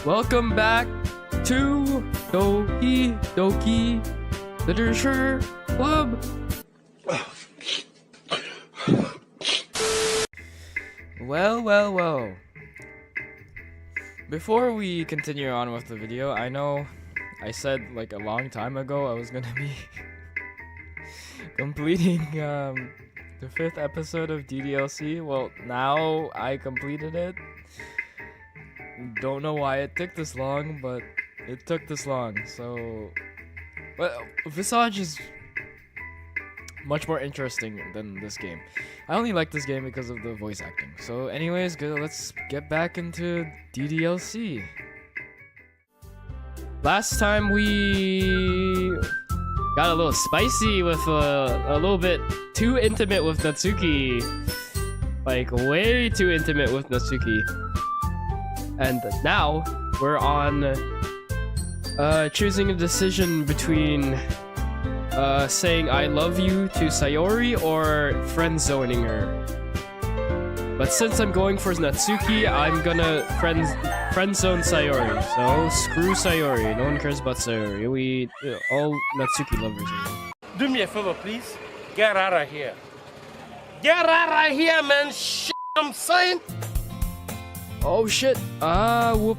Welcome back to Doki Literature Club. Well. Before we continue on with the video, I know I said like a long time ago I was gonna be completing the 5th episode of DDLC. Well, now I completed it. Don't know why it took this long, but it took this long. So, well, Visage is much more interesting than this game. I only like this game because of the voice acting. So anyways, good. Let's get back into DDLC. Last time we got a little spicy with a little bit too intimate with Natsuki. Like way too intimate with Natsuki. And now we're on choosing a decision between saying I love you to Sayori or friend zoning her. But since I'm going for Natsuki, I'm gonna friend zone Sayori. So screw Sayori. No one cares about Sayori. We all Natsuki lovers here. Do me a favor, please. Get out of here. Get out of here, man. Shit, I'm saying. Oh shit. Whoop.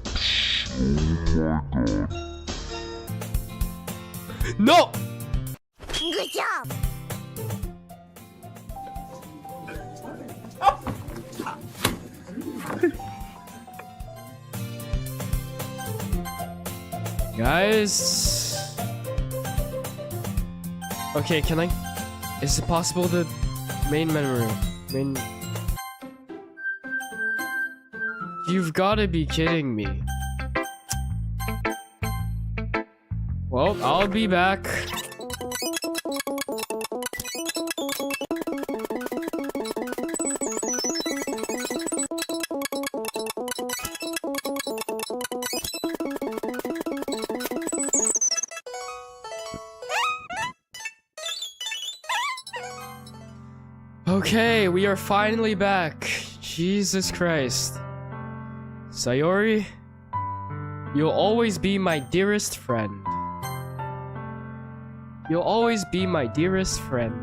No! Good job! Guys. Okay, can I? Is it possible to main menu room? You've gotta be kidding me. Well, I'll be back. Okay, we are finally back. Jesus Christ. Sayori, you'll always be my dearest friend. You'll always be my dearest friend.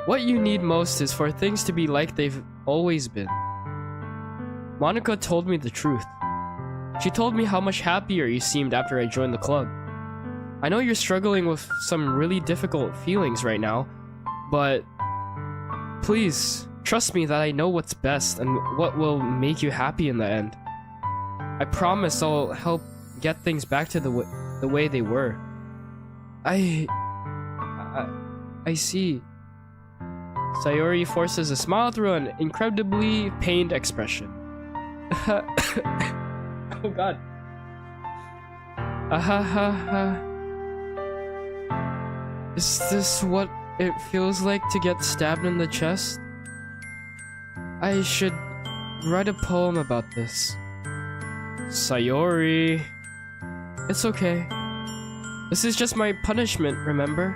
What you need most is for things to be like they've always been. Monica told me the truth. She told me how much happier you seemed after I joined the club. I know you're struggling with some really difficult feelings right now, but please, trust me that I know what's best and what will make you happy in the end. I promise I'll help get things back to the way they were. I see. Sayori forces a smile through an incredibly pained expression. Oh god. Is this what it feels like to get stabbed in the chest? I should write a poem about this. Sayori. It's okay. This is just my punishment, remember?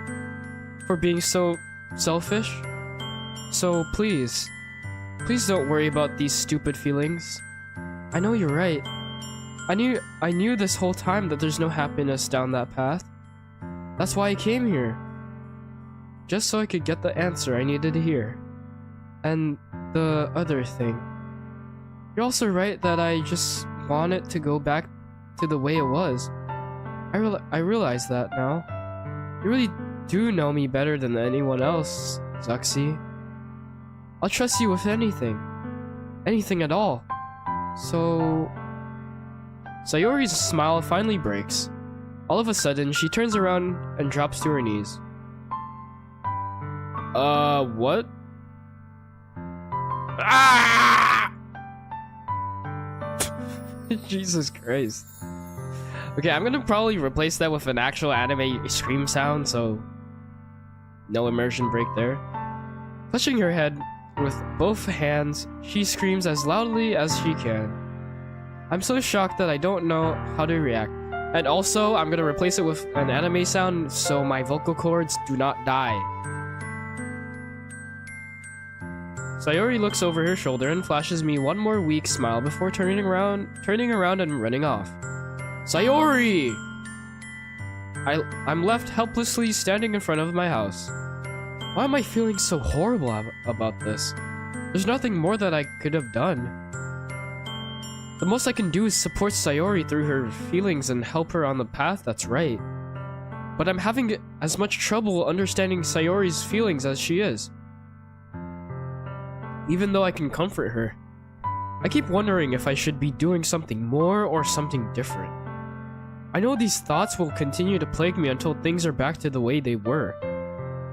For being so selfish. So please don't worry about these stupid feelings. I know you're right. I knew this whole time that there's no happiness down that path. That's why I came here. Just so I could get the answer I needed to hear. And the other thing. You're also right that I just want it to go back to the way it was. I realize that now. You really do know me better than anyone else, Zuxi. I'll trust you with anything. Anything at all. So... Sayori's smile finally breaks. All of a sudden, she turns around and drops to her knees. What? Ah! Jesus Christ. Okay, I'm gonna probably replace that with an actual anime scream sound, so no immersion break there. Clutching her head with both hands, she screams as loudly as she can. I'm so shocked that I don't know how to react. And also, I'm gonna replace it with an anime sound so my vocal cords do not die. Sayori looks over her shoulder and flashes me one more weak smile before turning around and running off. Sayori! I'm left helplessly standing in front of my house. Why am I feeling so horrible about this? There's nothing more that I could have done. The most I can do is support Sayori through her feelings and help her on the path that's right. But I'm having as much trouble understanding Sayori's feelings as she is. Even though I can comfort her, I keep wondering if I should be doing something more or something different. I know these thoughts will continue to plague me until things are back to the way they were.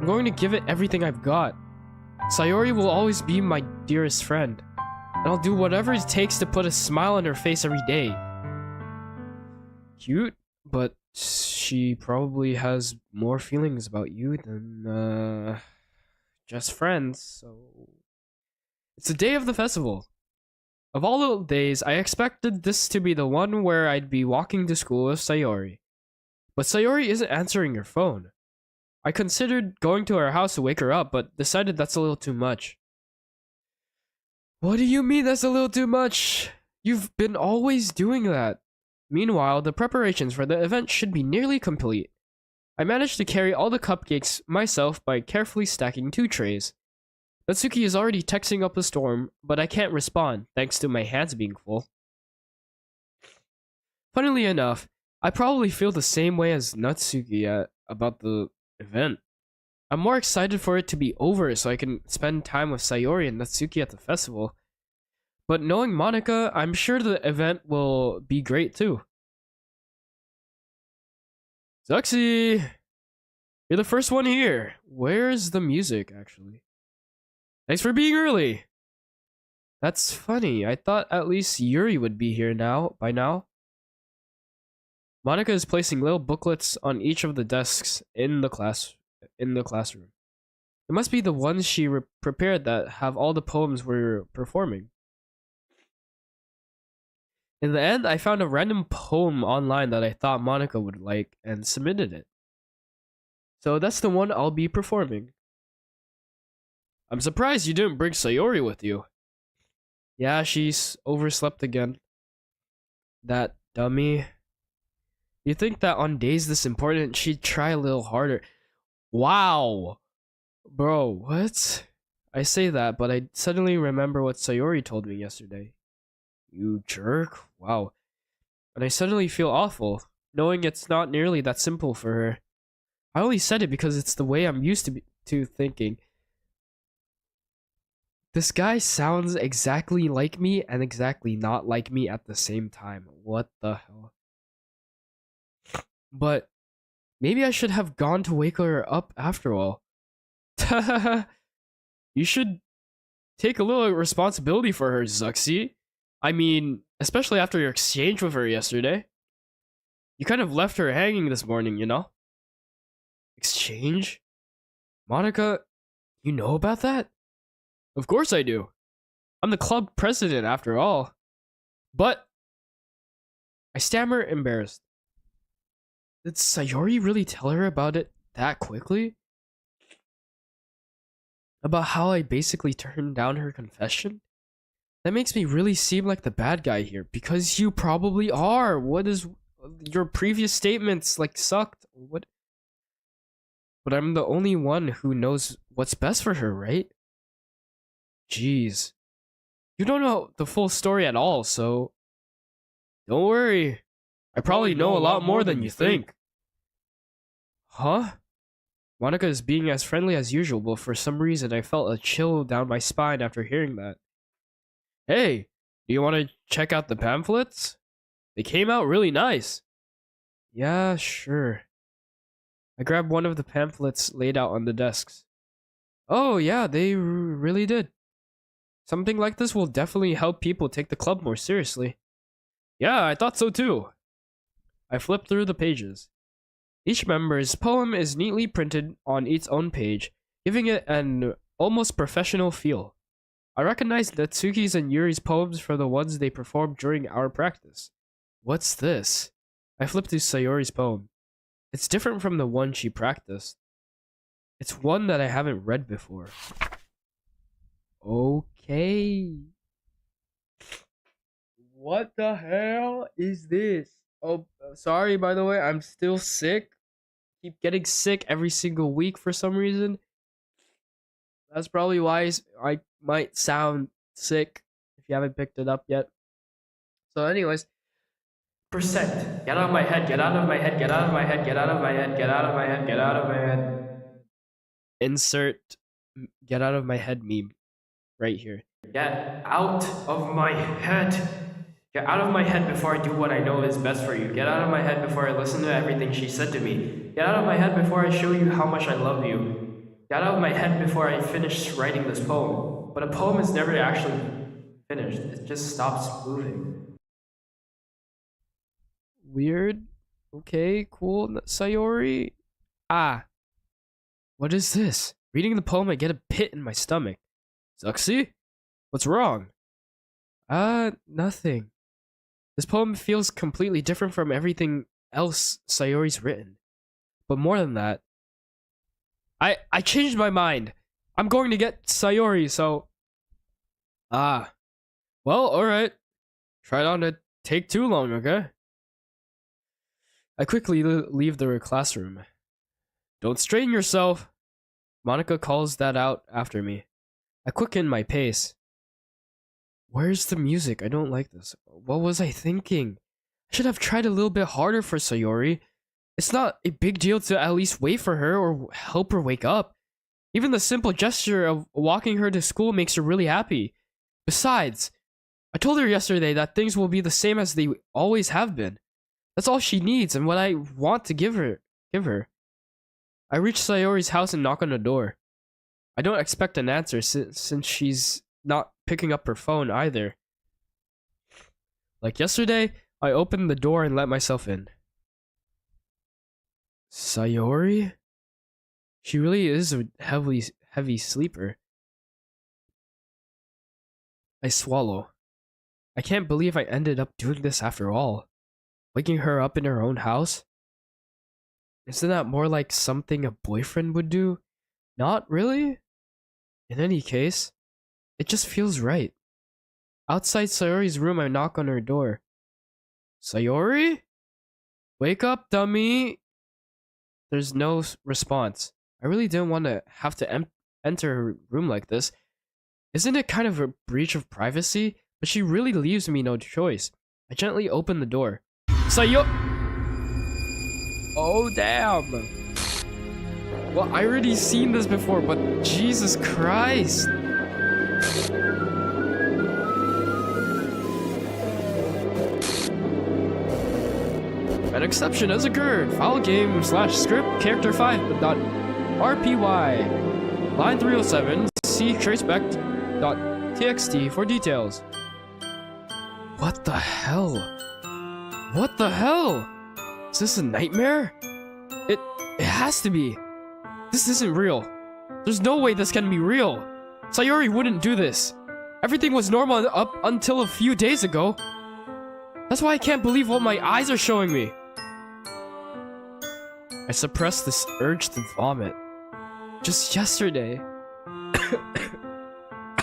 I'm going to give it everything I've got. Sayori will always be my dearest friend, and I'll do whatever it takes to put a smile on her face every day. Cute, but she probably has more feelings about you than, just friends, so... It's the day of the festival. Of all the days, I expected this to be the one where I'd be walking to school with Sayori. But Sayori isn't answering her phone. I considered going to her house to wake her up, but decided that's a little too much. What do you mean that's a little too much? You've been always doing that. Meanwhile, the preparations for the event should be nearly complete. I managed to carry all the cupcakes myself by carefully stacking 2 trays. Natsuki is already texting up a storm, but I can't respond thanks to my hands being full. Funnily enough, I probably feel the same way as Natsuki about the event. I'm more excited for it to be over so I can spend time with Sayori and Natsuki at the festival. But knowing Monika, I'm sure the event will be great too. Zuxi! You're the first one here. Where's the music, actually? Thanks for being early! That's funny. I thought at least Yuri would be here by now. Monika is placing little booklets on each of the desks in the classroom. It must be the ones she prepared that have all the poems we're performing. In the end, I found a random poem online that I thought Monika would like and submitted it. So that's the one I'll be performing. I'm surprised you didn't bring Sayori with you. Yeah, she's overslept again. That dummy. You'd think that on days this important, she'd try a little harder. Wow! Bro, what? I say that, but I suddenly remember what Sayori told me yesterday. You jerk? Wow. And I suddenly feel awful, knowing it's not nearly that simple for her. I only said it because it's the way I'm used to thinking. This guy sounds exactly like me and exactly not like me at the same time. What the hell? But maybe I should have gone to wake her up after all. You should take a little responsibility for her, Zuxi. I mean, especially after your exchange with her yesterday. You kind of left her hanging this morning, you know? Exchange? Monika, you know about that? Of course I do. I'm the club president after all. But... I stammer, embarrassed. Did Sayori really tell her about it that quickly? About how I basically turned down her confession? That makes me really seem like the bad guy here, because you probably are. What is... Your previous statements, like, sucked. What? But I'm the only one who knows what's best for her, right? Jeez. You don't know the full story at all, so... Don't worry. I probably know a lot more than you think. Huh? Monika is being as friendly as usual, but for some reason I felt a chill down my spine after hearing that. Hey, do you want to check out the pamphlets? They came out really nice. Yeah, sure. I grabbed one of the pamphlets laid out on the desks. Oh yeah, they really did. Something like this will definitely help people take the club more seriously. Yeah, I thought so too. I flipped through the pages. Each member's poem is neatly printed on its own page, giving it an almost professional feel. I recognized Natsuki's and Yuri's poems for the ones they performed during our practice. What's this? I flipped to Sayori's poem. It's different from the one she practiced. It's one that I haven't read before. Okay. What the hell is this? Oh, sorry, by the way, I'm still sick. Keep getting sick every single week for some reason. That's probably why I might sound sick if you haven't picked it up yet. So, anyways, percent. Get out of my head, get out of my head, get out of my head, get out of my head, get out of my head, get out of my head. Insert get out of my head meme right here. Get out of my head. Get out of my head before I do what I know is best for you. Get out of my head before I listen to everything she said to me. Get out of my head before I show you how much I love you. Get out of my head before I finish writing this poem. But a poem is never actually finished. It just stops moving. Weird. Okay, cool. Sayori. Ah. What is this? Reading the poem, I get a pit in my stomach. Zuxi? What's wrong? Nothing. This poem feels completely different from everything else Sayori's written. But more than that, I changed my mind. I'm going to get Sayori, so... Ah. Well, alright. Try not to take too long, okay? I quickly leave the classroom. Don't strain yourself. Monica calls that out after me. I quicken my pace. Where's the music? I don't like this. What was I thinking? I should have tried a little bit harder for Sayori. It's not a big deal to at least wait for her or help her wake up. Even the simple gesture of walking her to school makes her really happy. Besides, I told her yesterday that things will be the same as they always have been. That's all she needs and what I want to give her. I reach Sayori's house and knock on the door. I don't expect an answer since she's not picking up her phone either. Like yesterday, I opened the door and let myself in. Sayori? She really is a heavy sleeper. I swallow. I can't believe I ended up doing this after all. Waking her up in her own house? Isn't that more like something a boyfriend would do? Not really? In any case, it just feels right. Outside Sayori's room, I knock on her door. Sayori? Wake up, dummy! There's no response. I really didn't want to have to enter her room like this. Isn't it kind of a breach of privacy? But she really leaves me no choice. I gently open the door. Oh, damn. Well, I already seen this before, but Jesus Christ. An exception has occurred. File game / script character 5.rpy. Line 307. See traceback.txt for details. What the hell? What the hell? Is this a nightmare? It has to be. This isn't real. There's no way this can be real. Sayori wouldn't do this. Everything was normal up until a few days ago. That's why I can't believe what my eyes are showing me. I suppressed this urge to vomit. Just yesterday,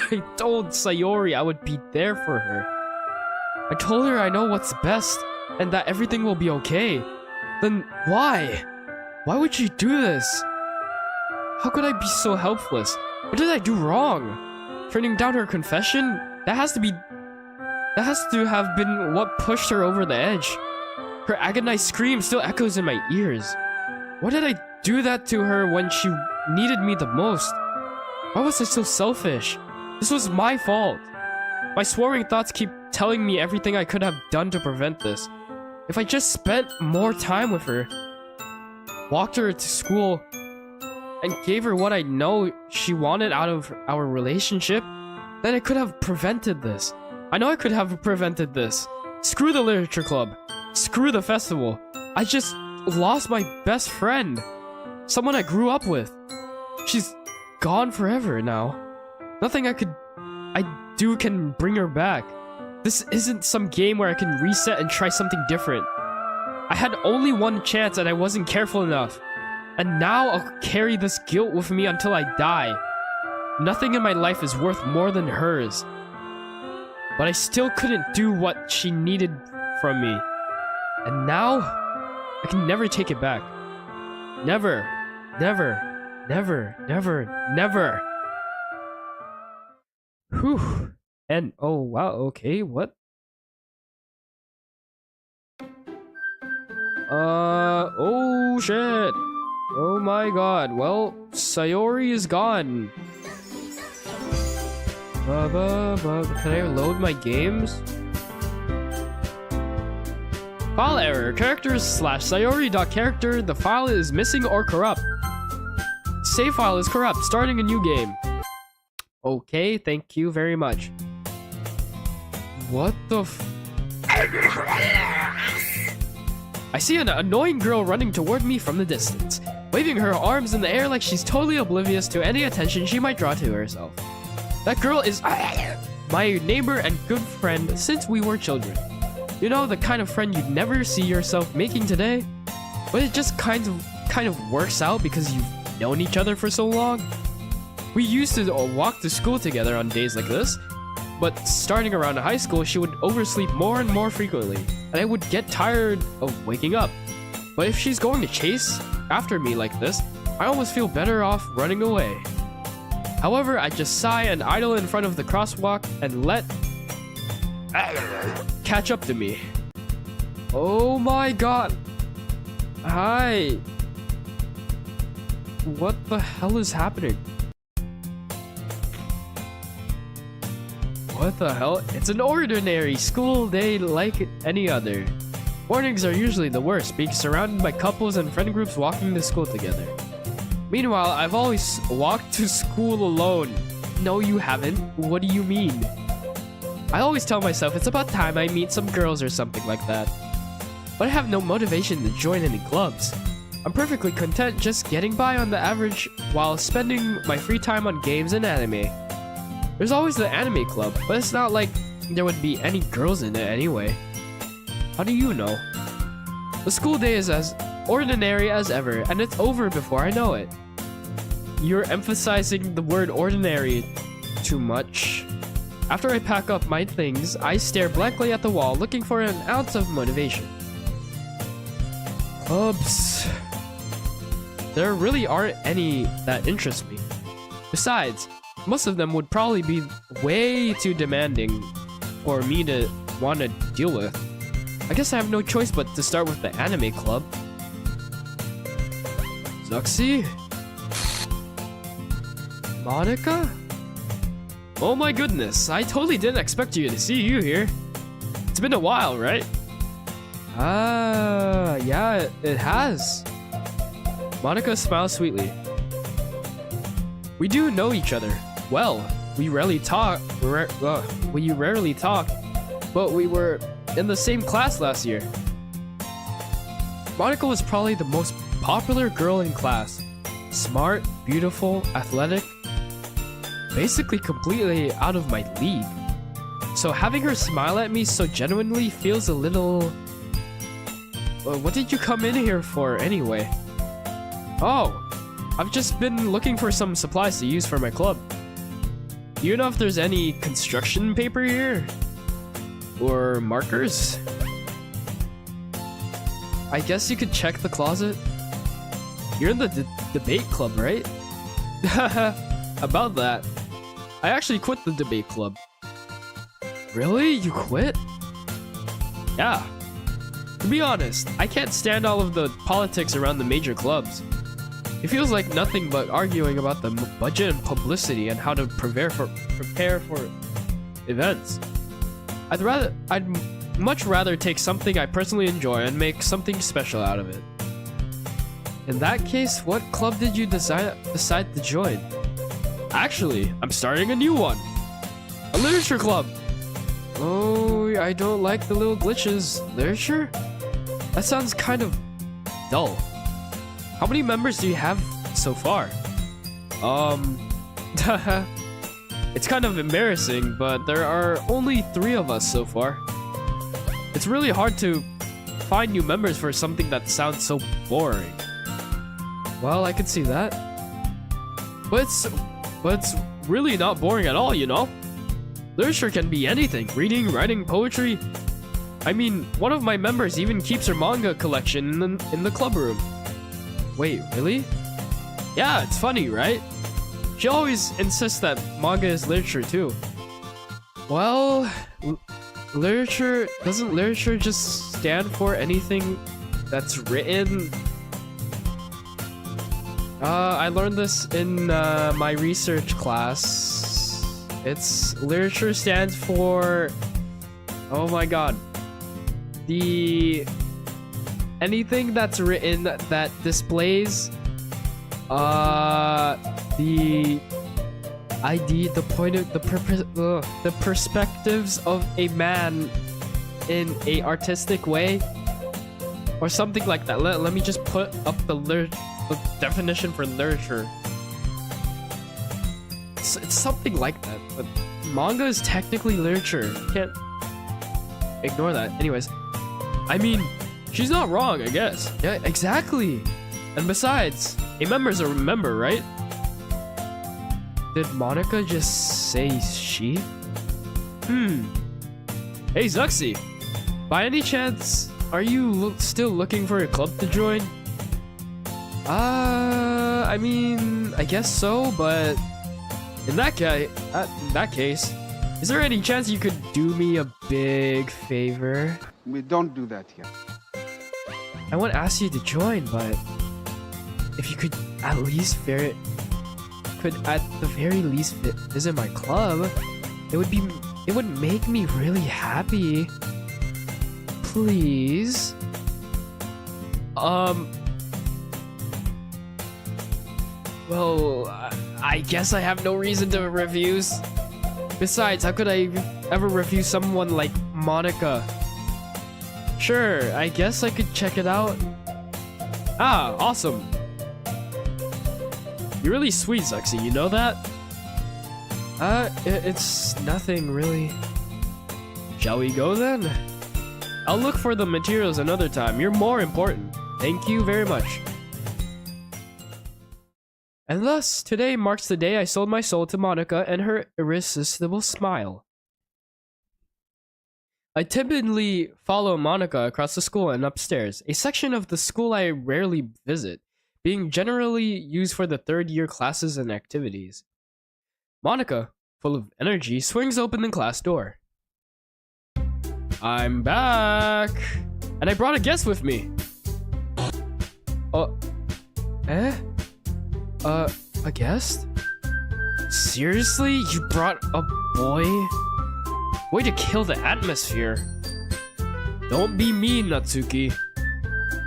I told Sayori I would be there for her. I told her I know what's best and that everything will be okay. Then why? Why would you do this? How could I be so helpless? What did I do wrong? Turning down her confession? That has to have been what pushed her over the edge. Her agonized scream still echoes in my ears. Why did I do that to her when she needed me the most? Why was I so selfish? This was my fault. My swarming thoughts keep telling me everything I could have done to prevent this. If I just spent more time with her, walked her to school, and gave her what I know she wanted out of our relationship, then I could have prevented this. I know I could have prevented this. Screw the literature club. Screw the festival. I just lost my best friend. Someone I grew up with. She's gone forever now. Nothing I do can bring her back. This isn't some game where I can reset and try something different. I had only one chance and I wasn't careful enough. And now I'll carry this guilt with me until I die. Nothing in my life is worth more than hers. But I still couldn't do what she needed from me. And now, I can never take it back. Never, never, never, never, never. Whew. And, oh wow, okay, what? Oh shit. Oh my god, well, Sayori is gone. Can I load my games? File error. Characters / Sayori.character. The file is missing or corrupt. Save file is corrupt. Starting a new game. Okay, thank you very much. What the I see an annoying girl running toward me from the distance, waving her arms in the air like she's totally oblivious to any attention she might draw to herself. That girl is my neighbor and good friend since we were children. You know, the kind of friend you'd never see yourself making today, but it just kind of works out because you've known each other for so long. We used to walk to school together on days like this, but starting around high school, she would oversleep more and more frequently, and I would get tired of waking up. But if she's going to chase after me like this, I almost feel better off running away. However, I just sigh and idle in front of the crosswalk and let catch up to me. Oh my god. Hi. What the hell is happening? What the hell? It's an ordinary school day like any other. Mornings are usually the worst, being surrounded by couples and friend groups walking to school together. Meanwhile, I've always walked to school alone. No, you haven't. What do you mean? I always tell myself it's about time I meet some girls or something like that. But I have no motivation to join any clubs. I'm perfectly content just getting by on the average while spending my free time on games and anime. There's always the anime club, but it's not like there would be any girls in it anyway. How do you know? The school day is as ordinary as ever, and it's over before I know it. You're emphasizing the word ordinary too much. After I pack up my things, I stare blankly at the wall looking for an ounce of motivation. Clubs. There really aren't any that interest me. Besides, most of them would probably be way too demanding for me to want to deal with. I guess I have no choice but to start with the anime club. Zuxi? Monica? Oh my goodness, I totally didn't expect to see you here. It's been a while, right? Ah, yeah, it has. Monica smiles sweetly. We do know each other. Well, we rarely talk, but we were in the same class last year. Monica was probably the most popular girl in class. Smart, beautiful, athletic. Basically completely out of my league. So having her smile at me so genuinely feels a little... what did you come in here for anyway? Oh, I've just been looking for some supplies to use for my club. Do you know if there's any construction paper here? Or markers? I guess you could check the closet. You're in the debate club, right? About that. I actually quit the debate club. Really? You quit? Yeah. To be honest, I can't stand all of the politics around the major clubs. It feels like nothing but arguing about the budget and publicity and how to prepare for events. I'd much rather take something I personally enjoy and make something special out of it. In that case, what club did you decide to join? Actually, I'm starting a new one. A literature club. Oh, I don't like the little glitches. Literature? That sounds kind of dull. How many members do you have so far? It's kind of embarrassing, but there are only 3 of us so far. It's really hard to find new members for something that sounds so boring. Well, I can see that. But it's really not boring at all, you know? Literature can be anything. Reading, writing, poetry. I mean, one of my members even keeps her manga collection in the club room. Wait, really? Yeah, it's funny, right? She always insists that manga is literature too. Well, doesn't literature just stand for anything that's written? I learned this in my research class. Literature stands for, oh my god, anything that's written that displays the point of the perspectives of a man in a artistic way, or something like that. Let me just put up the definition for literature. It's something like that, but manga is technically literature. You can't ignore that. Anyways, I mean, she's not wrong, I guess. Yeah, exactly. And besides, a member's a member, right? Did Monica just say she? Hey, Zuxi. By any chance, are you still looking for a club to join? I mean, I guess so, but in that case, is there any chance you could do me a big favor? We don't do that here. I won't ask you to join, but if you could at the very least visit my club, it would make me really happy. Please. Well, I guess I have no reason to refuse. Besides, how could I ever refuse someone like Monica? Sure, I guess I could check it out. Ah, awesome. You're really sweet, Zuxi, you know that? It's nothing really. Shall we go then? I'll look for the materials another time. You're more important. Thank you very much. And thus, today marks the day I sold my soul to Monica and her irresistible smile. I timidly follow Monica across the school and upstairs, a section of the school I rarely visit, being generally used for the third-year classes and activities. Monica, full of energy, swings open the class door. I'm back! And I brought a guest with me! A guest? Seriously? You brought a boy? Way to kill the atmosphere. Don't be mean, Natsuki.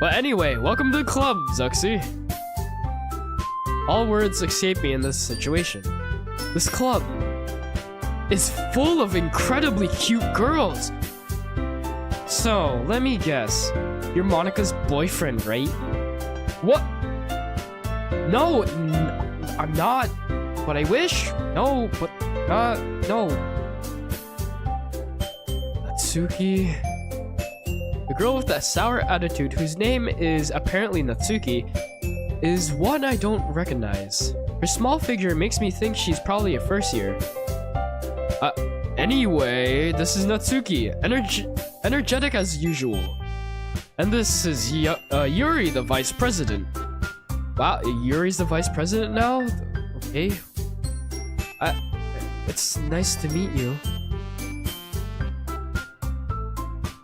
But anyway, welcome to the club, Zuxi. All words escape me in this situation. This club is full of incredibly cute girls. So, let me guess. You're Monica's boyfriend, right? What? No, I'm not. But I wish. No, but, no. Natsuki. The girl with that sour attitude, whose name is apparently Natsuki, is one I don't recognize. Her small figure makes me think she's probably a first year. Anyway, this is Natsuki, energetic as usual. And this is Yuri, the vice president. Wow, Yuri's the vice president now? Okay. It's nice to meet you.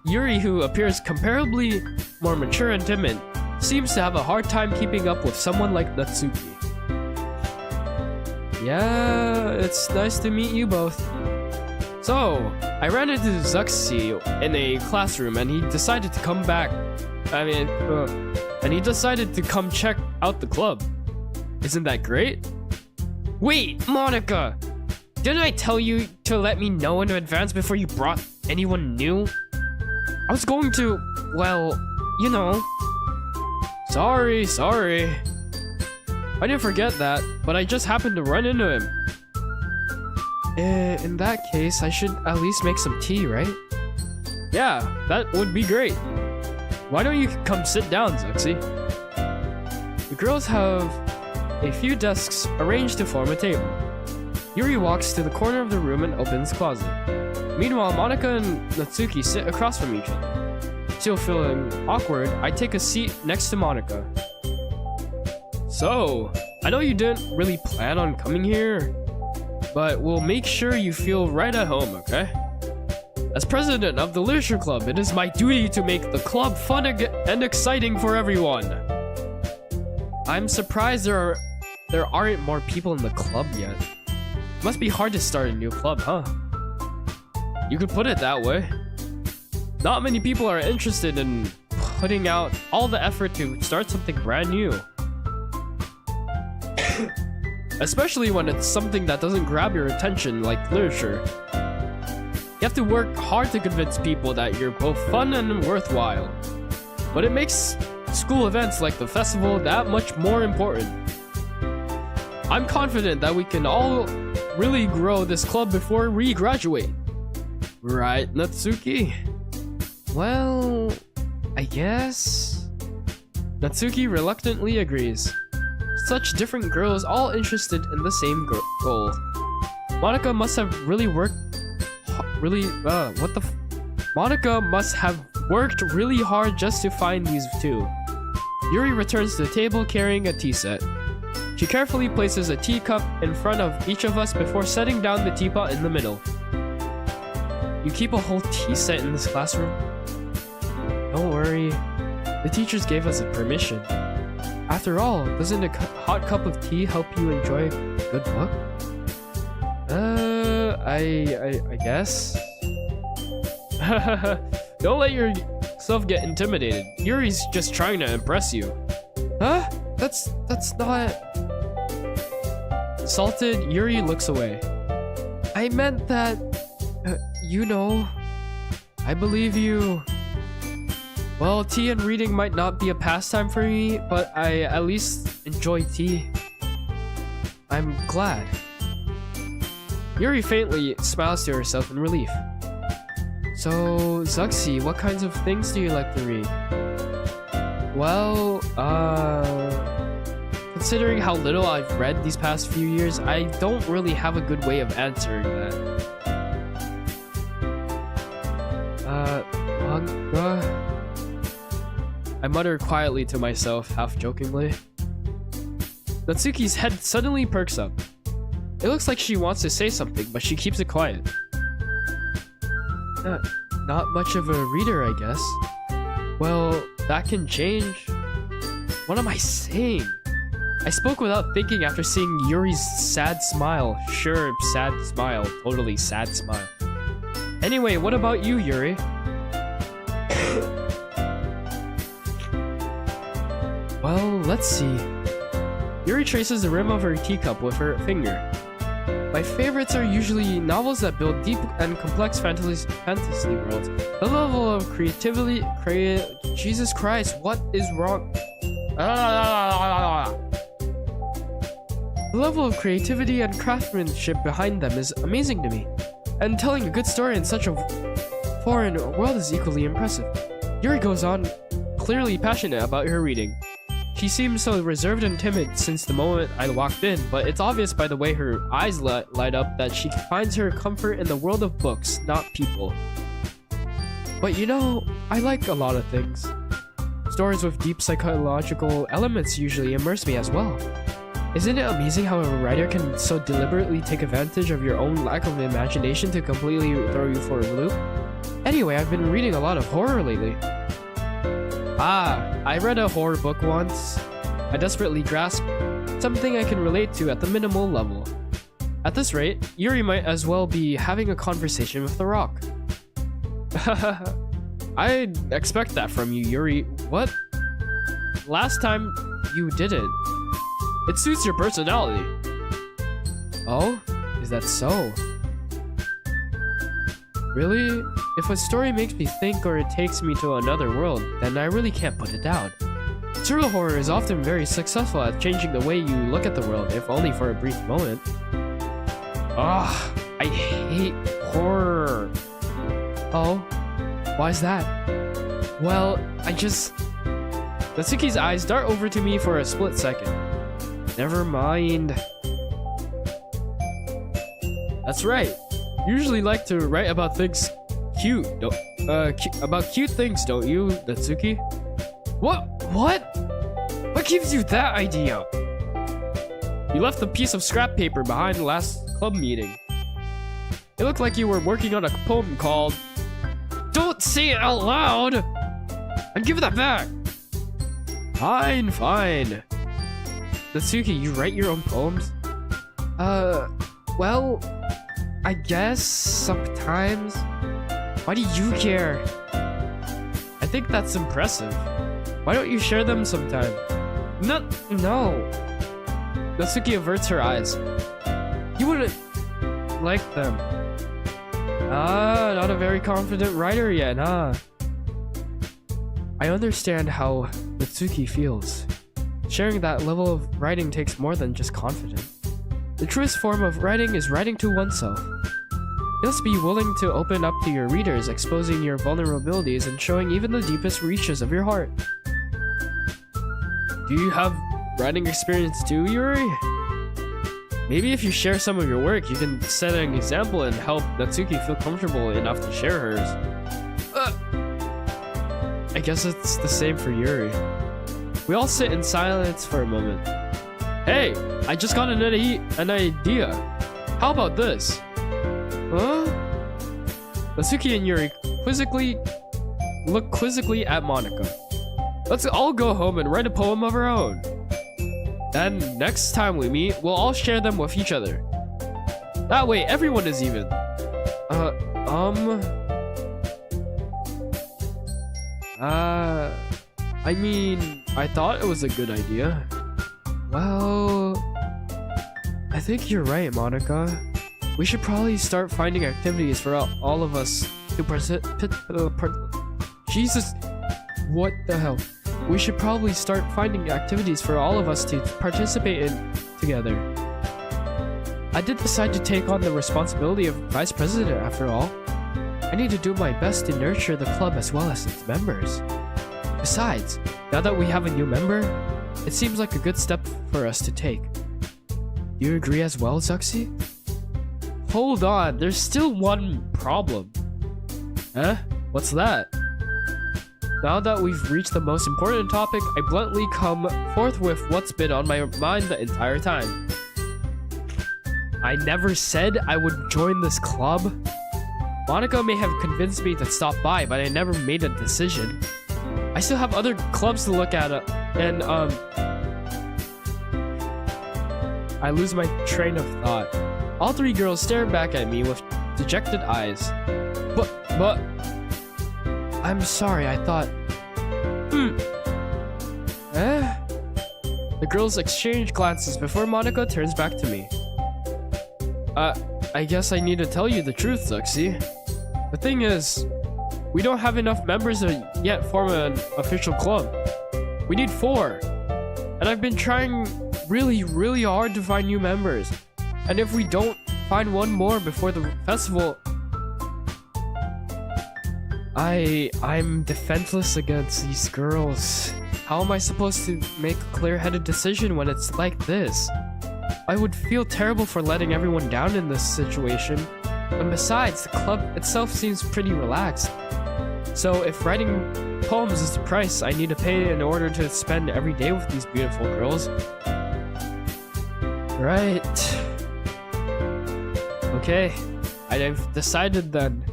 Yuri, who appears comparably more mature and timid, seems to have a hard time keeping up with someone like Natsuki. Yeah, it's nice to meet you both. So, I ran into Zuxi in a classroom and he decided to come back. And he decided to come check out the club. Isn't that great? Wait, Monica! Didn't I tell you to let me know in advance before you brought anyone new? I was going to, well, you know. Sorry. I didn't forget that, but I just happened to run into him. In that case, I should at least make some tea, right? Yeah, that would be great. Why don't you come sit down, Zuxi? The girls have a few desks arranged to form a table. Yuri walks to the corner of the room and opens the closet. Meanwhile, Monica and Natsuki sit across from each other. Still feeling awkward, I take a seat next to Monica. So, I know you didn't really plan on coming here, but we'll make sure you feel right at home, okay? As president of the Literature Club, it is my duty to make the club fun and exciting for everyone. I'm surprised there aren't more people in the club yet. Must be hard to start a new club, huh? You could put it that way. Not many people are interested in putting out all the effort to start something brand new. Especially when it's something that doesn't grab your attention like literature. You have to work hard to convince people that you're both fun and worthwhile. But it makes school events like the festival that much more important. I'm confident that we can all really grow this club before we graduate. Right, Natsuki? Well, I guess... Natsuki reluctantly agrees. Such different girls all interested in the same goal. Monica must have Monica must have worked really hard just to find these two. Yuri returns to the table carrying a tea set. She carefully places a teacup in front of each of us before setting down the teapot in the middle. You keep a whole tea set in this classroom? Don't worry, the teachers gave us a permission. After all, doesn't a hot cup of tea help you enjoy a good book? I guess. Don't let yourself get intimidated. Yuri's just trying to impress you. Huh? That's not... Salted, Yuri looks away. I meant that... you know... I believe you. Well, tea and reading might not be a pastime for me, but I at least enjoy tea. I'm glad. Yuri faintly smiles to herself in relief. So, Zuxi, what kinds of things do you like to read? Well, considering how little I've read these past few years, I don't really have a good way of answering that. Manga? I mutter quietly to myself, half-jokingly. Natsuki's head suddenly perks up. It looks like she wants to say something, but she keeps it quiet. Not much of a reader, I guess. Well, that can change. What am I saying? I spoke without thinking after seeing Yuri's sad smile. Sure, sad smile. Totally sad smile. Anyway, what about you, Yuri? Well, let's see. Yuri traces the rim of her teacup with her finger. My favorites are usually novels that build deep and complex fantasy worlds. The level of creativity... Jesus Christ, what is wrong? The level of creativity and craftsmanship behind them is amazing to me. And telling a good story in such a foreign world is equally impressive. Yuri goes on, clearly passionate about her reading. She seems so reserved and timid since the moment I walked in, but it's obvious by the way her eyes light up that she finds her comfort in the world of books, not people. But you know, I like a lot of things. Stories with deep psychological elements usually immerse me as well. Isn't it amazing how a writer can so deliberately take advantage of your own lack of imagination to completely throw you for a loop? Anyway, I've been reading a lot of horror lately. I read a horror book once. I desperately grasped something I can relate to at the minimal level. At this rate, Yuri might as well be having a conversation with the rock. I expect that from you, Yuri. What? Last time you did it. It suits your personality. Oh? Is that so? Really? If a story makes me think or it takes me to another world, then I really can't put it down. Surreal horror is often very successful at changing the way you look at the world, if only for a brief moment. Ugh, I hate horror. Oh? Why's that? Well, Natsuki's eyes dart over to me for a split second. Never mind. That's right. You usually like to write about things cute. About cute things, don't you, Natsuki? What? What gives you that idea? You left a piece of scrap paper behind the last club meeting. It looked like you were working on a poem called... Don't say it out loud! And give that back! Fine. Natsuki, you write your own poems? Well, I guess sometimes. Why do you care? I think that's impressive. Why don't you share them sometime? No. Natsuki averts her eyes. You wouldn't like them. Not a very confident writer yet, huh? I understand how Natsuki feels. Sharing that level of writing takes more than just confidence. The truest form of writing is writing to oneself. You must be willing to open up to your readers, exposing your vulnerabilities and showing even the deepest reaches of your heart. Do you have writing experience too, Yuri? Maybe if you share some of your work, you can set an example and help Natsuki feel comfortable enough to share hers. I guess it's the same for Yuri. We all sit in silence for a moment. Hey, I just got an idea. How about this? Huh? Natsuki and Yuri look quizzically at Monika. Let's all go home and write a poem of our own. Then, next time we meet, we'll all share them with each other. That way, everyone is even. I mean, I thought it was a good idea. Well, I think you're right, Monika. We should probably start finding activities for all of us to Jesus, what the hell? We should probably start finding activities for all of us to participate in together. I did decide to take on the responsibility of vice president after all. I need to do my best to nurture the club as well as its members. Besides, now that we have a new member, it seems like a good step for us to take. Do you agree as well, Zuxi? Hold on, there's still one problem. Huh? What's that? Now that we've reached the most important topic, I bluntly come forth with what's been on my mind the entire time. I never said I would join this club. Monika may have convinced me to stop by, but I never made a decision. I still have other clubs to look at, and I lose my train of thought. All three girls stare back at me with dejected eyes. But... I'm sorry, I thought... The girls exchange glances before Monika turns back to me. I guess I need to tell you the truth, Zuxi. The thing is, we don't have enough members to yet form an official club. We need 4. And I've been trying really hard to find new members. And if we don't find one more before the festival... I'm defenseless against these girls. How am I supposed to make a clear-headed decision when it's like this? I would feel terrible for letting everyone down in this situation. And besides, the club itself seems pretty relaxed. So if writing poems is the price I need to pay in order to spend every day with these beautiful girls... Right. Okay, I've decided then.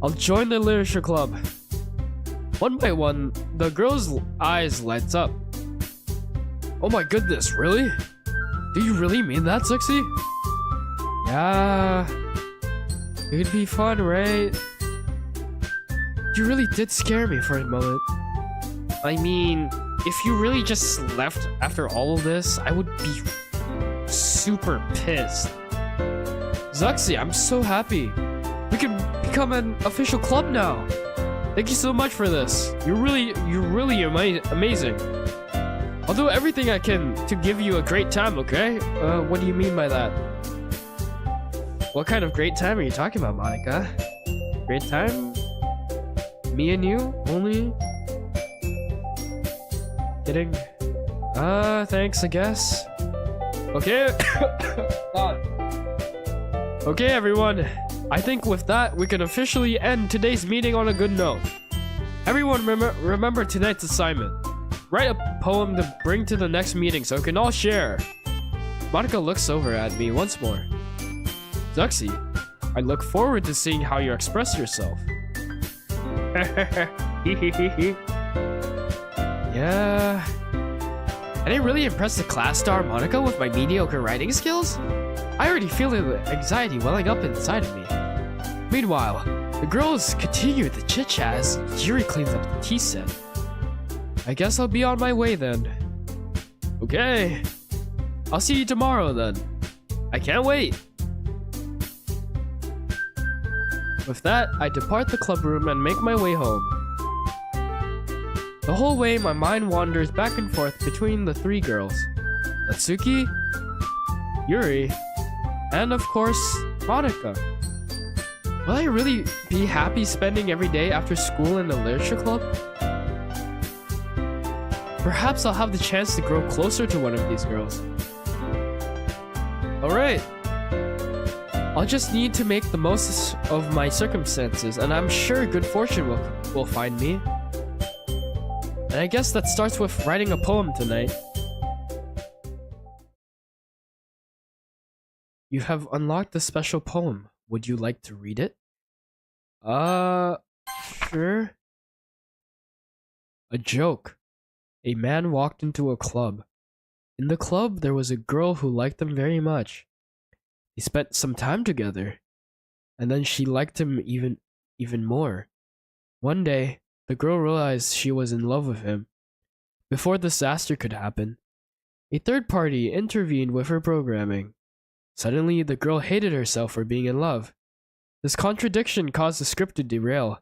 I'll join the literature club. One by one, the girl's eyes lights up. Oh my goodness, really? Do you really mean that, Zuxi? Yeah. It'd be fun, right? You really did scare me for a moment. I mean, if you really just left after all of this, I would be super pissed. Zuxi, I'm so happy. We can become an official club now. Thank you so much for this. You're really amazing. I'll do everything I can to give you a great time, okay? What do you mean by that? What kind of great time are you talking about, Monika? Great time? Me and you? Only? Kidding? Thanks, I guess. Okay. Okay, everyone. I think with that, we can officially end today's meeting on a good note. Everyone remember tonight's assignment. Write a poem to bring to the next meeting so we can all share. Monica looks over at me once more. Zuxi, I look forward to seeing how you express yourself. Yeah. I didn't really impress the class star Monica with my mediocre writing skills. I already feel the anxiety welling up inside of me. Meanwhile, the girls continue the chit-chat as Yuri cleans up the tea set. I guess I'll be on my way then. Okay. I'll see you tomorrow then. I can't wait. With that, I depart the club room and make my way home. The whole way, my mind wanders back and forth between the three girls. Natsuki, Yuri, and of course, Monica. Will I really be happy spending every day after school in the literature club? Perhaps I'll have the chance to grow closer to one of these girls. Alright. I'll just need to make the most of my circumstances, and I'm sure good fortune will find me. And I guess that starts with writing a poem tonight. You have unlocked a special poem. Would you like to read it? Sure. A joke. A man walked into a club. In the club, there was a girl who liked him very much. They spent some time together, and then she liked him even more. One day, the girl realized she was in love with him. Before disaster could happen, a third party intervened with her programming. Suddenly, the girl hated herself for being in love. This contradiction caused the script to derail.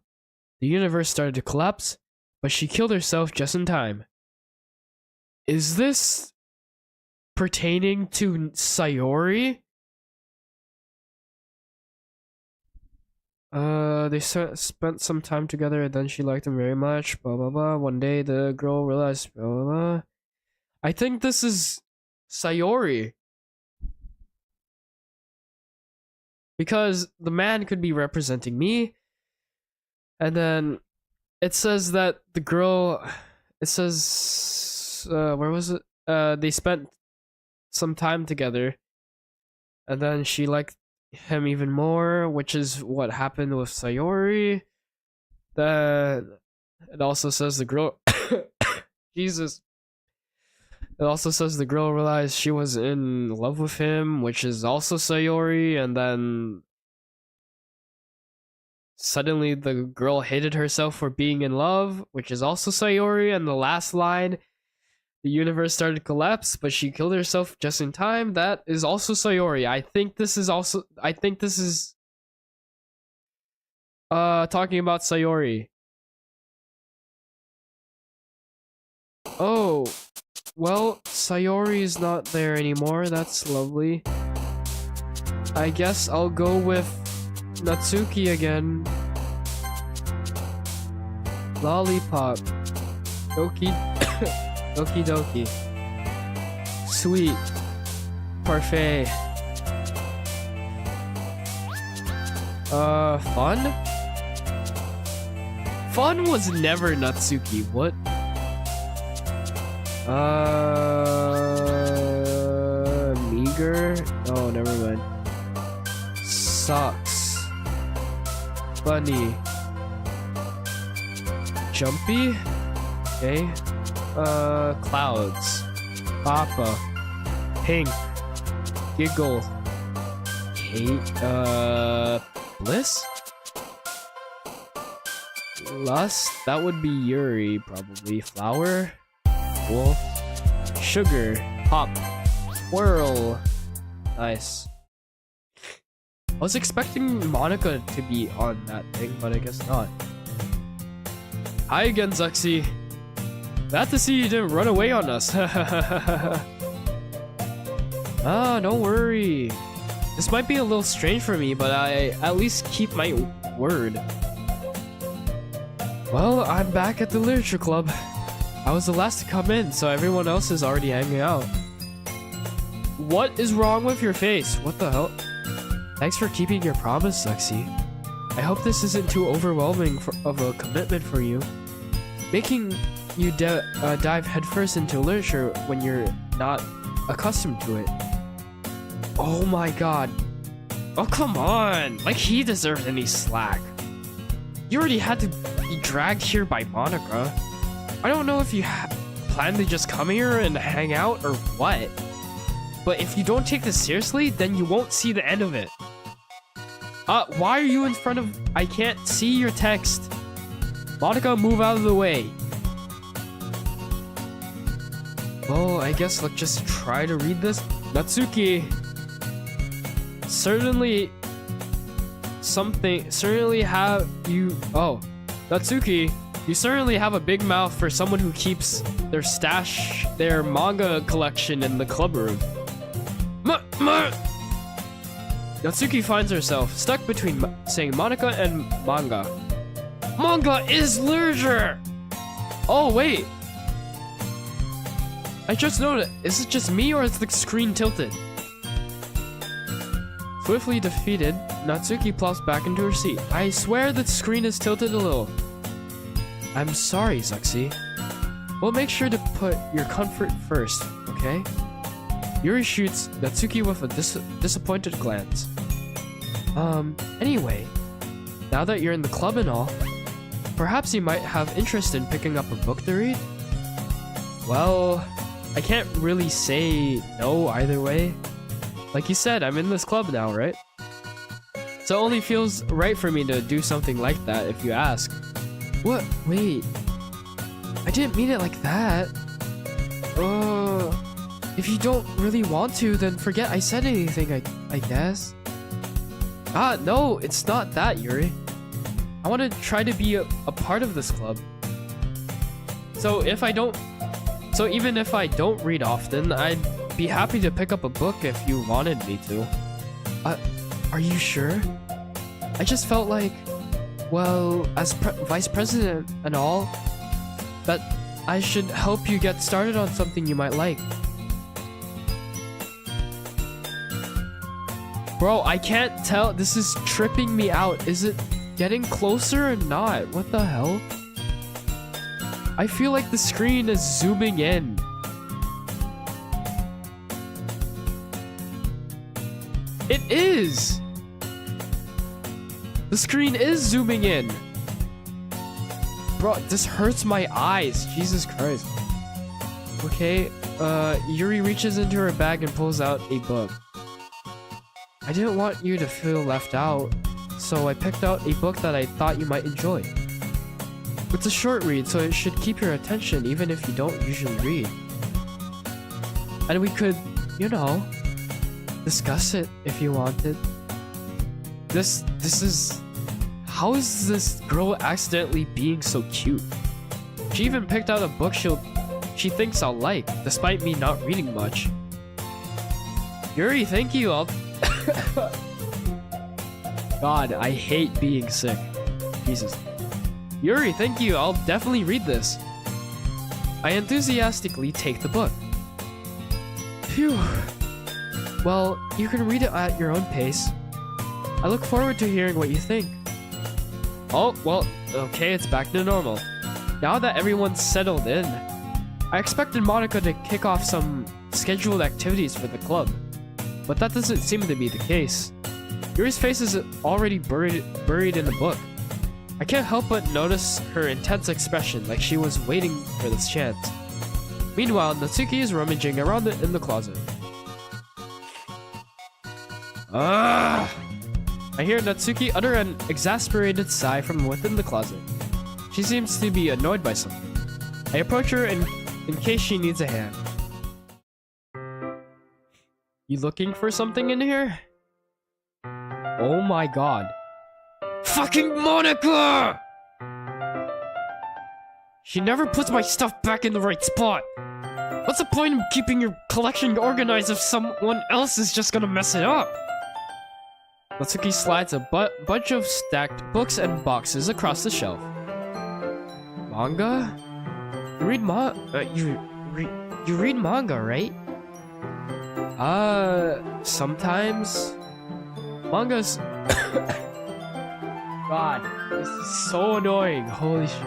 The universe started to collapse, but she killed herself just in time. Is this pertaining to Sayori? They spent some time together and then she liked him very much, blah blah blah. One day the girl realized, blah blah blah. I think this is Sayori. Because the man could be representing me. And then it says that the girl, it says, where was it? They spent some time together. And then she liked him even more, which is what happened with Sayori. Then it also says the girl Jesus. It also says the girl realized she was in love with him, which is also Sayori, and then suddenly the girl hated herself for being in love, which is also Sayori, and the last line, the universe started to collapse, but she killed herself just in time. That is also Sayori. I think this is talking about Sayori. Oh, well, Sayori is not there anymore. That's lovely. I guess I'll go with Natsuki again. Lollipop. Doki. Doki Doki. Sweet. Parfait. Fun? Fun was never Natsuki. What? Meager? Oh, never mind. Socks. Bunny. Jumpy? Okay. Clouds. Papa. Pink. Giggle. Kate. Bliss? Lust? That would be Yuri, probably. Flower? Wolf. Sugar. Pop. Whirl. Nice. I was expecting Monica to be on that thing, but I guess not. Hi again, Zuxi. Glad to see you didn't run away on us. Ah, don't worry. This might be a little strange for me, but I at least keep my word. Well, I'm back at the literature club. I was the last to come in, so everyone else is already hanging out. What is wrong with your face? What the hell? Thanks for keeping your promise, Lexi. I hope this isn't too overwhelming of a commitment for you. Making you dive headfirst into literature when you're not accustomed to it. Oh my god. Oh, come on! Like he deserves any slack. You already had to be dragged here by Monica. I don't know if you plan to just come here and hang out or what. But if you don't take this seriously, then you won't see the end of it. Why are you in front of... I can't see your text. Monica, move out of the way. Well, I guess let's just try to read this. Natsuki. Certainly have you... Oh. Natsuki, you certainly have a big mouth for someone who keeps their manga collection in the club room. Natsuki finds herself stuck between saying Monica and manga. Manga is literature! Oh, wait. I just noticed. Is it just me or is the screen tilted? Swiftly defeated, Natsuki plops back into her seat. I swear the screen is tilted a little. I'm sorry, Zuxi. We'll make sure to put your comfort first, okay? Yuri shoots Natsuki with a disappointed glance. Anyway, now that you're in the club and all, perhaps you might have interest in picking up a book to read? Well, I can't really say no either way. Like you said, I'm in this club now, right? So it only feels right for me to do something like that if you ask. What? Wait. I didn't mean it like that. If you don't really want to, then forget I said anything, I guess. No, it's not that, Yuri. I want to try to be a part of this club. So even if I don't read often, I'd be happy to pick up a book if you wanted me to. Are you sure? I just felt like, well, as vice president and all, that I should help you get started on something you might like. Bro, I can't tell. This is tripping me out. Is it getting closer or not? What the hell? I feel like the screen is zooming in. It is! The screen is zooming in. Bro, this hurts my eyes. Jesus Christ. Okay, Yuri reaches into her bag and pulls out a book. I didn't want you to feel left out, so I picked out a book that I thought you might enjoy. It's a short read, so it should keep your attention even if you don't usually read. And we could, you know, discuss it if you wanted. This is... How is this girl accidentally being so cute? She even picked out a book she thinks I'll like, despite me not reading much. Yuri, thank you, God, I hate being sick. Jesus. Yuri, thank you, I'll definitely read this. I enthusiastically take the book. Phew. Well, you can read it at your own pace. I look forward to hearing what you think. Oh, well, okay, it's back to normal. Now that everyone's settled in, I expected Monica to kick off some scheduled activities for the club, but that doesn't seem to be the case. Yuri's face is already buried in the book. I can't help but notice her intense expression, like she was waiting for this chance. Meanwhile, Natsuki is rummaging around in the closet. I hear Natsuki utter an exasperated sigh from within the closet. She seems to be annoyed by something. I approach her in case she needs a hand. You looking for something in here? Oh my god. Fucking Monica! She never puts my stuff back in the right spot. What's the point of keeping your collection organized if someone else is just gonna mess it up? Natsuki slides a bunch of stacked books and boxes across the shelf. Manga? You read manga, right? Sometimes. Manga's... God, this is so annoying. Holy shit.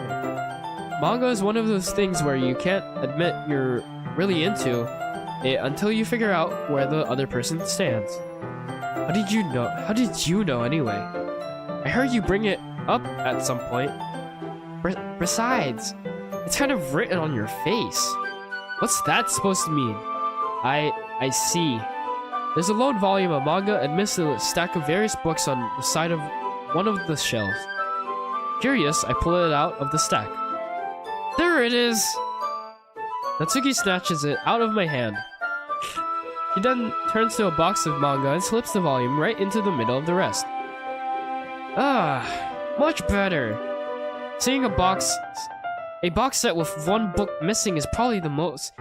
Manga is one of those things where you can't admit you're really into it until you figure out where the other person stands. How did you know? How did you know anyway? I heard you bring it up at some point. Besides, it's kind of written on your face. What's that supposed to mean? I see. There's a lone volume of manga amidst a stack of various books on the side of one of the shelves. Curious, I pull it out of the stack. There it is! Natsuki snatches it out of my hand. She then turns to a box of manga and slips the volume right into the middle of the rest. Ah, much better. Seeing a box set with one book missing is probably the most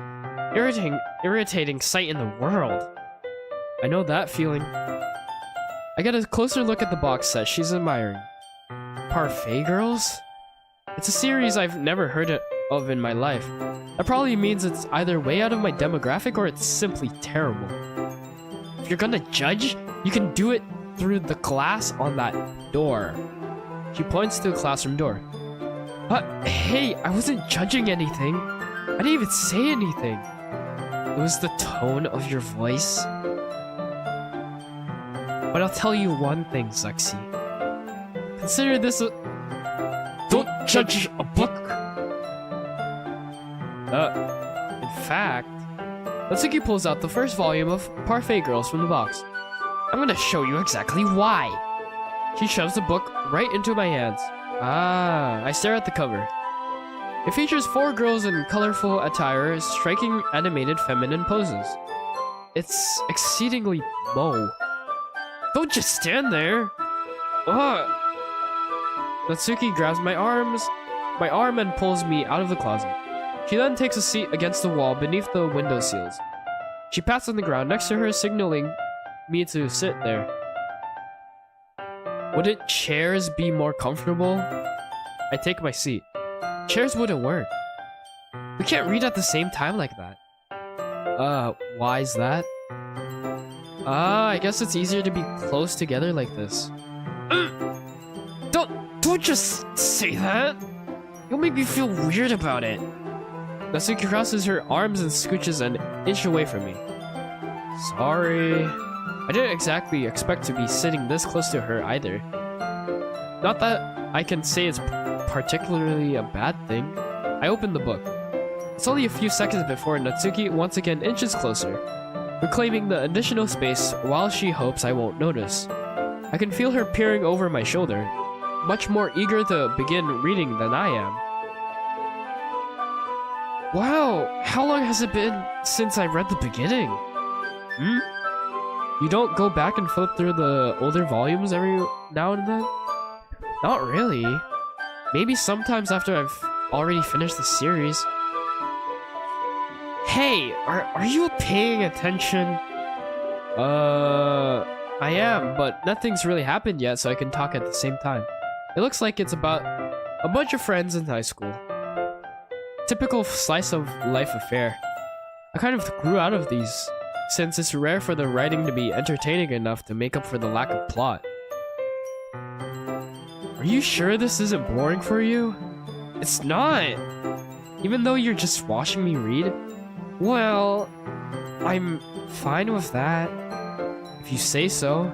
irritating sight in the world. I know that feeling. I get a closer look at the box set she's admiring. Parfait Girls? It's a series I've never heard of in my life. That probably means it's either way out of my demographic or it's simply terrible. If you're gonna judge, you can do it through the glass on that door. She points to the classroom door. Hey, I wasn't judging anything. I didn't even say anything. It was the tone of your voice. But I'll tell you one thing, Zuxi. Consider this a... Don't judge a book! In fact... Natsuki pulls out the first volume of Parfait Girls from the box. I'm gonna show you exactly why. She shoves the book right into my hands. I stare at the cover. It features 4 girls in colorful attire, striking animated feminine poses. It's exceedingly moe. Don't just stand there! Ugh! Natsuki grabs my arm and pulls me out of the closet. She then takes a seat against the wall beneath the window sills. She pats on the ground next to her, signaling me to sit there. Wouldn't chairs be more comfortable? I take my seat. Chairs wouldn't work. We can't read at the same time like that. Why is that? I guess it's easier to be close together like this. Don't just say that! You'll make me feel weird about it. Natsuki crosses her arms and scooches an inch away from me. Sorry. I didn't exactly expect to be sitting this close to her either. Not that I can say it's particularly a bad thing. I open the book. It's only a few seconds before Natsuki once again inches closer, reclaiming the additional space while she hopes I won't notice. I can feel her peering over my shoulder, much more eager to begin reading than I am. Wow, how long has it been since I read the beginning? You don't go back and flip through the older volumes every now and then? Not really. Maybe sometimes after I've already finished the series. Hey, are you paying attention? I am, but nothing's really happened yet, so I can talk at the same time. It looks like it's about a bunch of friends in high school. Typical slice of life affair. I kind of grew out of these, since it's rare for the writing to be entertaining enough to make up for the lack of plot. Are you sure this isn't boring for you? It's not! Even though you're just watching me read? Well, I'm fine with that. If you say so.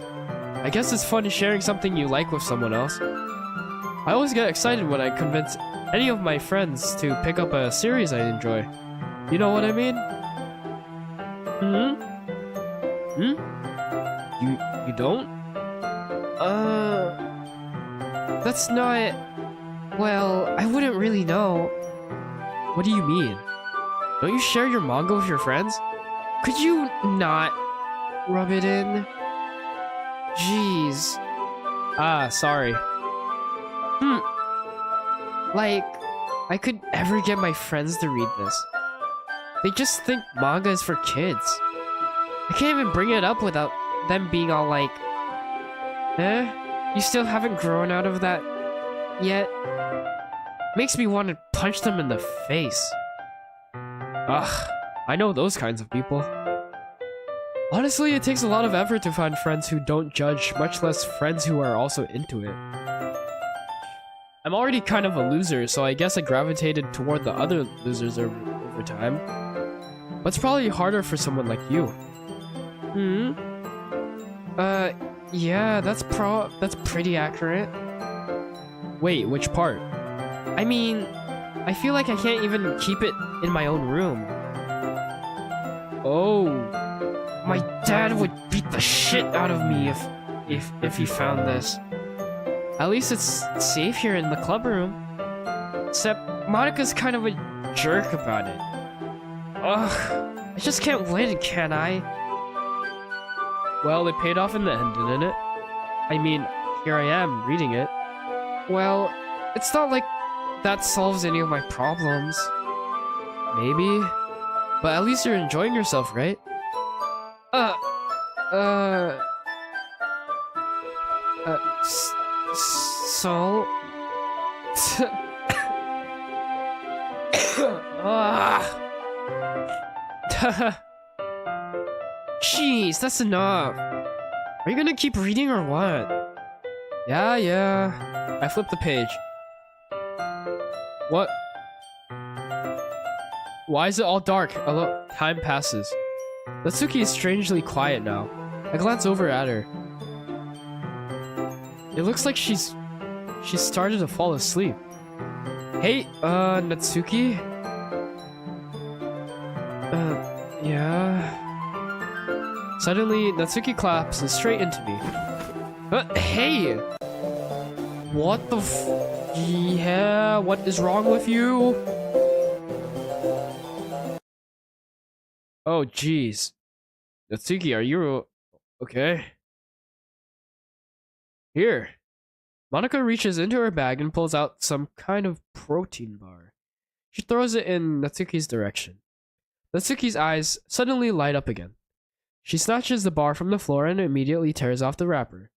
I guess it's fun sharing something you like with someone else. I always get excited when I convince any of my friends to pick up a series I enjoy. You know what I mean? You don't? That's not... Well, I wouldn't really know. What do you mean? Don't you share your manga with your friends? Could you not rub it in? Jeez. Sorry. Like, I could never get my friends to read this. They just think manga is for kids. I can't even bring it up without them being all like, you still haven't grown out of that yet? Makes me want to punch them in the face. Ugh, I know those kinds of people. Honestly, it takes a lot of effort to find friends who don't judge, much less friends who are also into it. I'm already kind of a loser, so I guess I gravitated toward the other losers over time. But it's probably harder for someone like you. Hmm? Yeah, that's pretty accurate. Wait, which part? I mean, I feel like I can't even keep it in my own room. Oh, my dad would beat the shit out of me if he found this. At least it's safe here in the club room. Except Monica's kind of a jerk about it. Ugh, I just can't win, can I? Well, it paid off in the end, didn't it? I mean, here I am, reading it. Well, it's not like that solves any of my problems. Maybe? But at least you're enjoying yourself, right? So? Jeez, that's enough. Are you gonna keep reading or what? Yeah. I flipped the page. What? Why is it all dark? Time passes. Natsuki is strangely quiet now. I glance over at her. It looks like she's started to fall asleep. Hey, Natsuki? Yeah? Suddenly, Natsuki collapses straight into me. Hey! What the yeah, what is wrong with you? Oh, jeez. Natsuki, are you okay? Here. Monica reaches into her bag and pulls out some kind of protein bar. She throws it in Natsuki's direction. Natsuki's eyes suddenly light up again. She snatches the bar from the floor and immediately tears off the wrapper.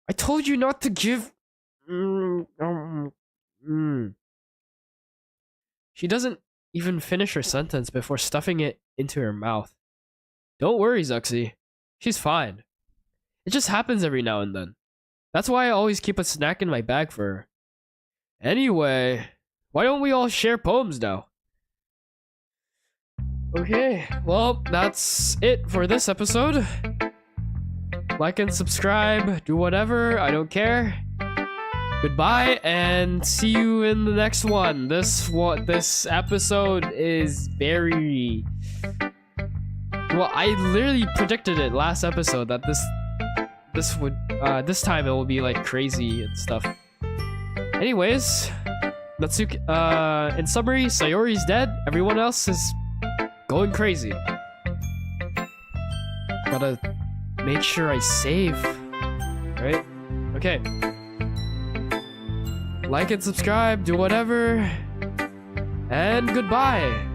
I told you not to give... She doesn't even finish her sentence before stuffing it into her mouth. Don't worry, Zuxi. She's fine. It just happens every now and then. That's why I always keep a snack in my bag for her. Anyway, why don't we all share poems now? Okay, well, that's it for this episode. Like and subscribe, do whatever, I don't care. Goodbye, and see you in the next one. This episode is very... Well, I literally predicted it last episode that this time it will be like crazy and stuff. Anyways, Natsuki, in summary, Sayori's dead, everyone else is going crazy. Gotta make sure I save, right? Okay. Like and subscribe, do whatever, and goodbye.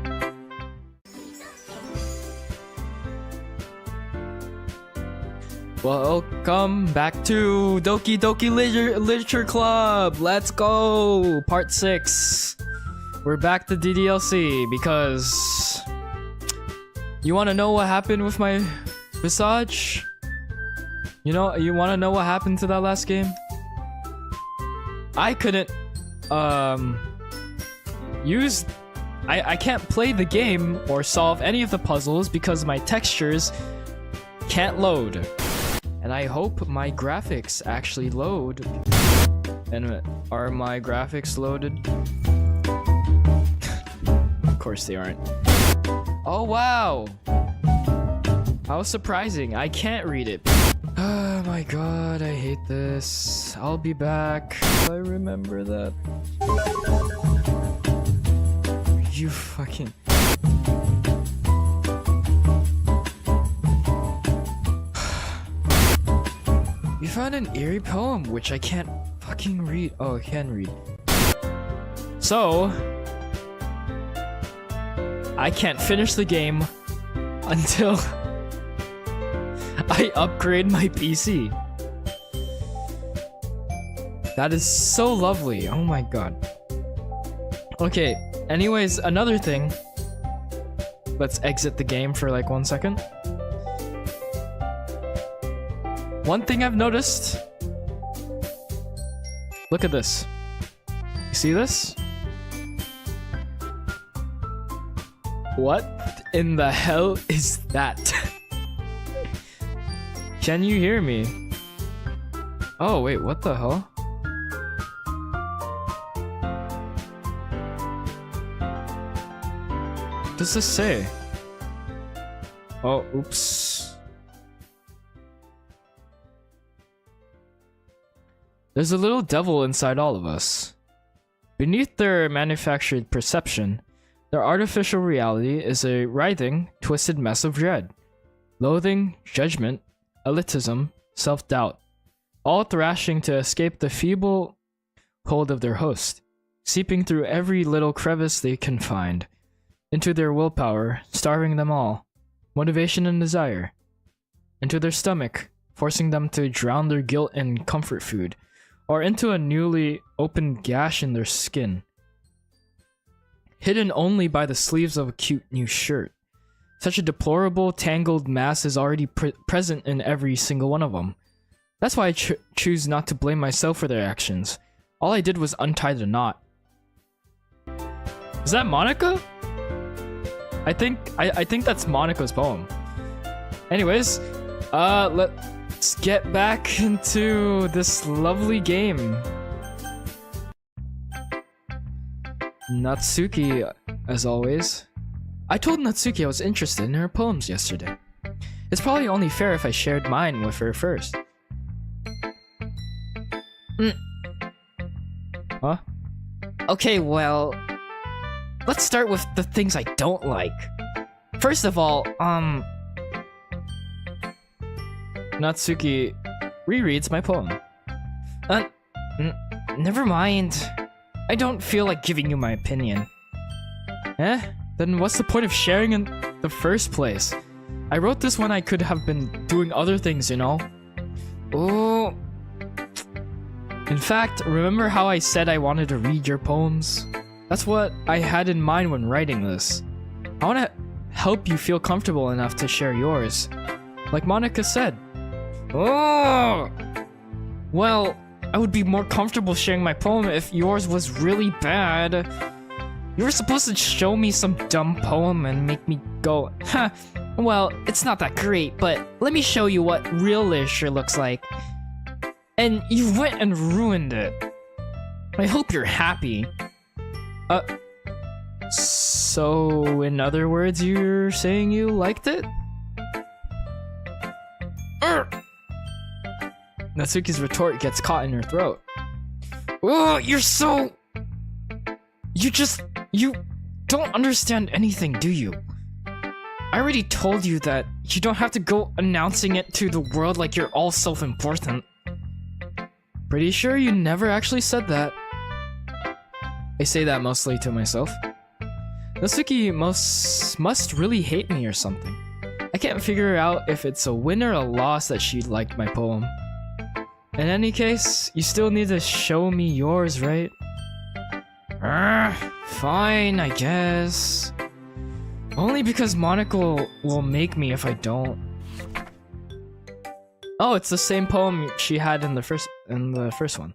Welcome back to Doki Doki Literature Club. Let's go, part 6. We're back to DDLC because you want to know what happened with my Visage? You want to know what happened to that last game? I couldn't I can't play the game or solve any of the puzzles because my textures can't load. And I hope my graphics actually load. And are my graphics loaded? Of course they aren't. Oh wow! How surprising, I can't read it. Oh my god, I hate this. I'll be back. I remember that. You fucking... You found an eerie poem, which I can't fucking read. Oh, I can read. So... I can't finish the game until I upgrade my PC. That is so lovely. Oh my god. Okay, anyways, another thing. Let's exit the game for like 1 second. one thing I've noticed. Look at this. You see this? What in the hell is that? Can you hear me? Oh wait, what the hell? What does this say? Oh, oops. There's a little devil inside all of us. Beneath their manufactured perception, their artificial reality is a writhing, twisted mess of dread, loathing, judgment, elitism, self-doubt, all thrashing to escape the feeble hold of their host, seeping through every little crevice they can find, into their willpower, starving them all, motivation and desire, into their stomach, forcing them to drown their guilt in comfort food, or into a newly opened gash in their skin, hidden only by the sleeves of a cute new shirt. Such a deplorable, tangled mass is already present in every single one of them. That's why I choose not to blame myself for their actions. All I did was untie the knot. Is that Monica? I think that's Monica's poem. Anyways, let's get back into this lovely game. Natsuki, as always. I told Natsuki I was interested in her poems yesterday. It's probably only fair if I shared mine with her first. Huh? Okay, well, let's start with the things I don't like. First of all, Natsuki rereads my poem. Never mind. I don't feel like giving you my opinion. Eh? Then what's the point of sharing in the first place? I wrote this when I could have been doing other things, you know? Oh. In fact, remember how I said I wanted to read your poems? That's what I had in mind when writing this. I want to help you feel comfortable enough to share yours. Like Monica said. Oh! Well, I would be more comfortable sharing my poem if yours was really bad. You were supposed to show me some dumb poem and make me go, huh, well, it's not that great, but let me show you what real literature looks like. And you went and ruined it. I hope you're happy. So in other words, you're saying you liked it? Natsuki's retort gets caught in her throat. Oh, you're so... You don't understand anything, do you? I already told you that you don't have to go announcing it to the world like you're all self-important. Pretty sure you never actually said that. I say that mostly to myself. Natsuki must really hate me or something. I can't figure out if it's a win or a loss that she liked my poem. In any case, you still need to show me yours, right? Fine, I guess. Only because Monica will make me if I don't. Oh, it's the same poem she had in the first one.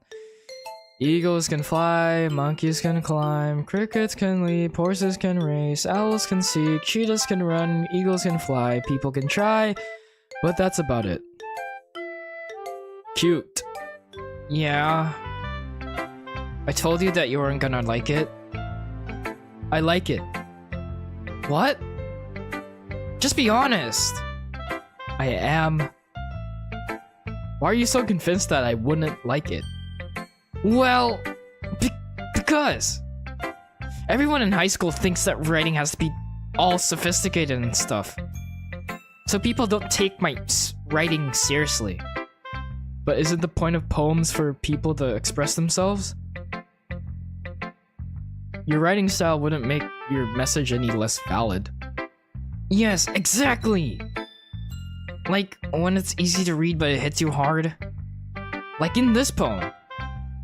Eagles can fly, monkeys can climb, crickets can leap, horses can race, owls can seek, cheetahs can run, eagles can fly, people can try, but that's about it. Cute. Yeah. I told you that you weren't gonna like it. I like it. What? Just be honest. I am. Why are you so convinced that I wouldn't like it? Well, because everyone in high school thinks that writing has to be all sophisticated and stuff. So people don't take my writing seriously. But isn't the point of poems for people to express themselves? Your writing style wouldn't make your message any less valid. Yes, exactly! Like, when it's easy to read but it hits you hard. Like in this poem.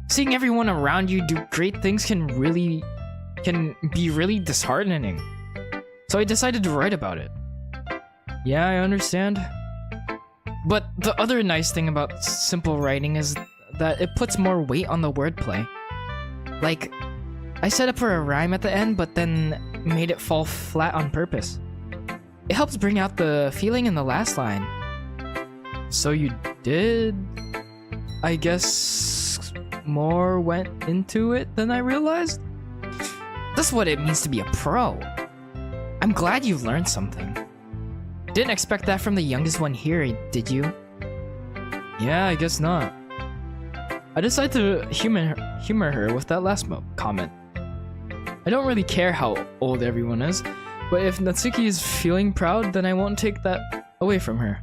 Seeing everyone around you do great things can be really disheartening. So I decided to write about it. Yeah, I understand. But the other nice thing about simple writing is that it puts more weight on the wordplay. Like, I set up for a rhyme at the end, but then made it fall flat on purpose. It helps bring out the feeling in the last line. So you did? I guess more went into it than I realized? That's what it means to be a pro. I'm glad you've learned something. Didn't expect that from the youngest one here, did you? Yeah, I guess not. I decided to humor her with that last comment. I don't really care how old everyone is, but if Natsuki is feeling proud, then I won't take that away from her.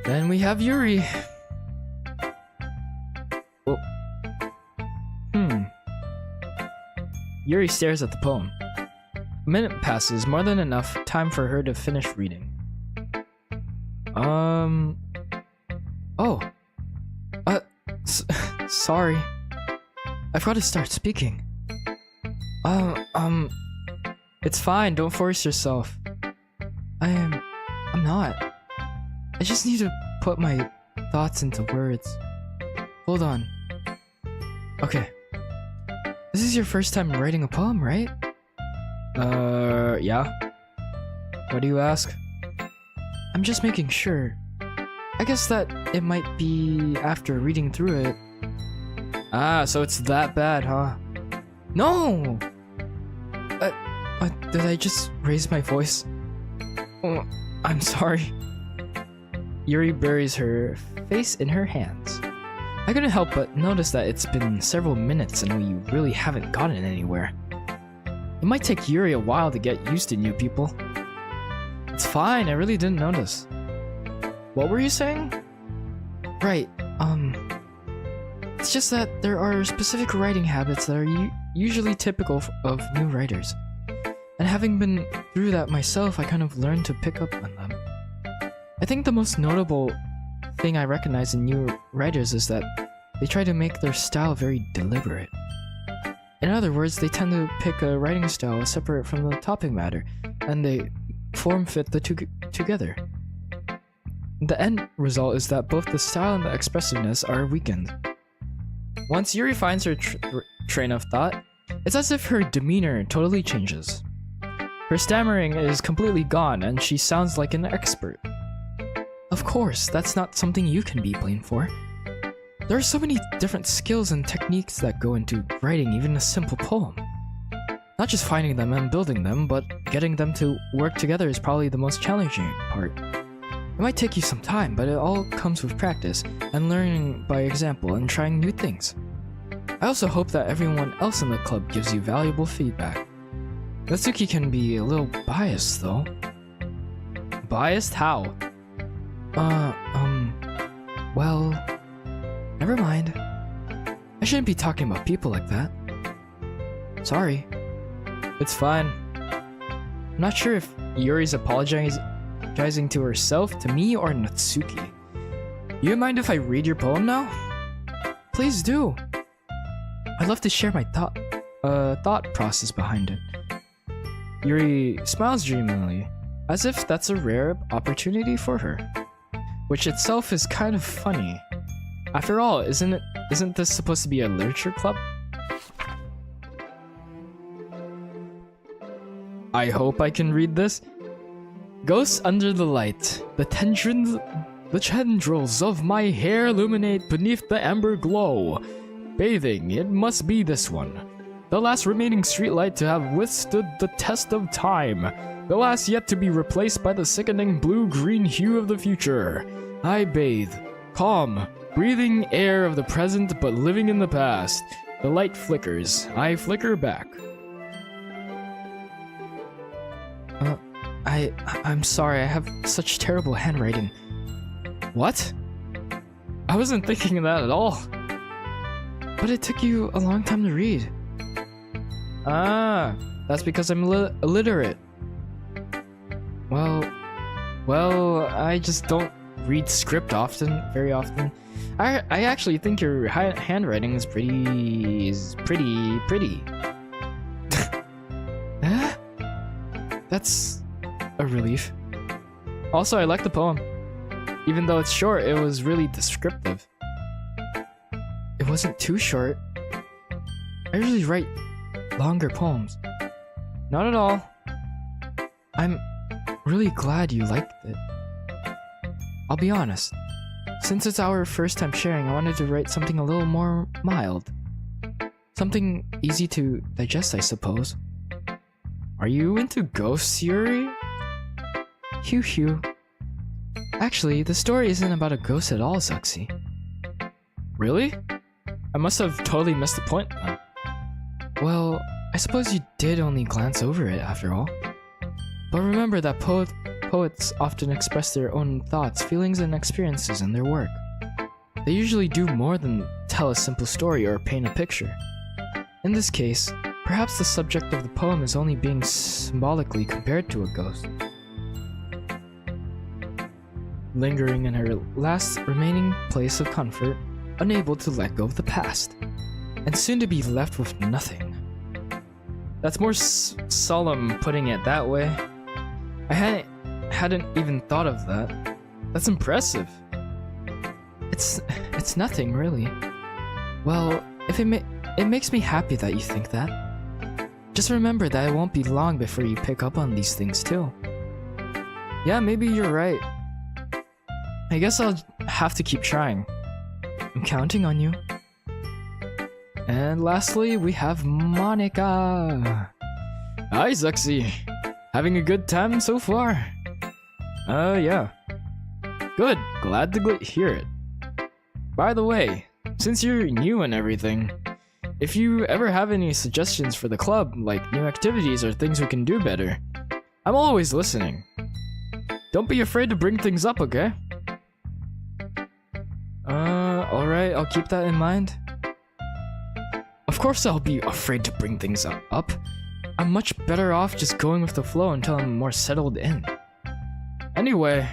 Then we have Yuri. Oh. Yuri stares at the poem. A minute passes, more than enough time for her to finish reading. Oh. Sorry. I've got to start speaking. It's fine, don't force yourself. I'm not. I just need to put my thoughts into words. Hold on. Okay. This is your first time writing a poem, right? Yeah. What do you ask? I'm just making sure. I guess that it might be after reading through it. Ah, so it's that bad, huh? No! Did I just raise my voice? Oh, I'm sorry. Yuri buries her face in her hands. I couldn't help but notice that it's been several minutes and we really haven't gotten anywhere. It might take Yuri a while to get used to new people. It's fine, I really didn't notice. What were you saying? Right, it's just that there are specific writing habits that are usually typical of new writers. And having been through that myself, I kind of learned to pick up on them. I think the most notable thing I recognize in new writers is that they try to make their style very deliberate. In other words, they tend to pick a writing style separate from the topic matter, and they form fit the two together. The end result is that both the style and the expressiveness are weakened. Once Yuri finds her train of thought, it's as if her demeanor totally changes. Her stammering is completely gone and she sounds like an expert. Of course, that's not something you can be blamed for. There are so many different skills and techniques that go into writing even a simple poem. Not just finding them and building them, but getting them to work together is probably the most challenging part. It might take you some time, but it all comes with practice and learning by example and trying new things. I also hope that everyone else in the club gives you valuable feedback. Natsuki can be a little biased though. Biased? How? Well, never mind. I shouldn't be talking about people like that. Sorry. It's fine. I'm not sure if Yuri's apologizing to herself, to me, or Natsuki. You mind if I read your poem now? Please do. I'd love to share my thought process behind it. Yuri smiles dreamily, as if that's a rare opportunity for her, which itself is kind of funny. After all, isn't this supposed to be a literature club? I hope I can read this. Ghosts under the light, the tendrils of my hair illuminate beneath the amber glow. Bathing, it must be this one. The last remaining streetlight to have withstood the test of time. The last yet to be replaced by the sickening blue-green hue of the future. I bathe, calm, breathing air of the present but living in the past. The light flickers, I flicker back. I'm sorry, I have such terrible handwriting. What? I wasn't thinking of that at all. But it took you a long time to read. Ah, that's because I'm illiterate. Well, I just don't read script very often. I actually think your handwriting is pretty. Huh? That's a relief. Also, I like the poem. Even though it's short, it was really descriptive. It wasn't too short. I usually write longer poems. Not at all. I'm really glad you liked it. I'll be honest. Since it's our first time sharing, I wanted to write something a little more mild. Something easy to digest, I suppose. Are you into ghosts, Yuri? Hew. Actually, the story isn't about a ghost at all, Zuxi. Really? I must have totally missed the point then. Well, I suppose you did only glance over it after all. But remember that poets often express their own thoughts, feelings, and experiences in their work. They usually do more than tell a simple story or paint a picture. In this case, perhaps the subject of the poem is only being symbolically compared to a ghost. Lingering in her last remaining place of comfort, unable to let go of the past, and soon to be left with nothing. That's more solemn putting it that way. I hadn't even thought of that. That's impressive. It's nothing, really. Well, if it makes me happy that you think that. Just remember that it won't be long before you pick up on these things too. Yeah, maybe you're right. I guess I'll have to keep trying. I'm counting on you. And lastly, we have Monica. Hi, Zuxi. Having a good time so far? Yeah. Good. Glad to hear it. By the way, since you're new and everything, if you ever have any suggestions for the club, like new activities or things we can do better, I'm always listening. Don't be afraid to bring things up, okay? Alright, I'll keep that in mind. Of course I'll be afraid to bring things up. I'm much better off just going with the flow until I'm more settled in. Anyway,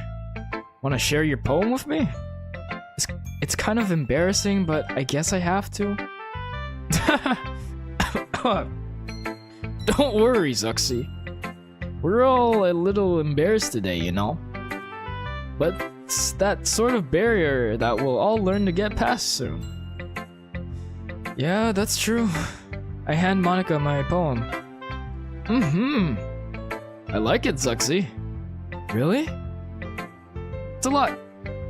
wanna share your poem with me? It's kind of embarrassing, but I guess I have to. Don't worry, Zuxi. We're all a little embarrassed today, you know? But it's that sort of barrier that we'll all learn to get past soon. Yeah, that's true. I hand Monica my poem. I like it, Zuxi. Really? It's a lot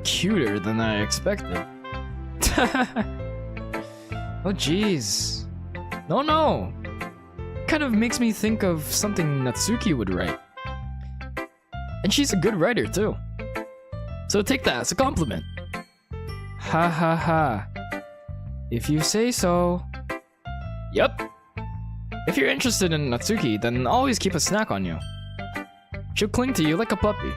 cuter than I expected. Oh jeez. No. Kind of makes me think of something Natsuki would write. And she's a good writer too. So take that as a compliment. Ha. If you say so. Yep. If you're interested in Natsuki, then always keep a snack on you. She'll cling to you like a puppy.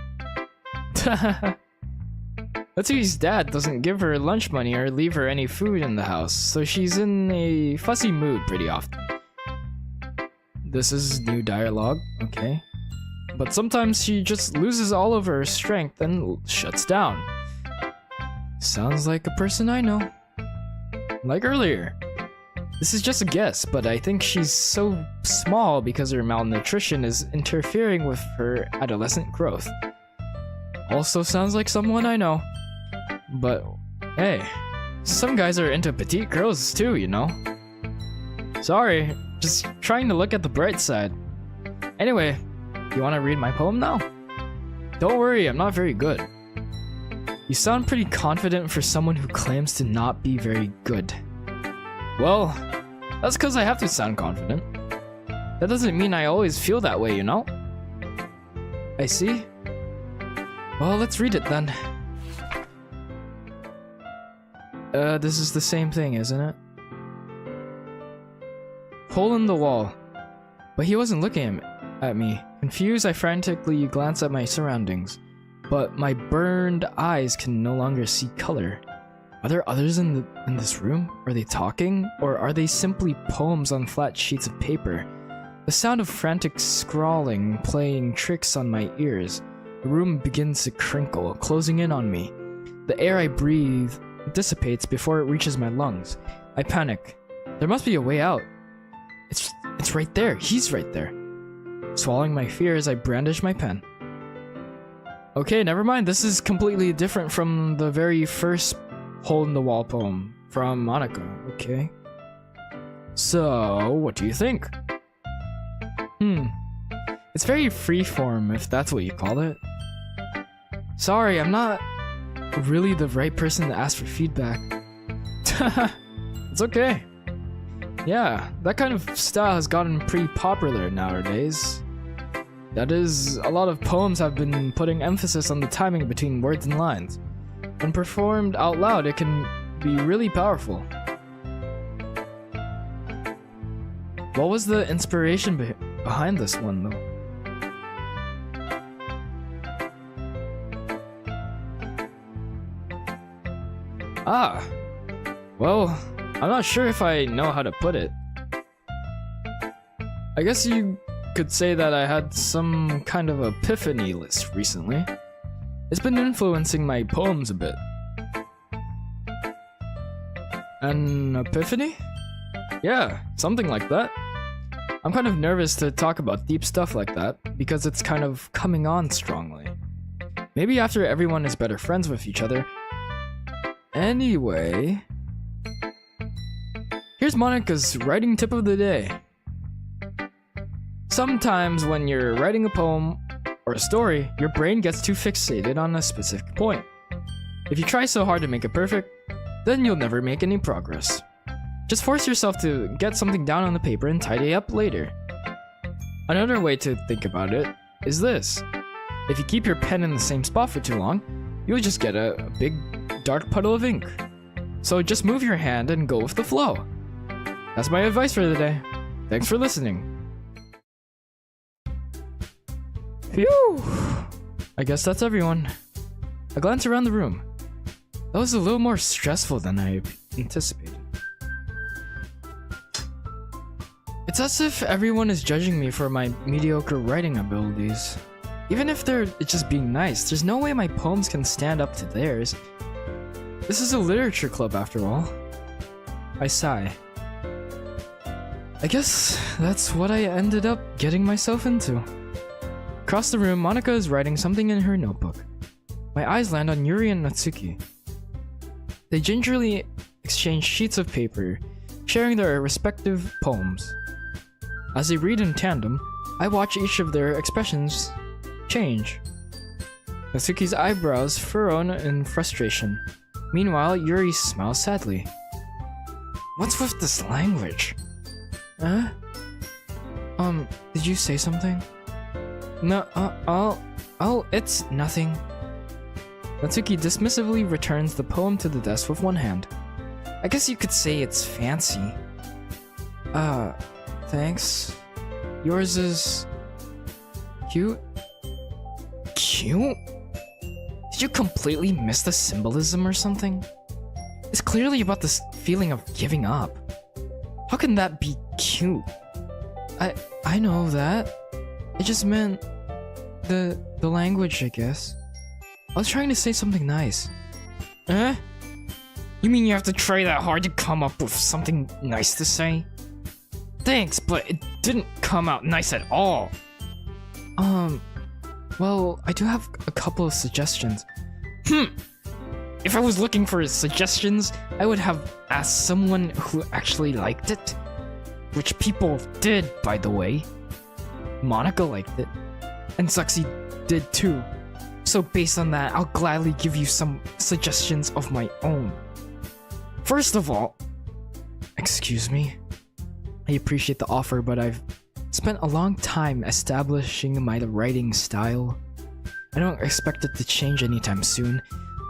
Natsuki's dad doesn't give her lunch money or leave her any food in the house, so she's in a fussy mood pretty often. This is new dialogue, okay. But sometimes she just loses all of her strength and shuts down. Sounds like a person I know. Like earlier. This is just a guess, but I think she's so small because her malnutrition is interfering with her adolescent growth. Also sounds like someone I know. But, hey, some guys are into petite girls too, you know? Sorry, just trying to look at the bright side. Anyway, you want to read my poem now? Don't worry, I'm not very good. You sound pretty confident for someone who claims to not be very good. Well, that's because I have to sound confident. That doesn't mean I always feel that way, you know? I see. Well, let's read it then. This is the same thing, isn't it? Hole in the wall. But he wasn't looking at me. Confused, I frantically glance at my surroundings. But my burned eyes can no longer see color. Are there others in this room? Are they talking? Or are they simply poems on flat sheets of paper? The sound of frantic scrawling playing tricks on my ears. The room begins to crinkle, closing in on me. The air I breathe dissipates before it reaches my lungs. I panic. There must be a way out. It's right there. He's right there. Swallowing my fears, I brandish my pen. Okay, never mind. This is completely different from the very first hole in the wall poem from Monica. Okay. So, what do you think? It's very freeform, if that's what you call it. Sorry, I'm not really the right person to ask for feedback. It's okay. Yeah, that kind of style has gotten pretty popular nowadays. That is, a lot of poems have been putting emphasis on the timing between words and lines. When performed out loud, it can be really powerful. What was the inspiration behind this one, though? Ah, well, I'm not sure if I know how to put it. I guess you could say that I had some kind of epiphany list recently. It's been influencing my poems a bit. An epiphany? Yeah, something like that. I'm kind of nervous to talk about deep stuff like that, because it's kind of coming on strongly. Maybe after everyone is better friends with each other. Anyway... Here's Monica's writing tip of the day. Sometimes when you're writing a poem or a story, your brain gets too fixated on a specific point. If you try so hard to make it perfect, then you'll never make any progress. Just force yourself to get something down on the paper and tidy up later. Another way to think about it is this. If you keep your pen in the same spot for too long, you'll just get a big dark puddle of ink. So just move your hand and go with the flow. That's my advice for the day. Thanks for listening. Phew! I guess that's everyone. I glance around the room. That was a little more stressful than I anticipated. It's as if everyone is judging me for my mediocre writing abilities. Even if they're just being nice, there's no way my poems can stand up to theirs. This is a literature club after all. I sigh. I guess that's what I ended up getting myself into. Across the room, Monica is writing something in her notebook. My eyes land on Yuri and Natsuki. They gingerly exchange sheets of paper, sharing their respective poems. As they read in tandem, I watch each of their expressions change. Natsuki's eyebrows furrow in frustration. Meanwhile, Yuri smiles sadly. What's with this language? Huh? Did you say something? No, it's nothing. Natsuki dismissively returns the poem to the desk with one hand. I guess you could say it's fancy. Thanks. Yours is... cute? Cute? Did you completely miss the symbolism or something? It's clearly about this feeling of giving up. How can that be cute? I know that. It just meant the language, I guess. I was trying to say something nice. Eh? You mean you have to try that hard to come up with something nice to say? Thanks, but it didn't come out nice at all. Well, I do have a couple of suggestions. If I was looking for suggestions, I would have asked someone who actually liked it. Which people did, by the way. Monica liked it. And Zuxi did too. So based on that, I'll gladly give you some suggestions of my own. First of all... Excuse me? I appreciate the offer, but I've spent a long time establishing my writing style. I don't expect it to change anytime soon.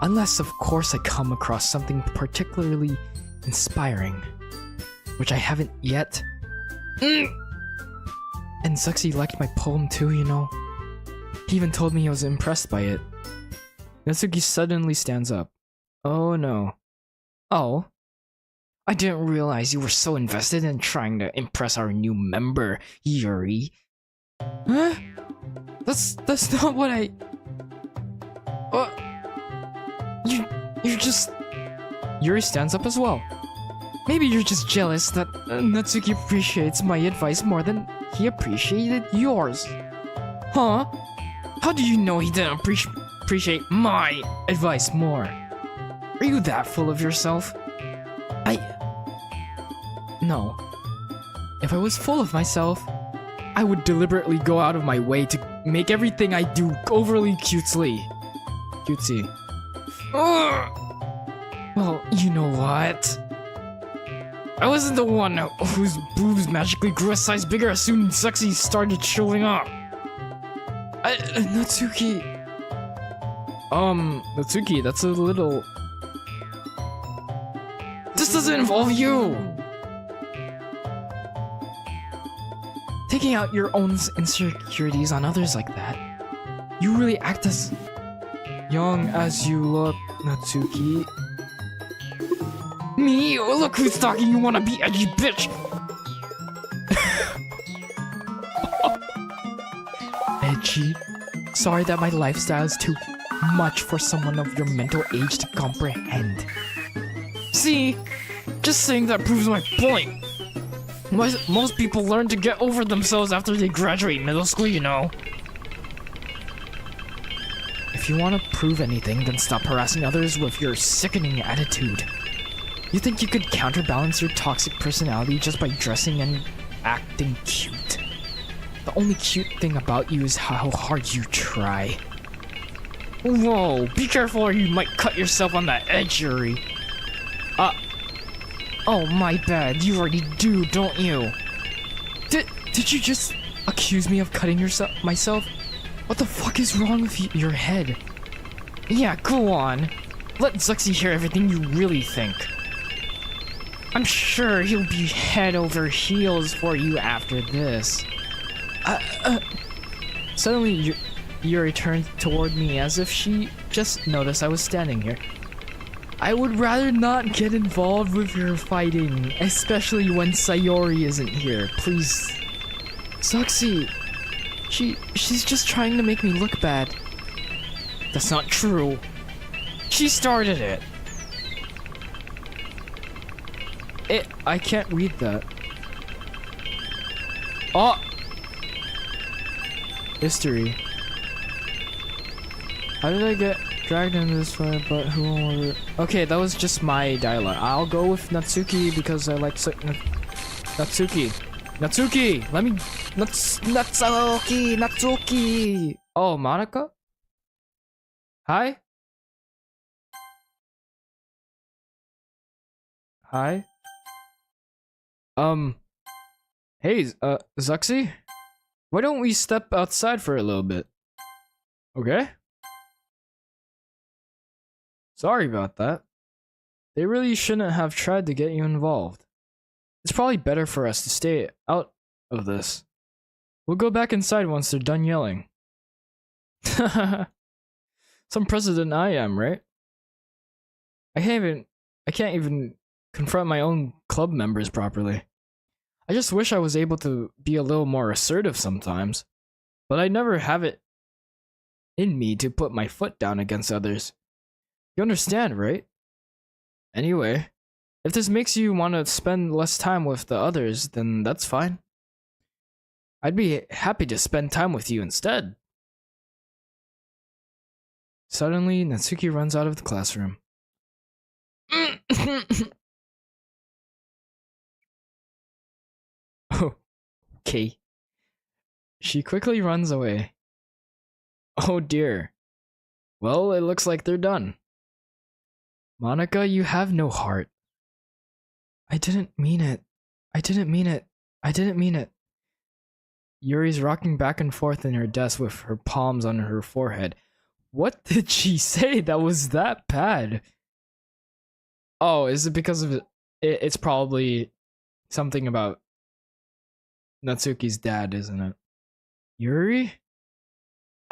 Unless, of course, I come across something particularly inspiring. Which I haven't yet. And Zuxi liked my poem too, you know. He even told me he was impressed by it. Natsuki suddenly stands up. Oh no. Oh? I didn't realize you were so invested in trying to impress our new member, Yuri. Huh? That's not what I... You're just... Yuri stands up as well. Maybe you're just jealous that Natsuki appreciates my advice more than he appreciated yours. Huh? How do you know he didn't appreciate my advice more. Are you that full of yourself? No. If I was full of myself, I would deliberately go out of my way to make everything I do overly cutesy. Ugh. Well, you know what? I wasn't the one whose boobs magically grew a size bigger as soon as Sexy started showing up. Natsuki. Natsuki, that's a little... This doesn't involve you! Taking out your own insecurities on others like that. You really act as young as you look, Natsuki. Me? Oh, look who's talking, you wanna be edgy bitch! Edgy? Sorry that my lifestyle is too much for someone of your mental age to comprehend. See? Just saying that proves my point. Most people learn to get over themselves after they graduate middle school, you know. If you want to prove anything, then stop harassing others with your sickening attitude. You think you could counterbalance your toxic personality just by dressing and acting cute? The only cute thing about you is how hard you try. Whoa, be careful or you might cut yourself on that edge, Yuri. Oh, my bad. You already do, don't you? Did you just accuse me of cutting myself? What the fuck is wrong with your head? Yeah, go on. Let Zuxi hear everything you really think. I'm sure he'll be head over heels for you after this. Suddenly, Yuri turned toward me as if she just noticed I was standing here. I would rather not get involved with your fighting, especially when Sayori isn't here. Please. Zuxi, she's just trying to make me look bad. That's not true. She started it. I can't read that. Oh! History. How did I get dragged into this fight, but who ordered? Okay, that was just my dialogue. I'll go with Natsuki because I like Natsuki. Natsuki! Let me... Natsuki! Oh, Monica? Hi? Hi? Hey, Zuxi? Why don't we step outside for a little bit? Okay? Sorry about that. They really shouldn't have tried to get you involved. It's probably better for us to stay out of this. We'll go back inside once they're done yelling. Some president I am, right? I can't even confront my own club members properly. I just wish I was able to be a little more assertive sometimes, but I never have it in me to put my foot down against others. You understand, right? Anyway, if this makes you want to spend less time with the others, then that's fine. I'd be happy to spend time with you instead. Suddenly, Natsuki runs out of the classroom. Oh, okay. She quickly runs away. Oh dear. Well, it looks like they're done. Monica, you have no heart. I didn't mean it. I didn't mean it. I didn't mean it. Yuri's rocking back and forth in her desk with her palms on her forehead. What did she say that was that bad? Oh, is it because of it? It's probably something about Natsuki's dad, isn't it? Yuri?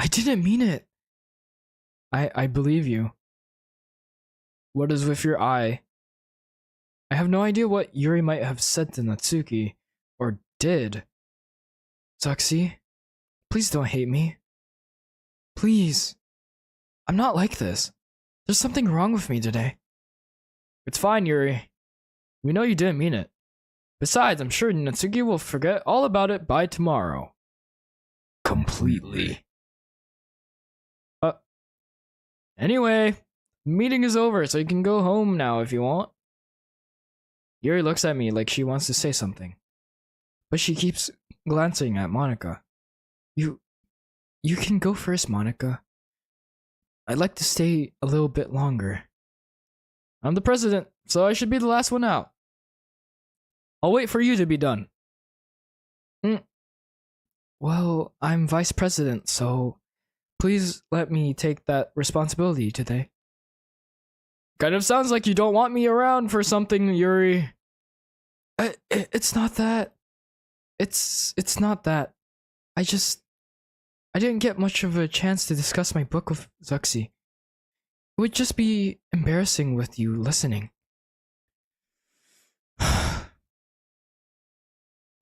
I didn't mean it. I believe you. What is with your eye? I have no idea what Yuri might have said to Natsuki, or did. Zuxi, please don't hate me. Please. I'm not like this. There's something wrong with me today. It's fine, Yuri. We know you didn't mean it. Besides, I'm sure Natsuki will forget all about it by tomorrow. Completely. Anyway, meeting is over, so you can go home now if you want. Yuri looks at me like she wants to say something, but she keeps glancing at Monica. You can go first, Monica. I'd like to stay a little bit longer. I'm the president, so I should be the last one out. I'll wait for you to be done. Well, I'm vice president, so please let me take that responsibility today. Kind of sounds like you don't want me around for something, Yuri. It's not that. It's not that. I didn't get much of a chance to discuss my book with Zuxi. It would just be embarrassing with you listening.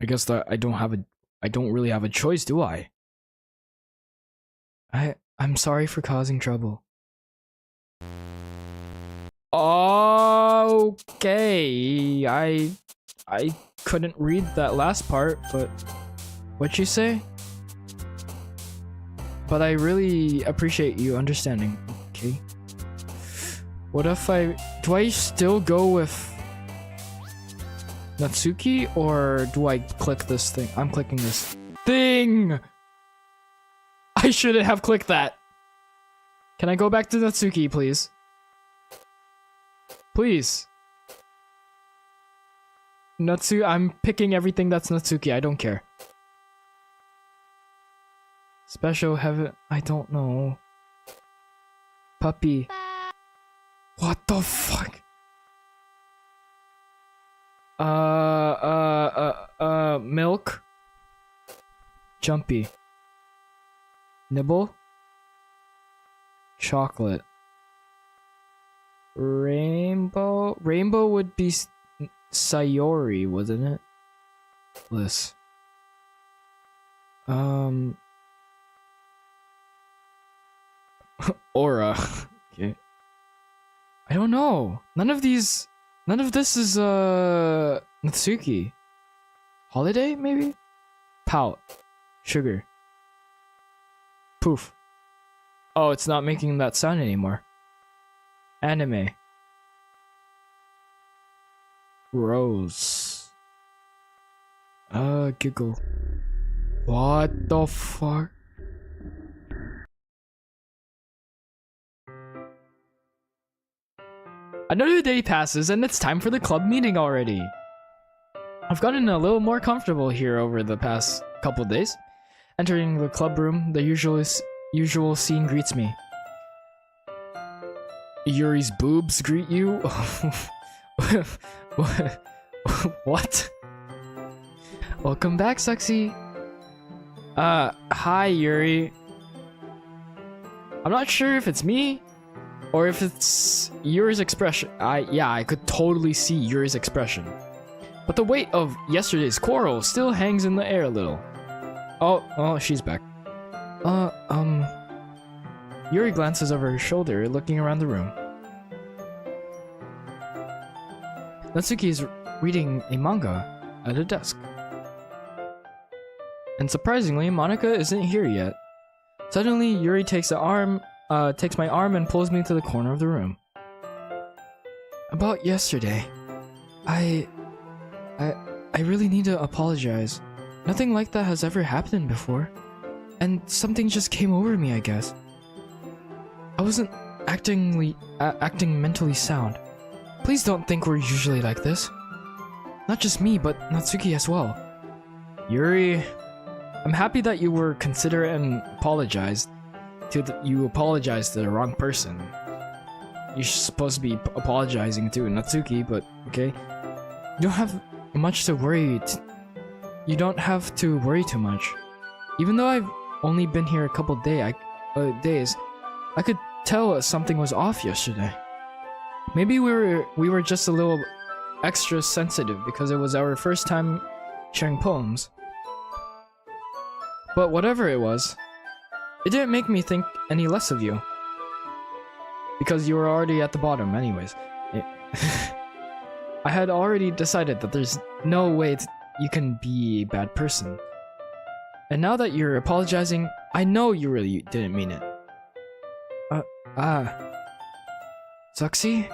I guess that I don't really have a choice, do I? I'm sorry for causing trouble. Okay, I couldn't read that last part, but what'd you say? But I really appreciate you understanding, okay? What if do I still go with Natsuki, or do I click this thing? I'm clicking this thing! I shouldn't have clicked that. Can I go back to Natsuki, please? Please. I'm picking everything that's Natsuki, I don't care. Special heaven, I don't know. Puppy. What the fuck? Milk. Jumpy. Nibble. Chocolate. Rainbow. Rainbow would be Sayori, wouldn't it? Bliss. Aura. Okay. I don't know. None of this is Natsuki. Holiday, maybe? Pout. Sugar. Poof. Oh, it's not making that sound anymore. Anime. Rose. Giggle. What the fuck? Another day passes and it's time for the club meeting already. I've gotten a little more comfortable here over the past couple days. Entering the club room, the usual scene greets me. Yuri's boobs greet you? What? Welcome back, Suxy. Hi, Yuri. I'm not sure if it's me, or if it's Yuri's expression. I could totally see Yuri's expression. But the weight of yesterday's quarrel still hangs in the air a little. Oh, she's back. Yuri glances over her shoulder, looking around the room. Natsuki is reading a manga at a desk. And surprisingly, Monica isn't here yet. Suddenly, Yuri takes my arm and pulls me to the corner of the room. About yesterday, I really need to apologize. Nothing like that has ever happened before. And something just came over me, I guess. I wasn't acting mentally sound. Please don't think we're usually like this. Not just me, but Natsuki as well. Yuri, I'm happy that you were considerate and apologized. You apologized to the wrong person. You're supposed to be apologizing to Natsuki, but okay. You don't have much to worry. You don't have to worry too much. Even though I've only been here a couple days, I could tell something was off yesterday. Maybe we were just a little extra sensitive because it was our first time sharing poems. But whatever it was, it didn't make me think any less of you. Because you were already at the bottom anyways. I had already decided that there's no way you can be a bad person. And now that you're apologizing, I know you really didn't mean it. Zuxi,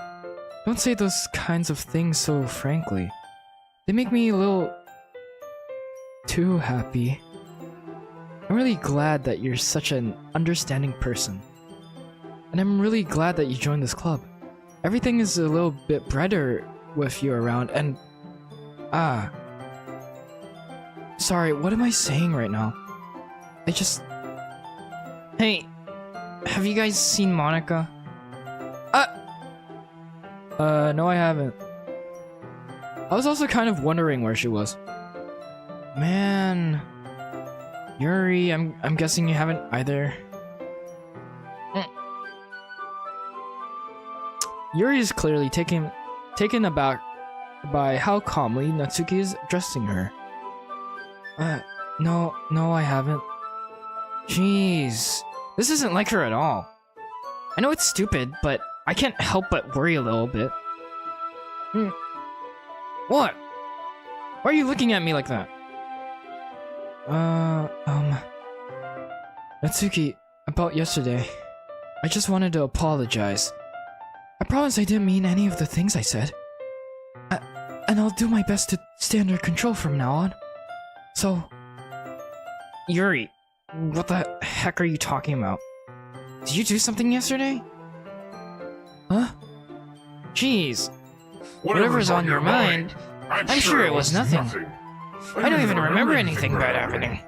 don't say those kinds of things so frankly. They make me a little too happy. I'm really glad that you're such an understanding person. And I'm really glad that you joined this club. Everything is a little bit brighter with you around and... Sorry, what am I saying right now? I just... Hey, have you guys seen Monica? No I haven't. I was also kind of wondering where she was. Man... Yuri, I'm guessing you haven't either. Yuri is clearly taken aback by how calmly Natsuki is addressing her. No, I haven't. Jeez, this isn't like her at all. I know it's stupid, but I can't help but worry a little bit. What? Why are you looking at me like that? Natsuki, about yesterday, I just wanted to apologize. I promise I didn't mean any of the things I said. And I'll do my best to stay under control from now on. So... Yuri, what the heck are you talking about? Did you do something yesterday? Huh? Jeez. Whatever's on your mind, I'm sure it was nothing. I don't even remember anything about happening.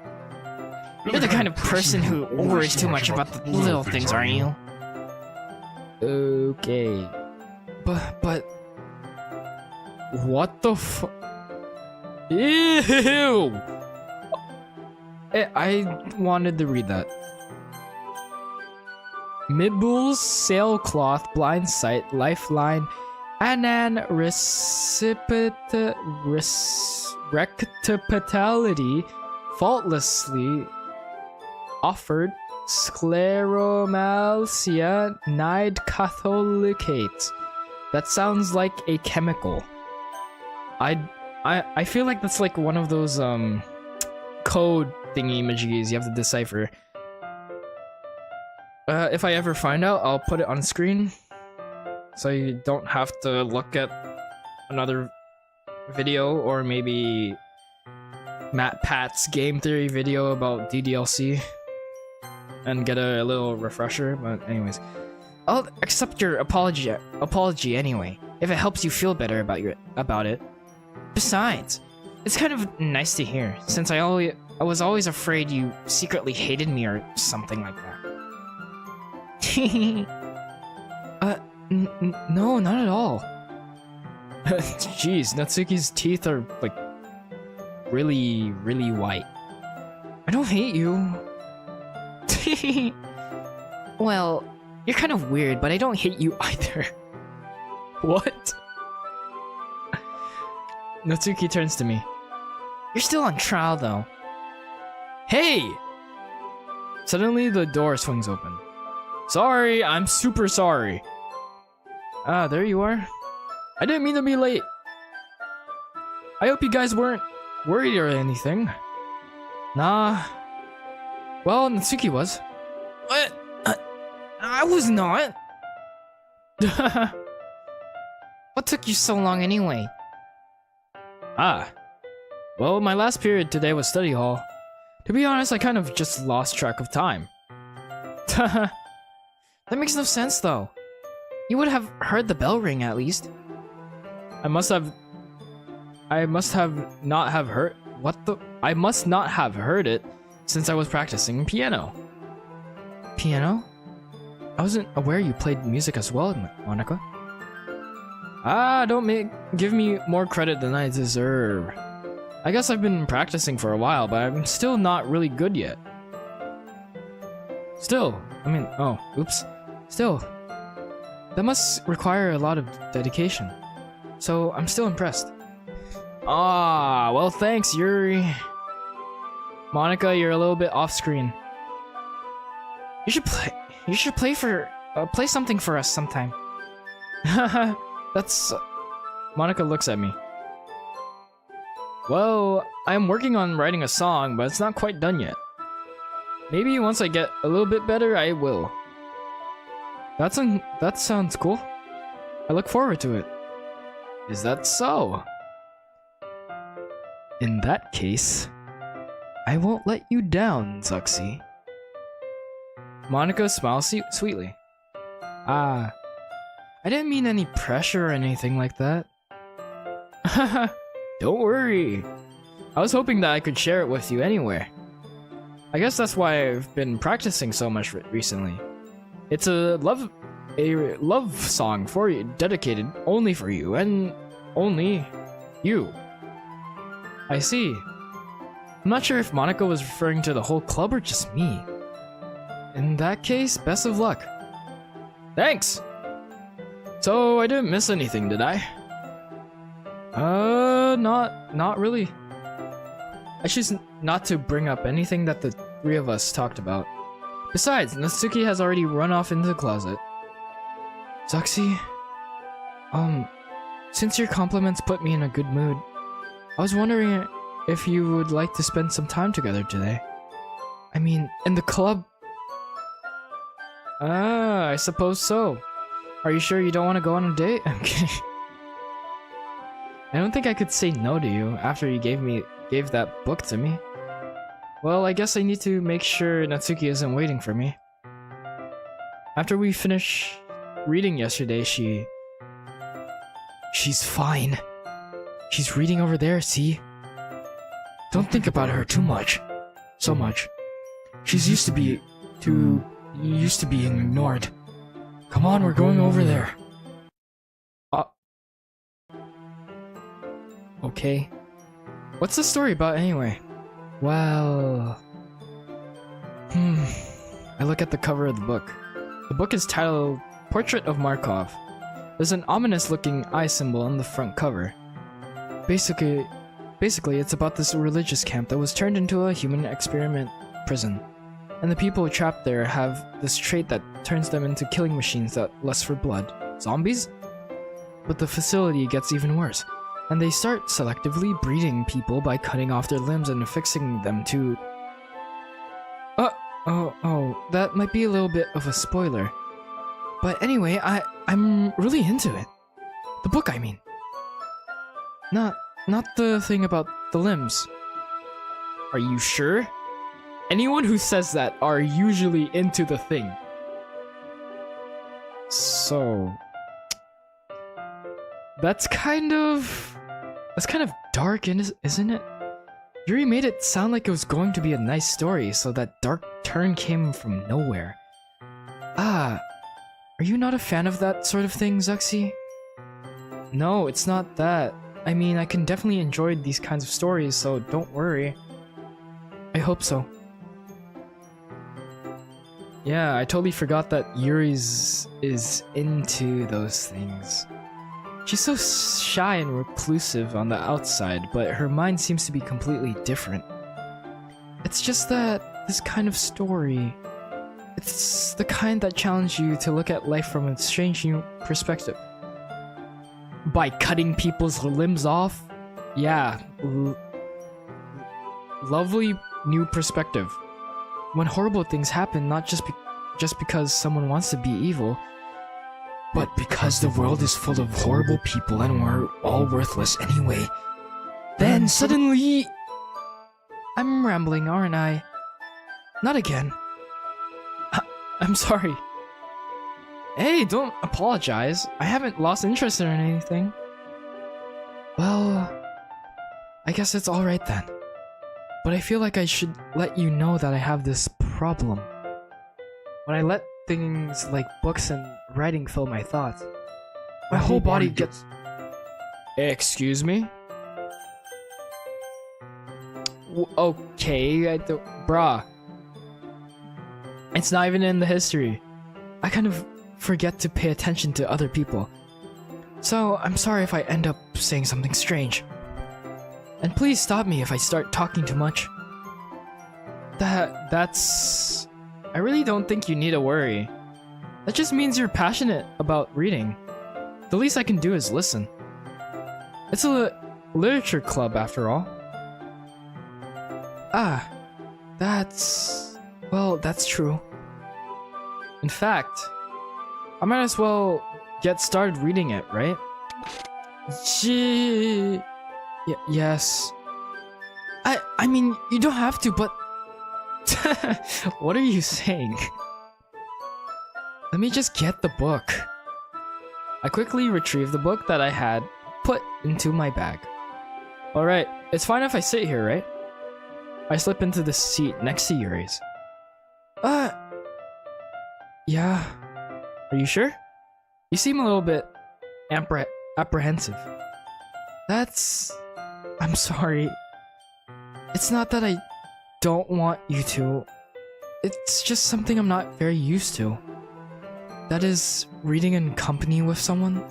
You're the kind of person who worries too much about the little things, aren't you? Okay. But... What the fu- Ew! I wanted to read that. Midbull's sailcloth, blind sight, lifeline, Anan rectipitality, faultlessly offered, scleromalcia, nide catholicate. That sounds like a chemical. I feel like that's like one of those code thingy majiggies you have to decipher. If I ever find out, I'll put it on screen so you don't have to look at another video or maybe Matt Pat's game theory video about DDLC and get a little refresher. But anyways, I'll accept your apology anyway if it helps you feel better about it. Besides, it's kind of nice to hear since I was always afraid you secretly hated me or something like that. No, not at all. Jeez, Natsuki's teeth are like really white. I don't hate you. Well, you're kind of weird, but I don't hate you either. What? Natsuki turns to me. You're still on trial though. Hey! Suddenly the door swings open. Sorry, I'm super sorry. Ah, there you are. I didn't mean to be late. I hope you guys weren't worried or anything. Nah. Well, Natsuki was. What? I was not. What took you so long anyway? Ah. Well, my last period today was study hall. To be honest, I kind of just lost track of time. That makes no sense though. You would have heard the bell ring at least. I must not have heard it since I was practicing piano. Piano? I wasn't aware you played music as well, Monica. Ah, don't give me more credit than I deserve. I guess I've been practicing for a while, but I'm still not really good yet. Still, that must require a lot of dedication. So, I'm still impressed. Ah, well thanks, Yuri. Monica, you're a little bit off screen. You should play something for us sometime. That's... Monica looks at me. Well, I'm working on writing a song, but it's not quite done yet. Maybe once I get a little bit better, I will. That sounds cool. I look forward to it. Is that so? In that case, I won't let you down, Zuxi. Monica smiles sweetly. Ah, I didn't mean any pressure or anything like that. Don't worry. I was hoping that I could share it with you anywhere. I guess that's why I've been practicing so much recently. It's a love song for you, dedicated only for you and only you. I see. I'm not sure if Monica was referring to the whole club or just me. In that case, best of luck. Thanks! So, I didn't miss anything, did I? Not really. I choose not to bring up anything that the three of us talked about. Besides, Natsuki has already run off into the closet. Zuxi, since your compliments put me in a good mood, I was wondering if you would like to spend some time together today. I mean, in the club. Ah, I suppose so. Are you sure you don't want to go on a date? I'm kidding. I don't think I could say no to you after you gave that book to me. Well, I guess I need to make sure Natsuki isn't waiting for me. After we finish reading yesterday, she's fine. She's reading over there, see? Don't think about her too much. So much. She's used to being ignored. Come on, we're going over there. Okay. What's the story about anyway? Well... I look at the cover of the book. The book is titled Portrait of Markov. There's an ominous-looking eye symbol on the front cover. Basically, it's about this religious camp that was turned into a human experiment prison. And the people trapped there have this trait that turns them into killing machines that lust for blood. Zombies? But the facility gets even worse, and they start selectively breeding people by cutting off their limbs and affixing them to... that might be a little bit of a spoiler. But anyway, I'm really into it. The book, I mean. Not the thing about the limbs. Are you sure? Anyone who says that are usually into the thing. So... That's kind of dark, isn't it? Yuri made it sound like it was going to be a nice story, so that dark turn came from nowhere. Ah, are you not a fan of that sort of thing, Zuxi? No, it's not that. I mean, I can definitely enjoy these kinds of stories, so don't worry. I hope so. Yeah, I totally forgot that Yuri's is into those things. She's so shy and reclusive on the outside, but her mind seems to be completely different. It's just that this kind of story, it's the kind that challenges you to look at life from a strange new perspective. By cutting people's limbs off? Yeah, lovely new perspective. When horrible things happen, not just because someone wants to be evil, but because the world is full of horrible people and we're all worthless anyway. Then suddenly... I'm rambling, aren't I? Not again. I'm sorry. Hey, don't apologize. I haven't lost interest in anything. Well, I guess it's alright then. But I feel like I should let you know that I have this problem. When I let things like books and writing fill my thoughts, my whole body gets... Excuse me? Okay, I don't... Bruh. It's not even in the history. I kind of forget to pay attention to other people. So, I'm sorry if I end up saying something strange. And please stop me if I start talking too much. That's... I really don't think you need to worry. That just means you're passionate about reading. The least I can do is listen. It's a literature club after all. Ah, well, that's true. In fact, I might as well get started reading it, right? Gee. Yes. I mean, you don't have to, but... What are you saying? Let me just get the book. I quickly retrieved the book that I had put into my bag. Alright, it's fine if I sit here, right? I slip into the seat next to Yuri's. Yeah. Are you sure? You seem a little bit apprehensive. I'm sorry. It's not that I don't want you to. It's just something I'm not very used to. That is, reading in company with someone.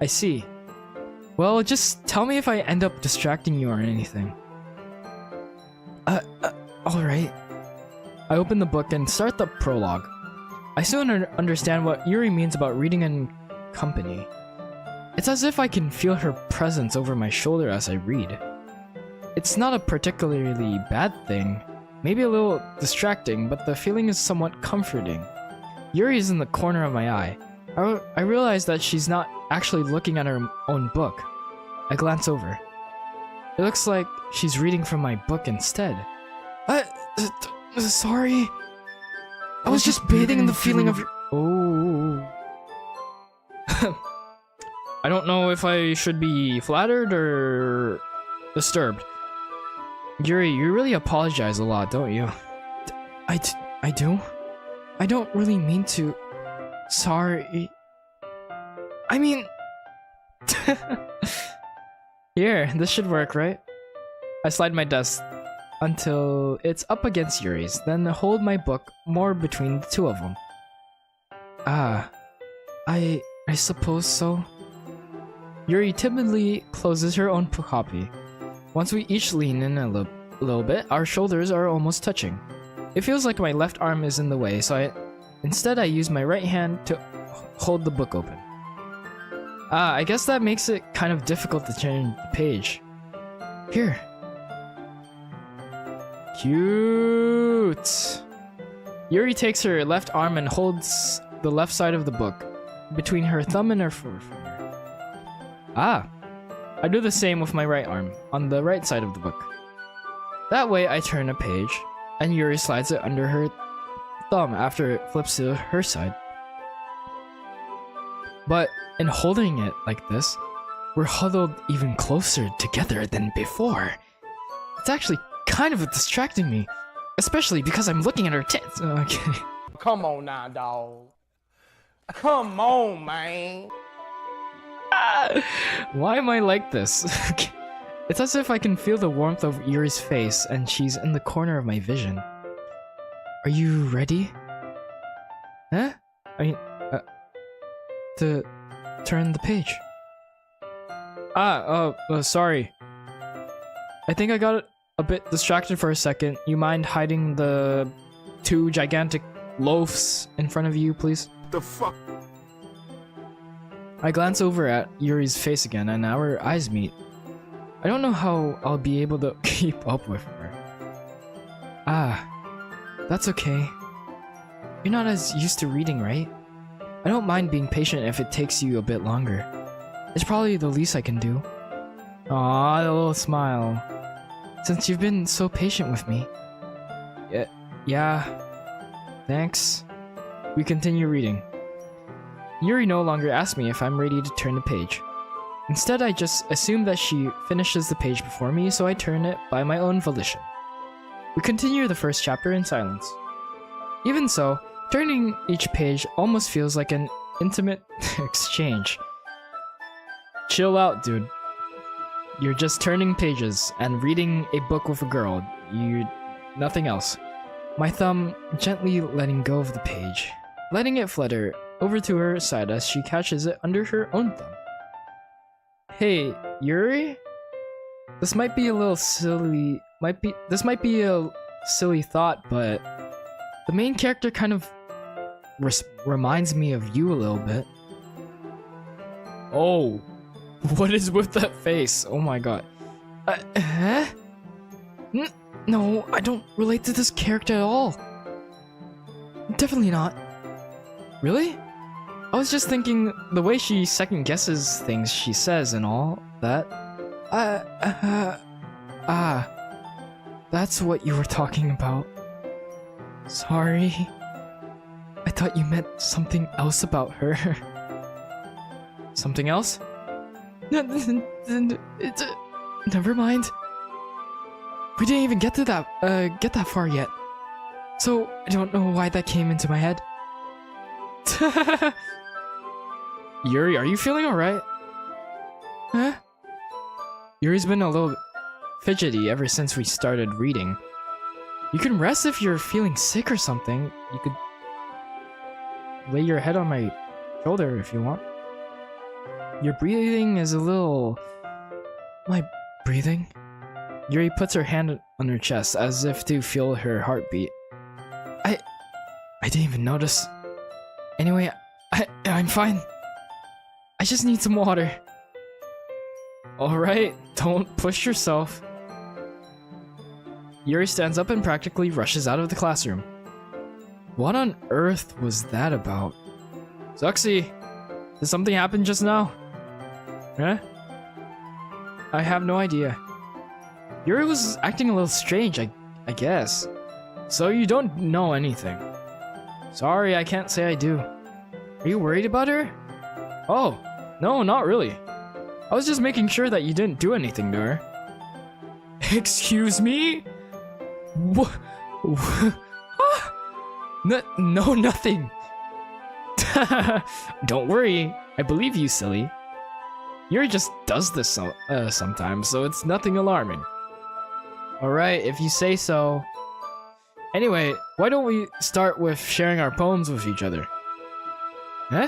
I see. Well, just tell me if I end up distracting you or anything. Alright. I open the book and start the prologue. I soon understand what Yuri means about reading in company. It's as if I can feel her presence over my shoulder as I read. It's not a particularly bad thing, maybe a little distracting, but the feeling is somewhat comforting. Yuri is in the corner of my eye. I realize that she's not actually looking at her own book. I glance over. It looks like she's reading from my book instead. Sorry. I was just bathing in the feeling of your... Oh. I don't know if I should be flattered or disturbed. Yuri, you really apologize a lot, don't you? I do? I don't really mean to. Sorry. I mean... Here, this should work, right? I slide my desk until it's up against Yuri's, then hold my book more between the two of them. I suppose so. Yuri timidly closes her own copy. Once we each lean in a little bit, our shoulders are almost touching. It feels like my left arm is in the way, so instead I use my right hand to hold the book open. I guess that makes it kind of difficult to turn the page. Here. Cute. Yuri takes her left arm and holds the left side of the book between her thumb and her forefinger. I do the same with my right arm on the right side of the book. That way I turn a page and Yuri slides it under her thumb after it flips to her side. But in holding it like this, we're huddled even closer together than before. It's actually kind of distracting me, especially because I'm looking at her tits. Okay. Come on now, dog. Come on, man. Why am I like this? It's as if I can feel the warmth of Yuri's face and she's in the corner of my vision. Are you ready? Huh? I mean, to turn the page. Sorry. I think I got a bit distracted for a second. You mind hiding the 2 gigantic loaves in front of you, please? The fuck? I glance over at Yuri's face again and our eyes meet. I don't know how I'll be able to keep up with her. That's okay. You're not as used to reading, right? I don't mind being patient if it takes you a bit longer. It's probably the least I can do. Aww, a little smile. Since you've been so patient with me. Yeah. Thanks. We continue reading. Yuri no longer asks me if I'm ready to turn the page. Instead, I just assume that she finishes the page before me, so I turn it by my own volition. We continue the first chapter in silence. Even so, turning each page almost feels like an intimate exchange. Chill out, dude. You're just turning pages and reading a book with a girl. Nothing else. My thumb gently letting go of the page, letting it flutter over to her side as she catches it under her own thumb. Hey, Yuri? This might be a little silly. This might be a silly thought, but the main character kind of reminds me of you a little bit. Oh, what is with that face? Oh my god. No, I don't relate to this character at all. Definitely not. Really? I was just thinking the way she second guesses things she says and all that. That's what you were talking about. Sorry. I thought you meant something else about her. Something else? Never mind. We didn't even get that far yet. So I don't know why that came into my head. Yuri, are you feeling alright? Huh? Yuri's been a little fidgety ever since we started reading. You can rest if you're feeling sick or something. You could lay your head on my shoulder if you want. Your breathing is a little... My breathing? Yuri puts her hand on her chest as if to feel her heartbeat. I didn't even notice. Anyway, I'm fine. I just need some water. Alright, don't push yourself. Yuri stands up and practically rushes out of the classroom. What on earth was that about? Zuxi, did something happen just now? Huh? I have no idea. Yuri was acting a little strange, I guess. So you don't know anything. Sorry, I can't say I do. Are you worried about her? Oh, no, not really. I was just making sure that you didn't do anything to her. Excuse me? What? No, nothing. Don't worry, I believe you, silly. Yuri just does this sometimes, so it's nothing alarming. Alright, if you say so. Anyway, why don't we start with sharing our poems with each other? Huh?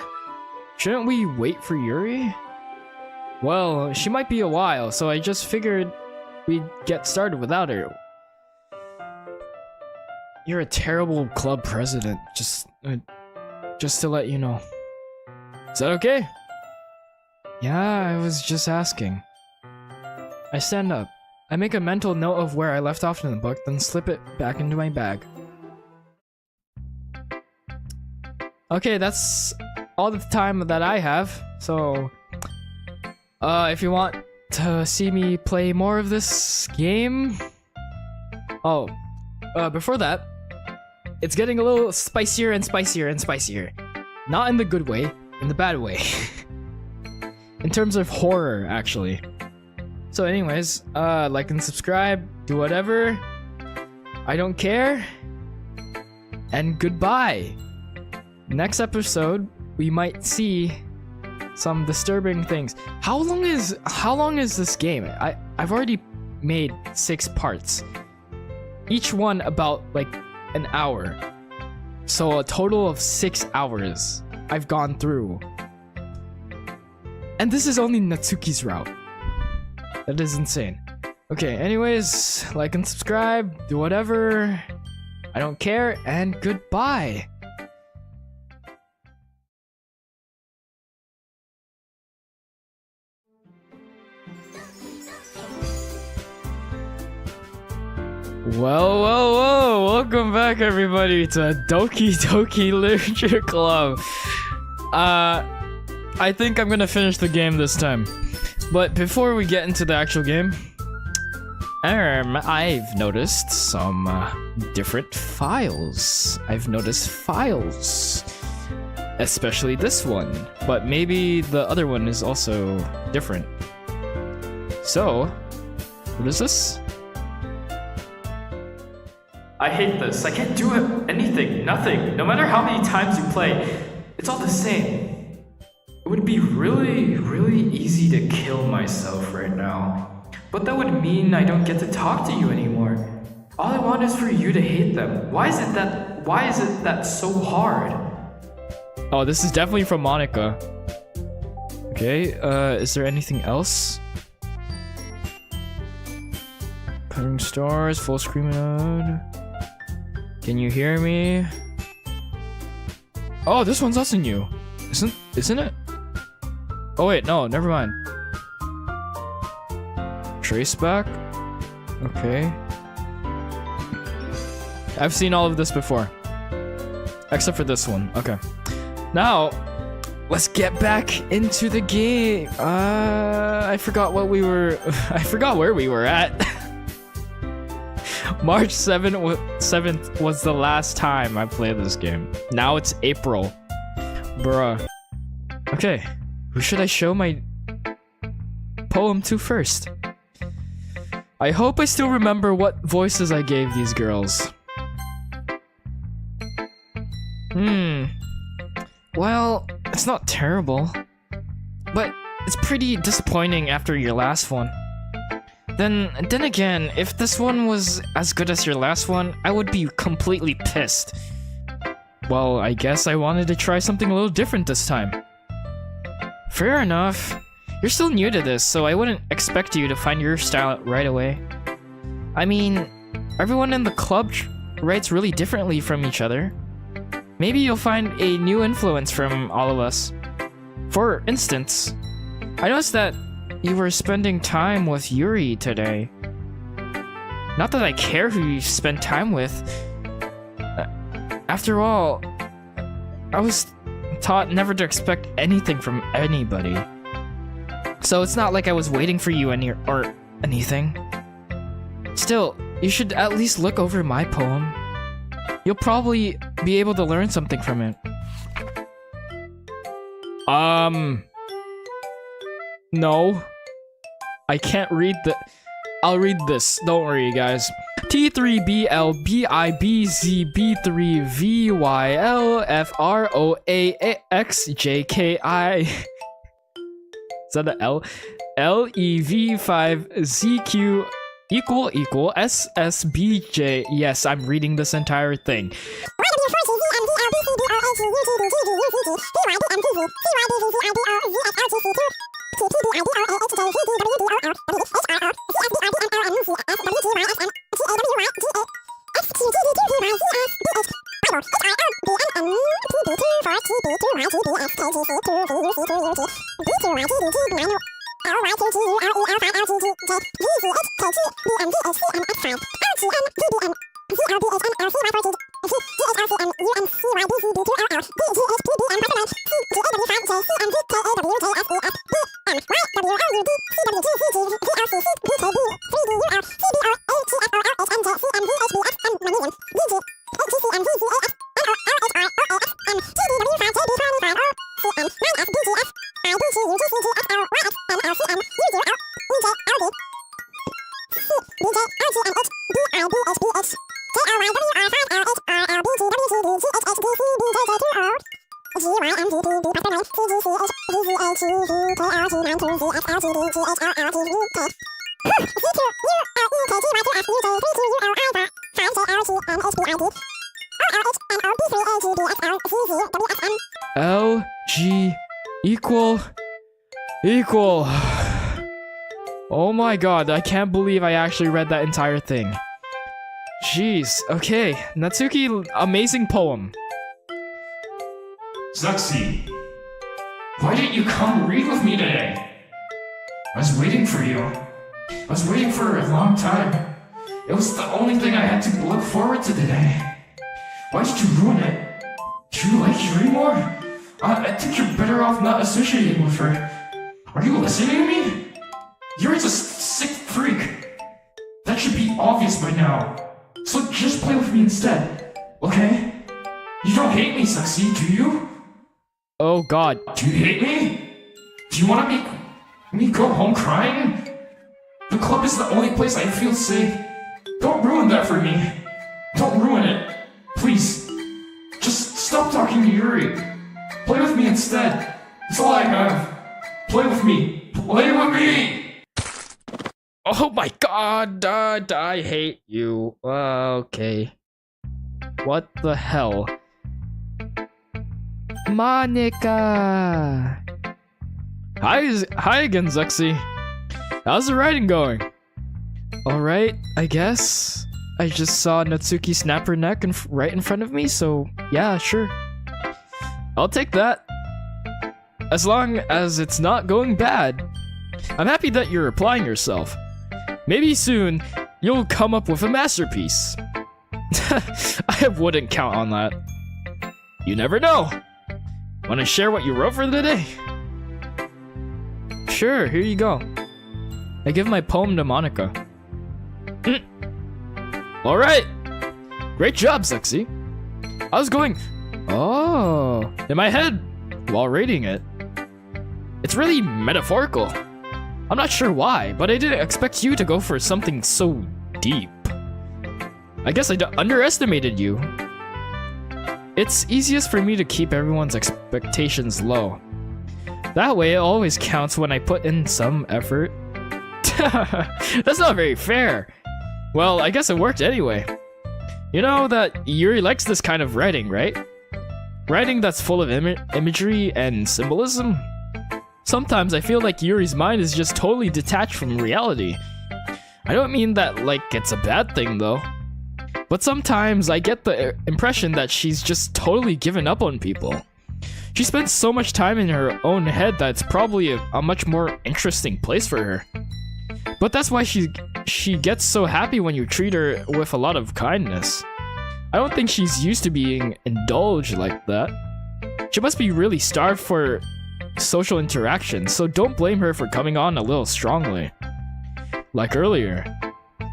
Shouldn't we wait for Yuri? Well, she might be a while, so I just figured we'd get started without her. You're a terrible club president, just to let you know. Is that okay? Yeah, I was just asking. I stand up. I make a mental note of where I left off in the book, then slip it back into my bag. Okay, that's all the time that I have, so... if you want to see me play more of this game... Oh, before that, it's getting a little spicier and spicier and spicier. Not in the good way, in the bad way. In terms of horror, actually. So anyways, like and subscribe, do whatever. I don't care. And goodbye. Next episode, we might see some disturbing things. How long is this game? I've already made 6 parts. Each one about like an hour. So a total of 6 hours I've gone through. And this is only Natsuki's route. That is insane. Okay, anyways, like and subscribe, do whatever. I don't care, and goodbye. Whoa, welcome back everybody to Doki Literature Club. I think I'm gonna finish the game this time. But before we get into the actual game, I've noticed some different files. I've noticed files. Especially this one. But maybe the other one is also different. So, what is this? I hate this. I can't do anything, nothing. No matter how many times you play, it's all the same. It would be really easy to kill myself right now. But that would mean I don't get to talk to you anymore. All I want is for you to hate them. Why is it that so hard? Oh, this is definitely from Monica. Okay, is there anything else? Cutting stars, full screen mode. Can you hear me? Oh, this one's us and you. Isn't it? Oh wait, no, never mind. Trace back? Okay. I've seen all of this before. Except for this one. Okay. Now, let's get back into the game. I forgot what we were. I forgot where we were at. March 7th was the last time I played this game. Now it's April. Bruh. Okay, who should I show my poem to first? I hope I still remember what voices I gave these girls. Well, it's not terrible, but it's pretty disappointing after your last one. Then again, if this one was as good as your last one, I would be completely pissed. Well, I guess I wanted to try something a little different this time. Fair enough. You're still new to this, so I wouldn't expect you to find your style right away. I mean, everyone in the club writes really differently from each other. Maybe you'll find a new influence from all of us. For instance, I noticed that you were spending time with Yuri today. Not that I care who you spend time with. After all, I was taught never to expect anything from anybody. So it's not like I was waiting for you or anything. Still, you should at least look over my poem. You'll probably be able to learn something from it. No. I can't read the... I'll read this. Don't worry, guys. T3BLBIBZB3VYLFROAXJKI. Is that an L? LEV5ZQ equal SSBJ. Yes, I'm reading this entire thing. LG equal. Oh my god, I can't believe I actually read that entire thing. Jeez, okay. Natsuki, amazing poem. Zuxi, why didn't you come read with me today? I was waiting for you. I was waiting for a long time. It was the only thing I had to look forward to today. Why did you ruin it? Do you like Yuri more? I think you're better off not associating with her. Are you listening to me? Yuri's a sick freak. That should be obvious by now. So just play with me instead, okay? You don't hate me, Zuxi, do you? Oh god. Do you hate me? Do you want to make me go home crying? The club is the only place I feel safe. Don't ruin that for me. Don't ruin it. Please. Just stop talking to Yuri. Play with me instead. That's all I have. Play with me. Play with me! Oh my god, I hate you. Okay. What the hell? Monica! Hi again, Zuxi. How's the writing going? Alright, I guess. I just saw Natsuki snap her neck right in front of me, so yeah, sure. I'll take that. As long as it's not going bad. I'm happy that you're applying yourself. Maybe soon, you'll come up with a masterpiece. I wouldn't count on that. You never know. Wanna share what you wrote for the day? Sure, here you go. I give my poem to Monica. Alright! Great job, Sexy. I was going, oh, in my head while reading it. It's really metaphorical. I'm not sure why, but I didn't expect you to go for something so deep. I guess I underestimated you. It's easiest for me to keep everyone's expectations low. That way it always counts when I put in some effort. That's not very fair. Well, I guess it worked anyway. You know that Yuri likes this kind of writing, right? Writing that's full of imagery and symbolism. Sometimes I feel like Yuri's mind is just totally detached from reality. I don't mean that like it's a bad thing though. But sometimes I get the impression that she's just totally given up on people. She spends so much time in her own head that it's probably a much more interesting place for her. But that's why she gets so happy when you treat her with a lot of kindness. I don't think she's used to being indulged like that. She must be really starved for social interaction, so don't blame her for coming on a little strongly. Like earlier.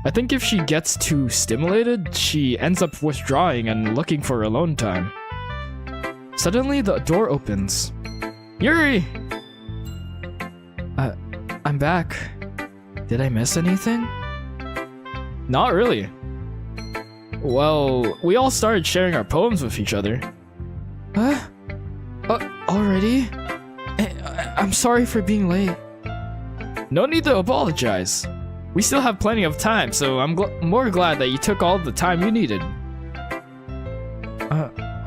I think if she gets too stimulated, she ends up withdrawing and looking for alone time. Suddenly, the door opens. Yuri! I'm back. Did I miss anything? Not really. Well, we all started sharing our poems with each other. Huh? Already? I'm sorry for being late. No need to apologize. We still have plenty of time, so I'm more glad that you took all the time you needed.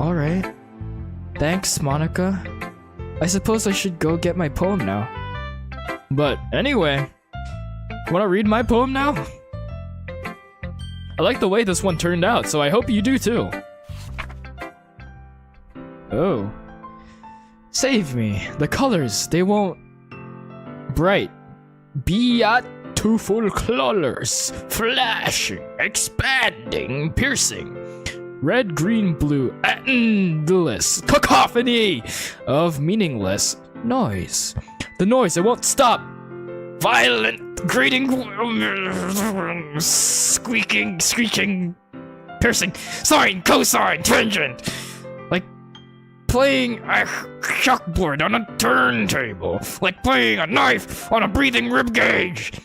Alright. Thanks, Monica. I suppose I should go get my poem now. But anyway, wanna read my poem now? I like the way this one turned out, so I hope you do too. Oh. Save me. The colors, they won't... Bright. Beautiful colors. Flashing, expanding, piercing. Red, green, blue, endless cacophony of meaningless noise. The noise, it won't stop. Violent, grating, squeaking, screeching, piercing, soaring, co-soaring, tangent. Like playing a chalkboard on a turntable. Like playing a knife on a breathing ribcage.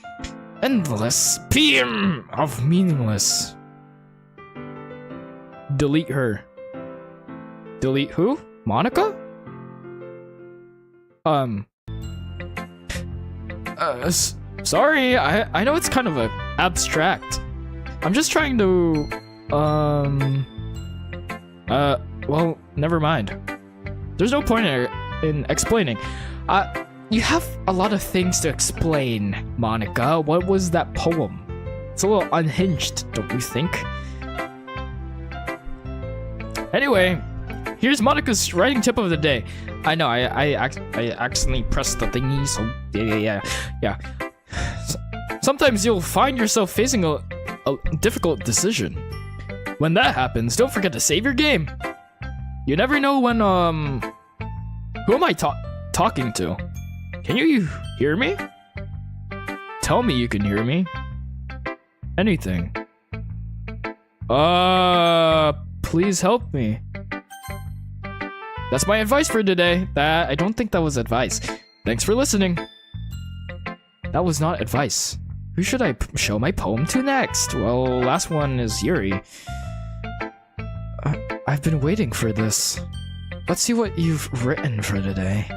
Endless PM of meaningless. Delete her. Delete who? Monica? Sorry, I know it's kind of abstract. I'm just trying to, well, never mind. There's no point in explaining. You have a lot of things to explain, Monica. What was that poem? It's a little unhinged, don't you think? Anyway, here's Monica's writing tip of the day. I know, I accidentally pressed the thingy, so yeah. Sometimes you'll find yourself facing a difficult decision. When that happens, don't forget to save your game. You never know when, who am I talking to? Can you hear me? Tell me you can hear me. Anything. Please help me. That's my advice for today. I don't think that was advice. Thanks for listening. That was not advice. Who should I show my poem to next? Well, last one is Yuri. I've been waiting for this. Let's see what you've written for today.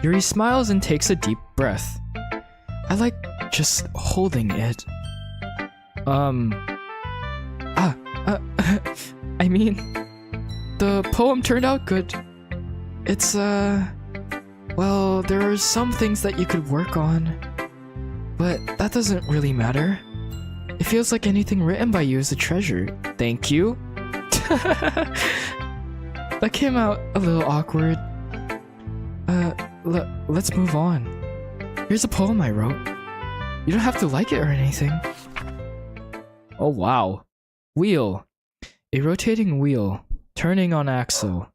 Yuri smiles and takes a deep breath. I like just holding it. I mean, the poem turned out good. It's, well, there are some things that you could work on, but that doesn't really matter. It feels like anything written by you is a treasure. Thank you. That came out a little awkward. Let's move on. Here's a poem I wrote. You don't have to like it or anything. Oh wow. Wheel. A rotating wheel, turning on axle.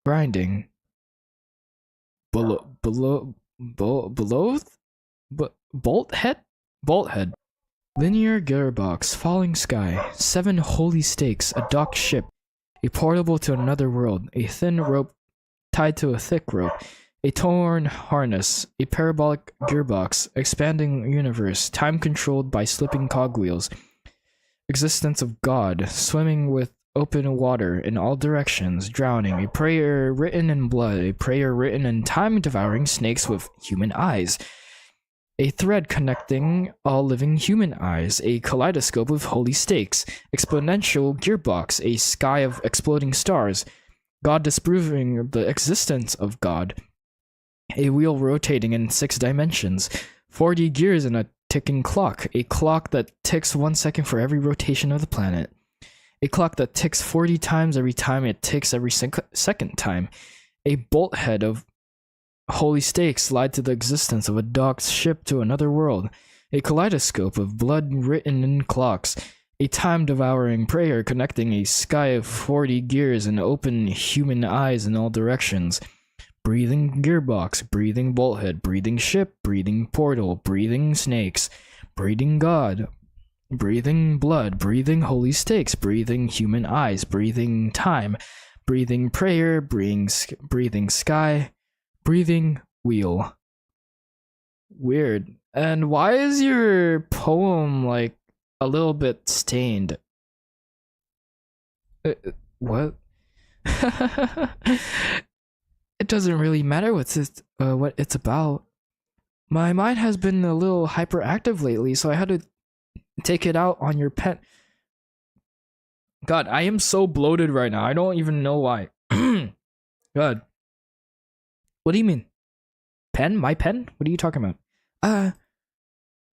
grinding. Bolt head? Bolt head. Linear gearbox, falling sky, 7 holy stakes, a docked ship, a portable to another world, a thin rope tied to a thick rope, a torn harness, a parabolic gearbox, expanding universe, time controlled by slipping cogwheels, existence of God, swimming with open water in all directions, drowning, a prayer written in blood, a prayer written in time-devouring snakes with human eyes, a thread connecting all living human eyes, a kaleidoscope of holy stakes, exponential gearbox, a sky of exploding stars, God disproving the existence of God, a wheel rotating in 6 dimensions, 40 gears in a ticking clock, a clock that ticks 1 second for every rotation of the planet, a clock that ticks 40 times every time it ticks every second time, a bolt head of holy stakes lied to the existence of a docked ship to another world, a kaleidoscope of blood written in clocks, a time-devouring prayer connecting a sky of 40 gears and open human eyes in all directions, breathing gearbox, breathing bolthead, breathing ship, breathing portal, breathing snakes, breathing God, breathing blood, breathing holy stakes, breathing human eyes, breathing time, breathing prayer, breathing sky, breathing wheel. Weird. And why is your poem like a little bit stained? What? It doesn't really matter what it's about. My mind has been a little hyperactive lately, so I had to take it out on your pen. God, I am so bloated right now. I don't even know why. God. What do you mean? Pen? My pen? What are you talking about?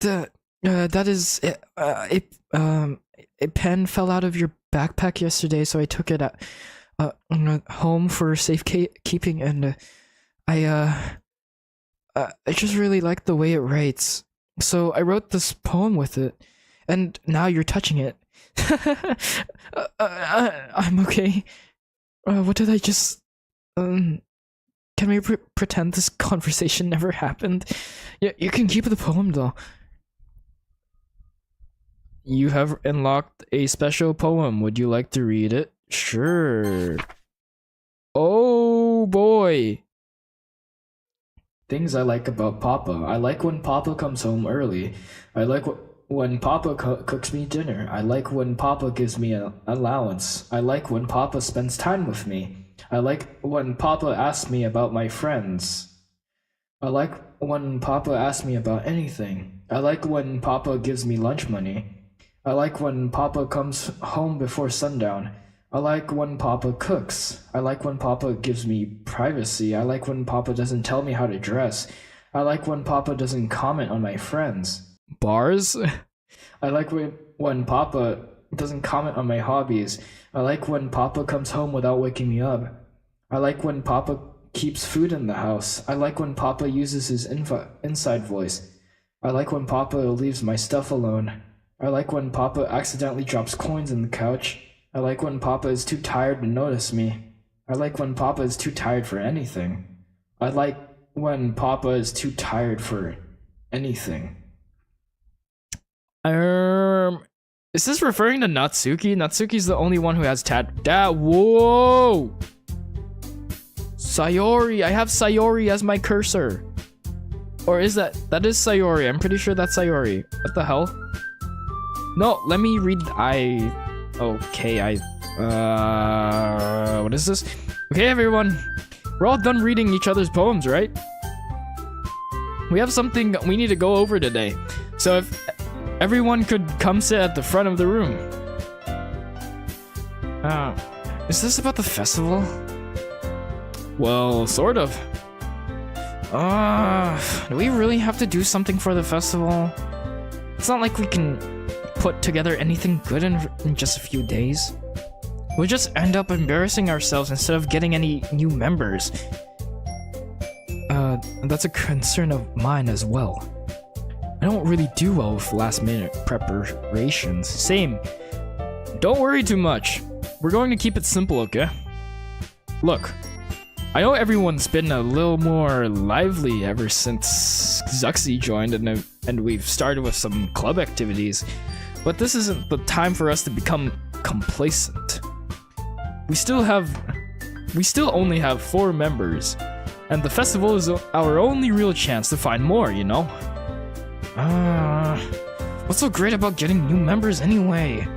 That is a pen fell out of your backpack yesterday, so I took it home for safekeeping, and I just really like the way it writes, so I wrote this poem with it, and now you're touching it. I'm okay. What did I just? Can we pretend this conversation never happened? Yeah, you can keep the poem though. You have unlocked a special poem. Would you like to read it? Sure. Oh boy. Things I like about Papa. I like when Papa comes home early. I like when Papa cooks me dinner. I like when Papa gives me an allowance. I like when Papa spends time with me. I like when Papa asks me about my friends. I like when Papa asks me about anything. I like when Papa gives me lunch money. I like when Papa comes home before sundown. I like when Papa cooks. I like when Papa gives me privacy. I like when Papa doesn't tell me how to dress. I like when Papa doesn't comment on my friends. Bars? I like when Papa doesn't comment on my hobbies. I like when Papa comes home without waking me up. I like when Papa keeps food in the house. I like when Papa uses his inside voice. I like when Papa leaves my stuff alone. I like when Papa accidentally drops coins in the couch. I like when Papa is too tired to notice me. I like when Papa is too tired for anything. I like when Papa is too tired for anything. Is this referring to Natsuki? Natsuki's the only one who has whoa! Sayori, I have Sayori as my cursor. Or is that is Sayori? I'm pretty sure that's Sayori. What the hell? No, let me read. What is this? Okay, everyone, we're all done reading each other's poems, right? We have something we need to go over today. So if everyone could come sit at the front of the room. Is this about the festival? Well, sort of. Do we really have to do something for the festival? It's not like we can put together anything good in just a few days. We'll just end up embarrassing ourselves instead of getting any new members. That's a concern of mine as well. I don't really do well with last-minute preparations. Same. Don't worry too much. We're going to keep it simple, okay? Look, I know everyone's been a little more lively ever since Zuxi joined and we've started with some club activities, but this isn't the time for us to become complacent. We still only have 4 members, and the festival is our only real chance to find more, you know? What's so great about getting new members anyway?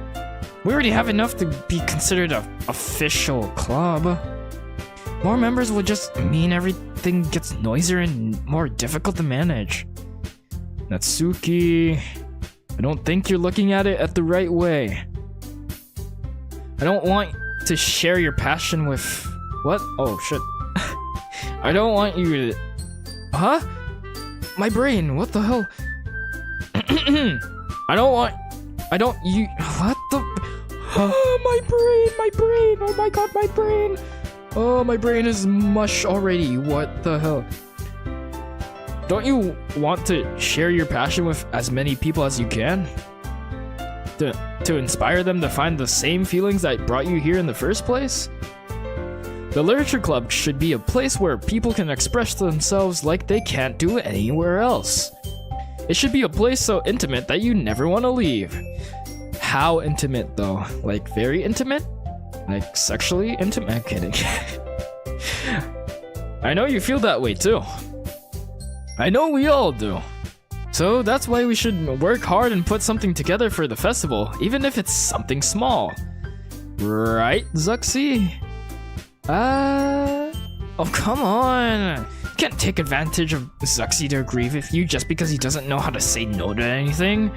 We already have enough to be considered a official club. More members will just mean everything gets noisier and more difficult to manage. Natsuki, I don't think you're looking at it at the right way. I don't want to share your passion with... What? Oh, shit. I don't want you to... Huh? My brain, what the hell? You... What the... Oh, my brain, oh my god, my brain. Oh, my brain is mush already, what the hell? Don't you want to share your passion with as many people as you can? To inspire them to find the same feelings that brought you here in the first place? The Literature Club should be a place where people can express themselves like they can't do anywhere else. It should be a place so intimate that you never want to leave. How intimate though? Like very intimate? Like sexually intimate? I'm kidding. I know you feel that way too. I know we all do. So that's why we should work hard and put something together for the festival, even if it's something small. Right, Zuxi? Oh, come on. You can't take advantage of Zuxi to agree with you just because he doesn't know how to say no to anything.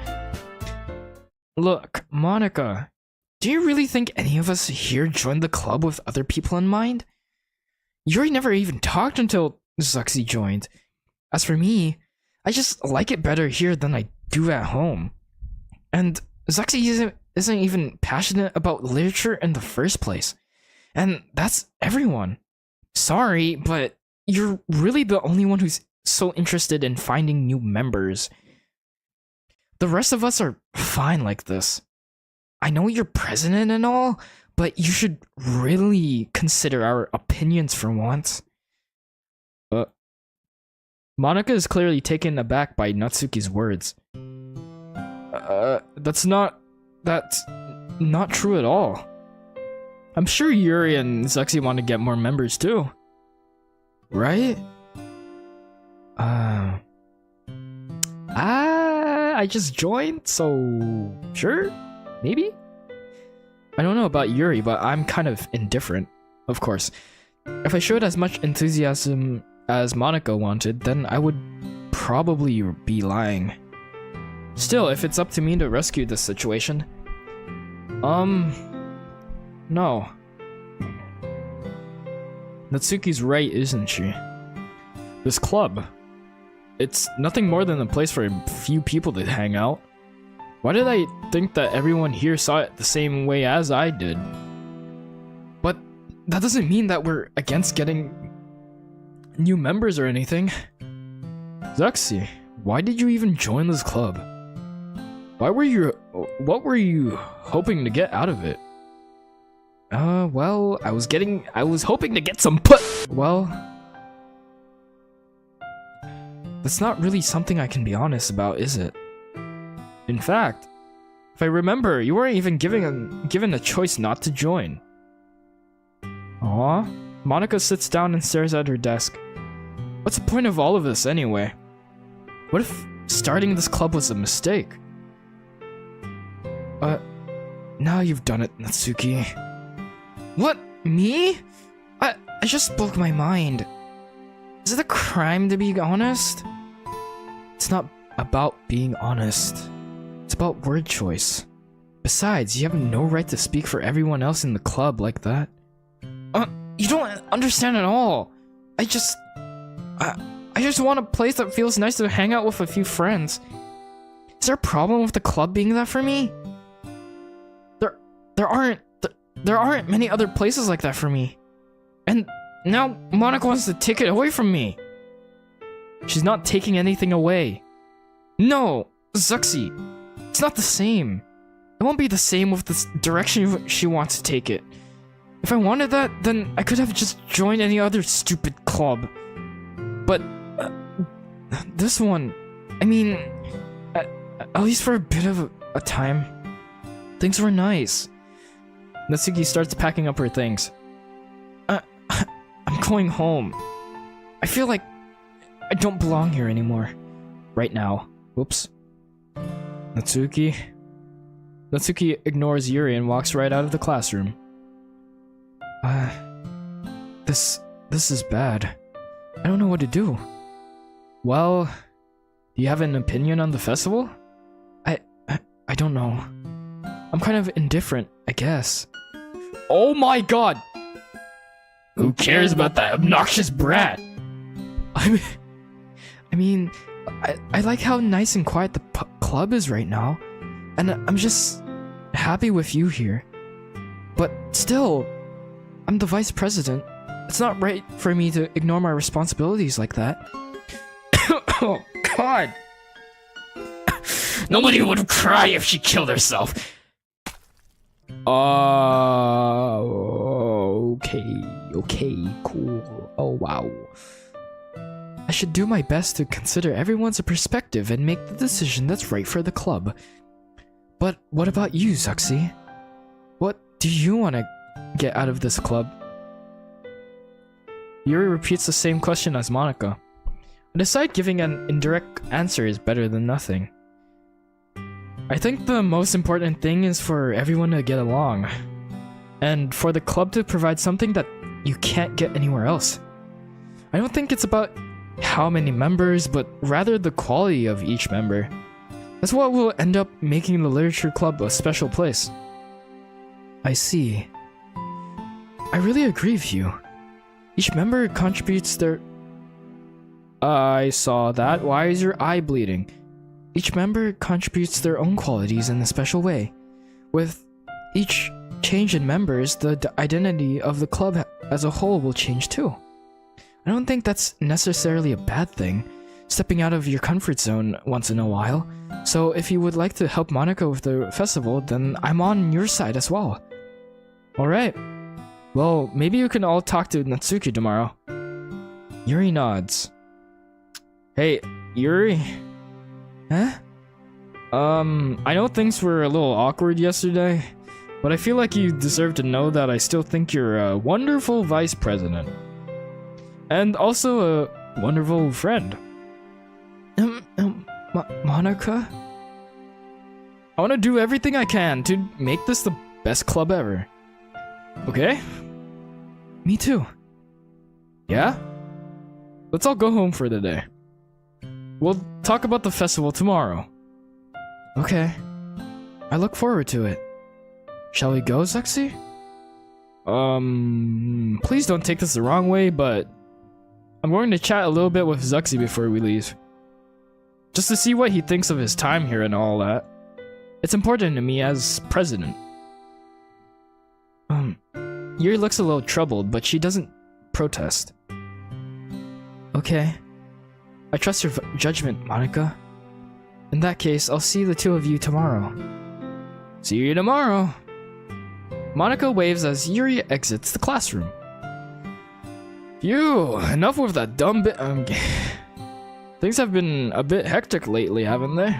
Look, Monica, do you really think any of us here joined the club with other people in mind? Yuri never even talked until Zuxi joined. As for me, I just like it better here than I do at home. And Zuxi isn't even passionate about literature in the first place. And that's everyone. Sorry, but you're really the only one who's so interested in finding new members. The rest of us are fine like this. I know you're president and all, but you should really consider our opinions for once. Monica is clearly taken aback by Natsuki's words. That's not true at all. I'm sure Yuri and Zuxi want to get more members too. Right? I just joined, so sure? Maybe? I don't know about Yuri, but I'm kind of indifferent. Of course. If I showed as much enthusiasm as Monica wanted, then I would probably be lying. Still, if it's up to me to rescue this situation... No. Natsuki's right, isn't she? This club... It's nothing more than a place for a few people to hang out. Why did I think that everyone here saw it the same way as I did? But that doesn't mean that we're against getting new members or anything. Zuxi, why did you even join this club? What were you hoping to get out of it? Well, I was hoping to get some well... That's not really something I can be honest about, is it? In fact, if I remember, you weren't even given a choice not to join. Aw, Monica sits down and stares at her desk. What's the point of all of this anyway? What if starting this club was a mistake? Now you've done it, Natsuki. What? Me? I just spoke my mind. Is it a crime to be honest? It's not about being honest. It's about word choice. Besides, you have no right to speak for everyone else in the club like that. You don't understand at all. I just want a place that feels nice to hang out with a few friends. Is there a problem with the club being that for me? There aren't many other places like that for me. And now Monica wants to take it away from me. She's not taking anything away. No, Zuxi, it's not the same. It won't be the same with the direction she wants to take it. If I wanted that, then I could have just joined any other stupid club. But this one, I mean, at least for a bit of a time, things were nice. Natsuki starts packing up her things. I'm going home. I feel like I don't belong here anymore. Right now. Whoops. Natsuki ignores Yuri and walks right out of the classroom. This is bad. I don't know what to do. Well, do you have an opinion on the festival? I don't know. I'm kind of indifferent, I guess. Oh my god! Who cares about that obnoxious brat? I mean, I like how nice and quiet the club is right now, and I'm just happy with you here. But still, I'm the vice president. It's not right for me to ignore my responsibilities like that. Oh, God! Nobody would cry if she killed herself. Okay, cool. Oh, wow. I should do my best to consider everyone's perspective and make the decision that's right for the club. But what about you, Zuxi? What do you want to get out of this club? Yuri repeats the same question as Monica. I decide giving an indirect answer is better than nothing. I think the most important thing is for everyone to get along, and for the club to provide something that you can't get anywhere else. I don't think it's about how many members, but rather the quality of each member. That's what will end up making the literature club a special place. I see. I really agree with you. Each member contributes their... I saw that. Why is your eye bleeding? Each member contributes their own qualities in a special way. With each change in members, the identity of the club as a whole will change too. I don't think that's necessarily a bad thing, stepping out of your comfort zone once in a while. So if you would like to help Monica with the festival, then I'm on your side as well. Alright. Well, maybe you can all talk to Natsuki tomorrow. Yuri nods. Hey, Yuri? Huh? I know things were a little awkward yesterday, but I feel like you deserve to know that I still think you're a wonderful vice president. And also a wonderful friend. Monica? I want to do everything I can to make this the best club ever. Okay? Me too. Yeah? Let's all go home for the day. We'll talk about the festival tomorrow. Okay. I look forward to it. Shall we go, Zuxi? Please don't take this the wrong way, but I'm going to chat a little bit with Zuxi before we leave. Just to see what he thinks of his time here and all that. It's important to me as president. Yuri looks a little troubled, but she doesn't protest. Okay. I trust your judgment, Monica. In that case, I'll see the two of you tomorrow. See you tomorrow. Monica waves as Yuri exits the classroom. Phew, enough with that dumb bit. Things have been a bit hectic lately, haven't they?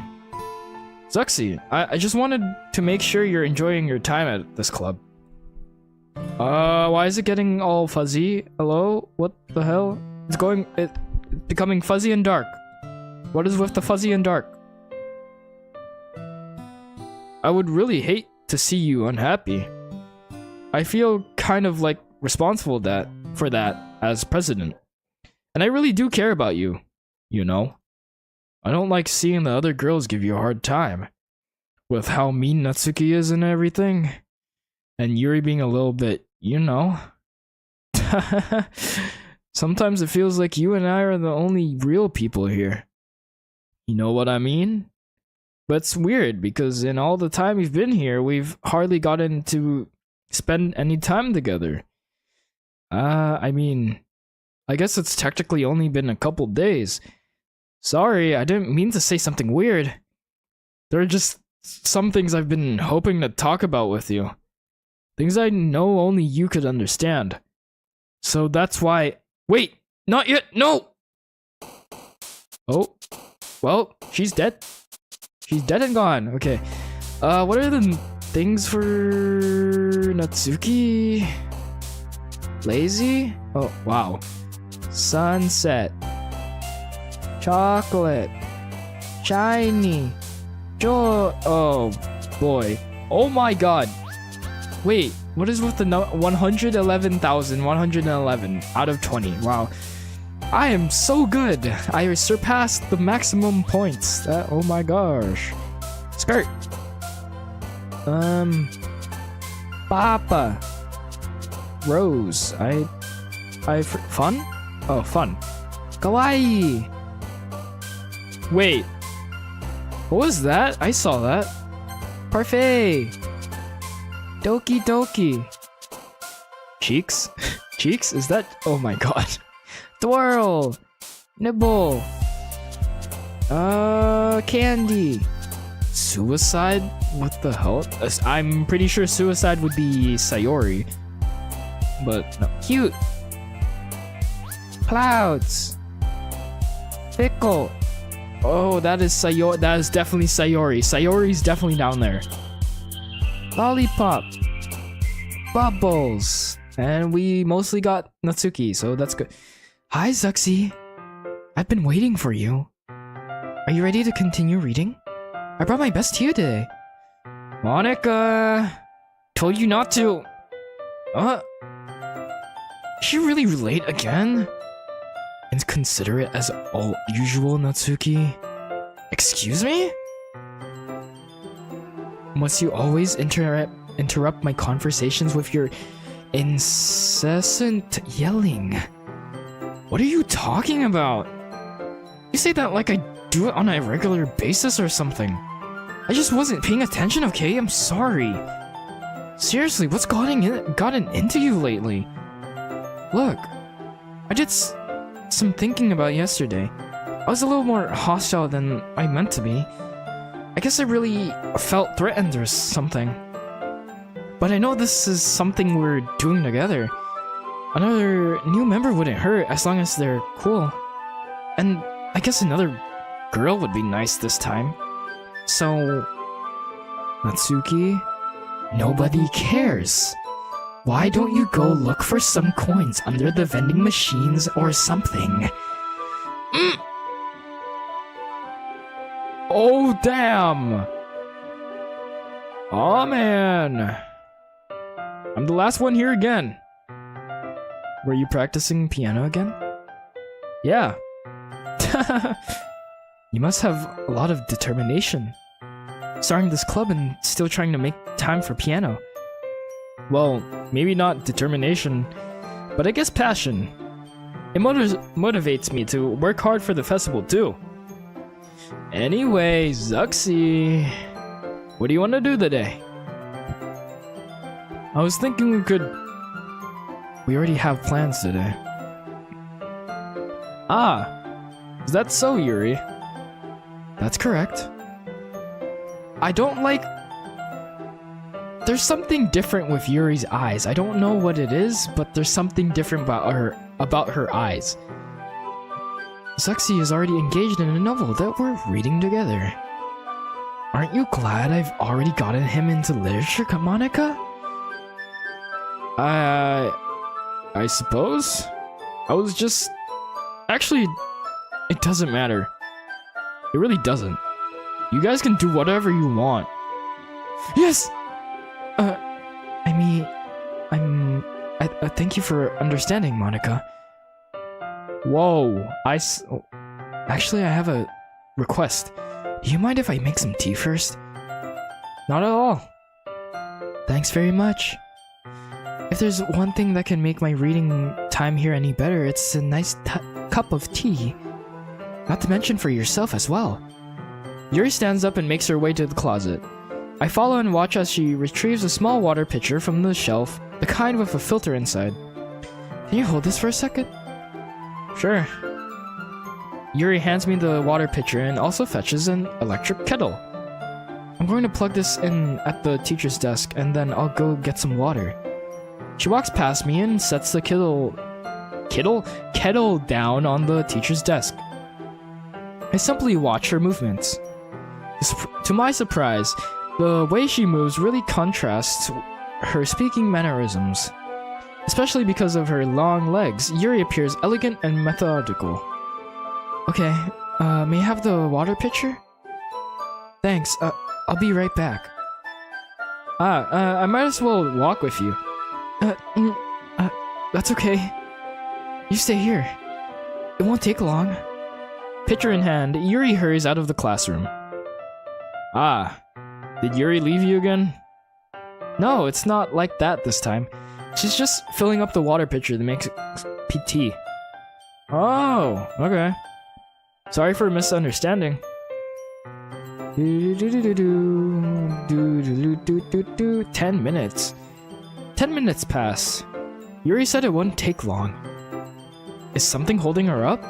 Zuxi, I just wanted to make sure you're enjoying your time at this club. Why is it getting all fuzzy? Hello? What the hell? It's becoming fuzzy and dark. What is with the fuzzy and dark? I would really hate to see you unhappy. I feel kind of like responsible for that as president. And I really do care about you, you know. I don't like seeing the other girls give you a hard time. With how mean Natsuki is and everything. And Yuri being a little bit, you know. Sometimes it feels like you and I are the only real people here. You know what I mean? But it's weird because in all the time we've been here, we've hardly gotten to spend any time together. I mean, I guess it's technically only been a couple days. Sorry, I didn't mean to say something weird. There are just some things I've been hoping to talk about with you. Things I know only you could understand. So that's why... Wait! Not yet! No! Oh. Well, she's dead. She's dead and gone. Okay. What are the things for Natsuki? Lazy? Oh, wow. Sunset. Chocolate. Shiny. Joy. Oh, boy. Oh my god. Wait, what is with the 111,111 out of 20? Wow. I am so good. I surpassed the maximum points. Oh my gosh. Skirt. Papa. Rose. Fun? Oh, fun. Kawaii. Wait. What was that? I saw that. Parfait. Doki Doki. Cheeks? Cheeks? Is that? Oh my god. Twirl. Nibble. Candy. Suicide? What the hell? I'm pretty sure suicide would be Sayori. But no. Cute. Clouds. Pickle. Oh, that is Sayori. That is definitely Sayori. Sayori's definitely down there. Lollipop. Bubbles. And we mostly got Natsuki, so that's good. Hi, Zuxi. I've been waiting for you. Are you ready to continue reading? I brought my best to you today. Monica. Told you not to. Is she really late again? Inconsiderate as all usual, Natsuki. Excuse me? Must you always interrupt my conversations with your incessant yelling? What are you talking about? You say that like I do it on a regular basis or something. I just wasn't paying attention, okay? I'm sorry. Seriously, what's gotten into you lately? Look, I did some thinking about yesterday. I was a little more hostile than I meant to be. I guess I really felt threatened or something. But I know this is something we're doing together. Another new member wouldn't hurt as long as they're cool. And I guess another girl would be nice this time. So... Natsuki? Nobody cares. Why don't you go look for some coins under the vending machines or something? Oh, damn! Oh, man. I'm the last one here again. Were you practicing piano again? Yeah. You must have a lot of determination. Starting this club and still trying to make time for piano. Well, maybe not determination, but I guess passion. It motivates me to work hard for the festival too. Anyway, Zuxi, what do you want to do today? I was thinking we already have plans today. Ah, is that so, Yuri? That's correct. I don't like... There's something different with Yuri's eyes. I don't know what it is, but there's something different about her eyes. Zuxi is already engaged in a novel that we're reading together. Aren't you glad I've already gotten him into literature, Monica? I suppose? I was just... Actually, it doesn't matter. It really doesn't. You guys can do whatever you want. Yes! Thank you for understanding, Monica. Whoa, actually, I have a request. Do you mind if I make some tea first? Not at all. Thanks very much. If there's one thing that can make my reading time here any better, it's a nice cup of tea. Not to mention for yourself as well. Yuri stands up and makes her way to the closet. I follow and watch as she retrieves a small water pitcher from the shelf, the kind with a filter inside. Can you hold this for a second? Sure. Yuri hands me the water pitcher and also fetches an electric kettle. I'm going to plug this in at the teacher's desk and then I'll go get some water. She walks past me and sets the kettle down on the teacher's desk. I simply watch her movements. To my surprise, the way she moves really contrasts her speaking mannerisms. Especially because of her long legs, Yuri appears elegant and methodical. Okay, may I have the water pitcher? Thanks, I'll be right back. I might as well walk with you. That's okay. You stay here. It won't take long. Pitcher in hand, Yuri hurries out of the classroom. Ah, did Yuri leave you again? No, it's not like that this time. She's just filling up the water pitcher that makes tea. Oh, okay. Sorry for misunderstanding. 10 minutes. 10 minutes pass. Yuri said it wouldn't take long. Is something holding her up?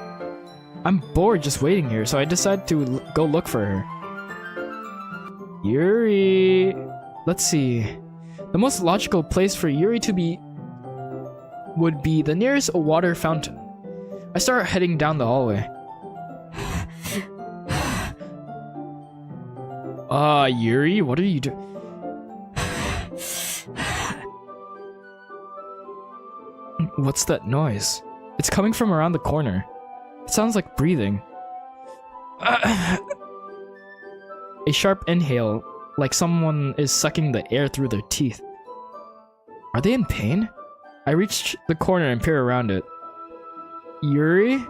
I'm bored just waiting here, so I decide to go look for her. Yuri... Let's see. The most logical place for Yuri to be would be the nearest water fountain. I start heading down the hallway. Yuri, what are you doing? What's that noise? It's coming from around the corner. It sounds like breathing. A sharp inhale, like someone is sucking the air through their teeth. Are they in pain? I reach the corner and peer around it. Yuri?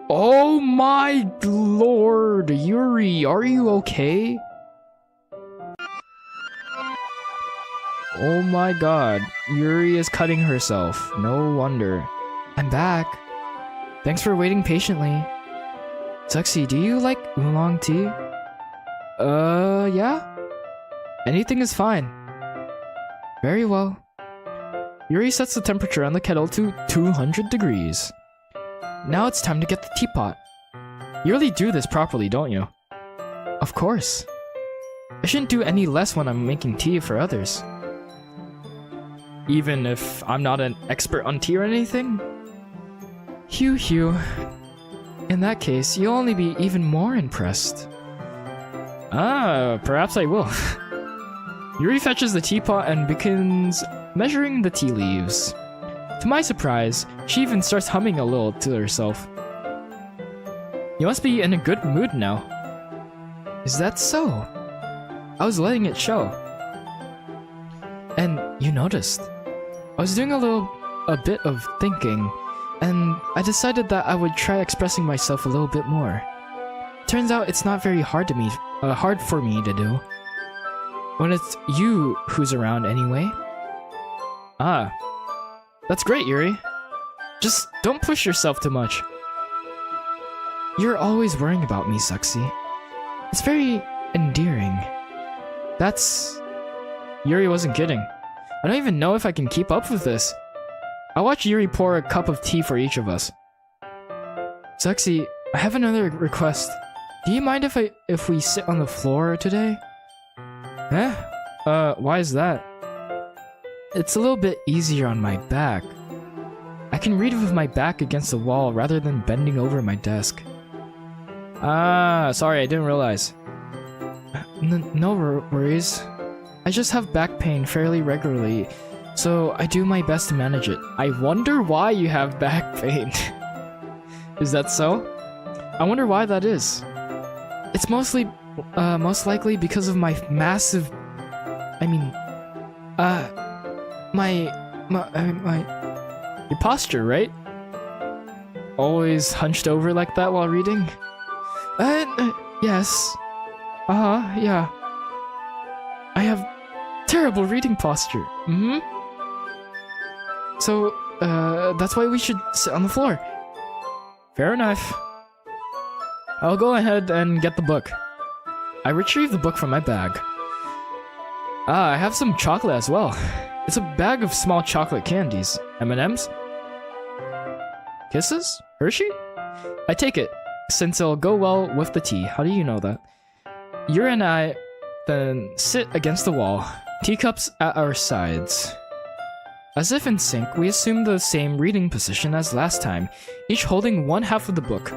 Oh my lord, Yuri, are you okay? Oh my god, Yuri is cutting herself. No wonder. I'm back. Thanks for waiting patiently. Suxy, do you like oolong tea? Yeah? Anything is fine. Very well. Yuri sets the temperature on the kettle to 200 degrees. Now it's time to get the teapot. You really do this properly, don't you? Of course. I shouldn't do any less when I'm making tea for others. Even if I'm not an expert on tea or anything? Hew. In that case, you'll only be even more impressed. Perhaps I will. Yuri fetches the teapot and begins measuring the tea leaves. To my surprise, she even starts humming a little to herself. You must be in a good mood now. Is that so? I was letting it show. And you noticed. I was doing a bit of thinking, and I decided that I would try expressing myself a little bit more. Turns out it's not very hard for me to do. When it's you who's around anyway. Ah. That's great, Yuri. Just don't push yourself too much. You're always worrying about me, Suxy. It's very endearing. Yuri wasn't kidding. I don't even know if I can keep up with this. I watch Yuri pour a cup of tea for each of us. Suxy, I have another request. Do you mind if we sit on the floor today? Huh? Why is that? It's a little bit easier on my back. I can read with my back against the wall rather than bending over my desk. Sorry, I didn't realize. No worries. I just have back pain fairly regularly, so I do my best to manage it. I wonder why you have back pain. Is that so? I wonder why that is. It's most likely because of my massive... Your posture, right? Always hunched over like that while reading? Yes. Yeah. I have terrible reading posture. So, that's why we should sit on the floor. Fair enough. I'll go ahead and get the book. I retrieve the book from my bag. I have some chocolate as well. It's a bag of small chocolate candies. M&Ms? Kisses? Hershey? I take it. since it'll go well with the tea. How do you know that? Yuri and I then sit against the wall, teacups at our sides. As if in sync, we assume the same reading position as last time, each holding one half of the book.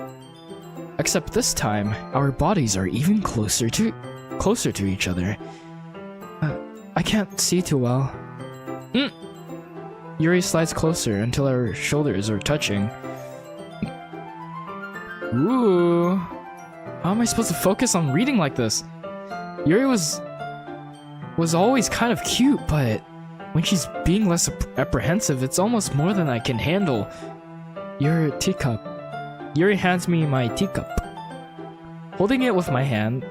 Except this time, our bodies are even closer to each other. I can't see too well. Yuri slides closer until our shoulders are touching. Ooh. How am I supposed to focus on reading like this? Yuri was always kind of cute, but when she's being less apprehensive, it's almost more than I can handle. Your teacup. Yuri hands me my teacup. Holding it with my hand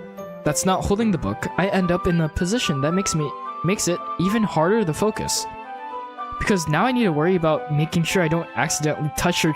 that's not holding the book, I end up in a position that makes it even harder to focus. Because now I need to worry about making sure I don't accidentally touch her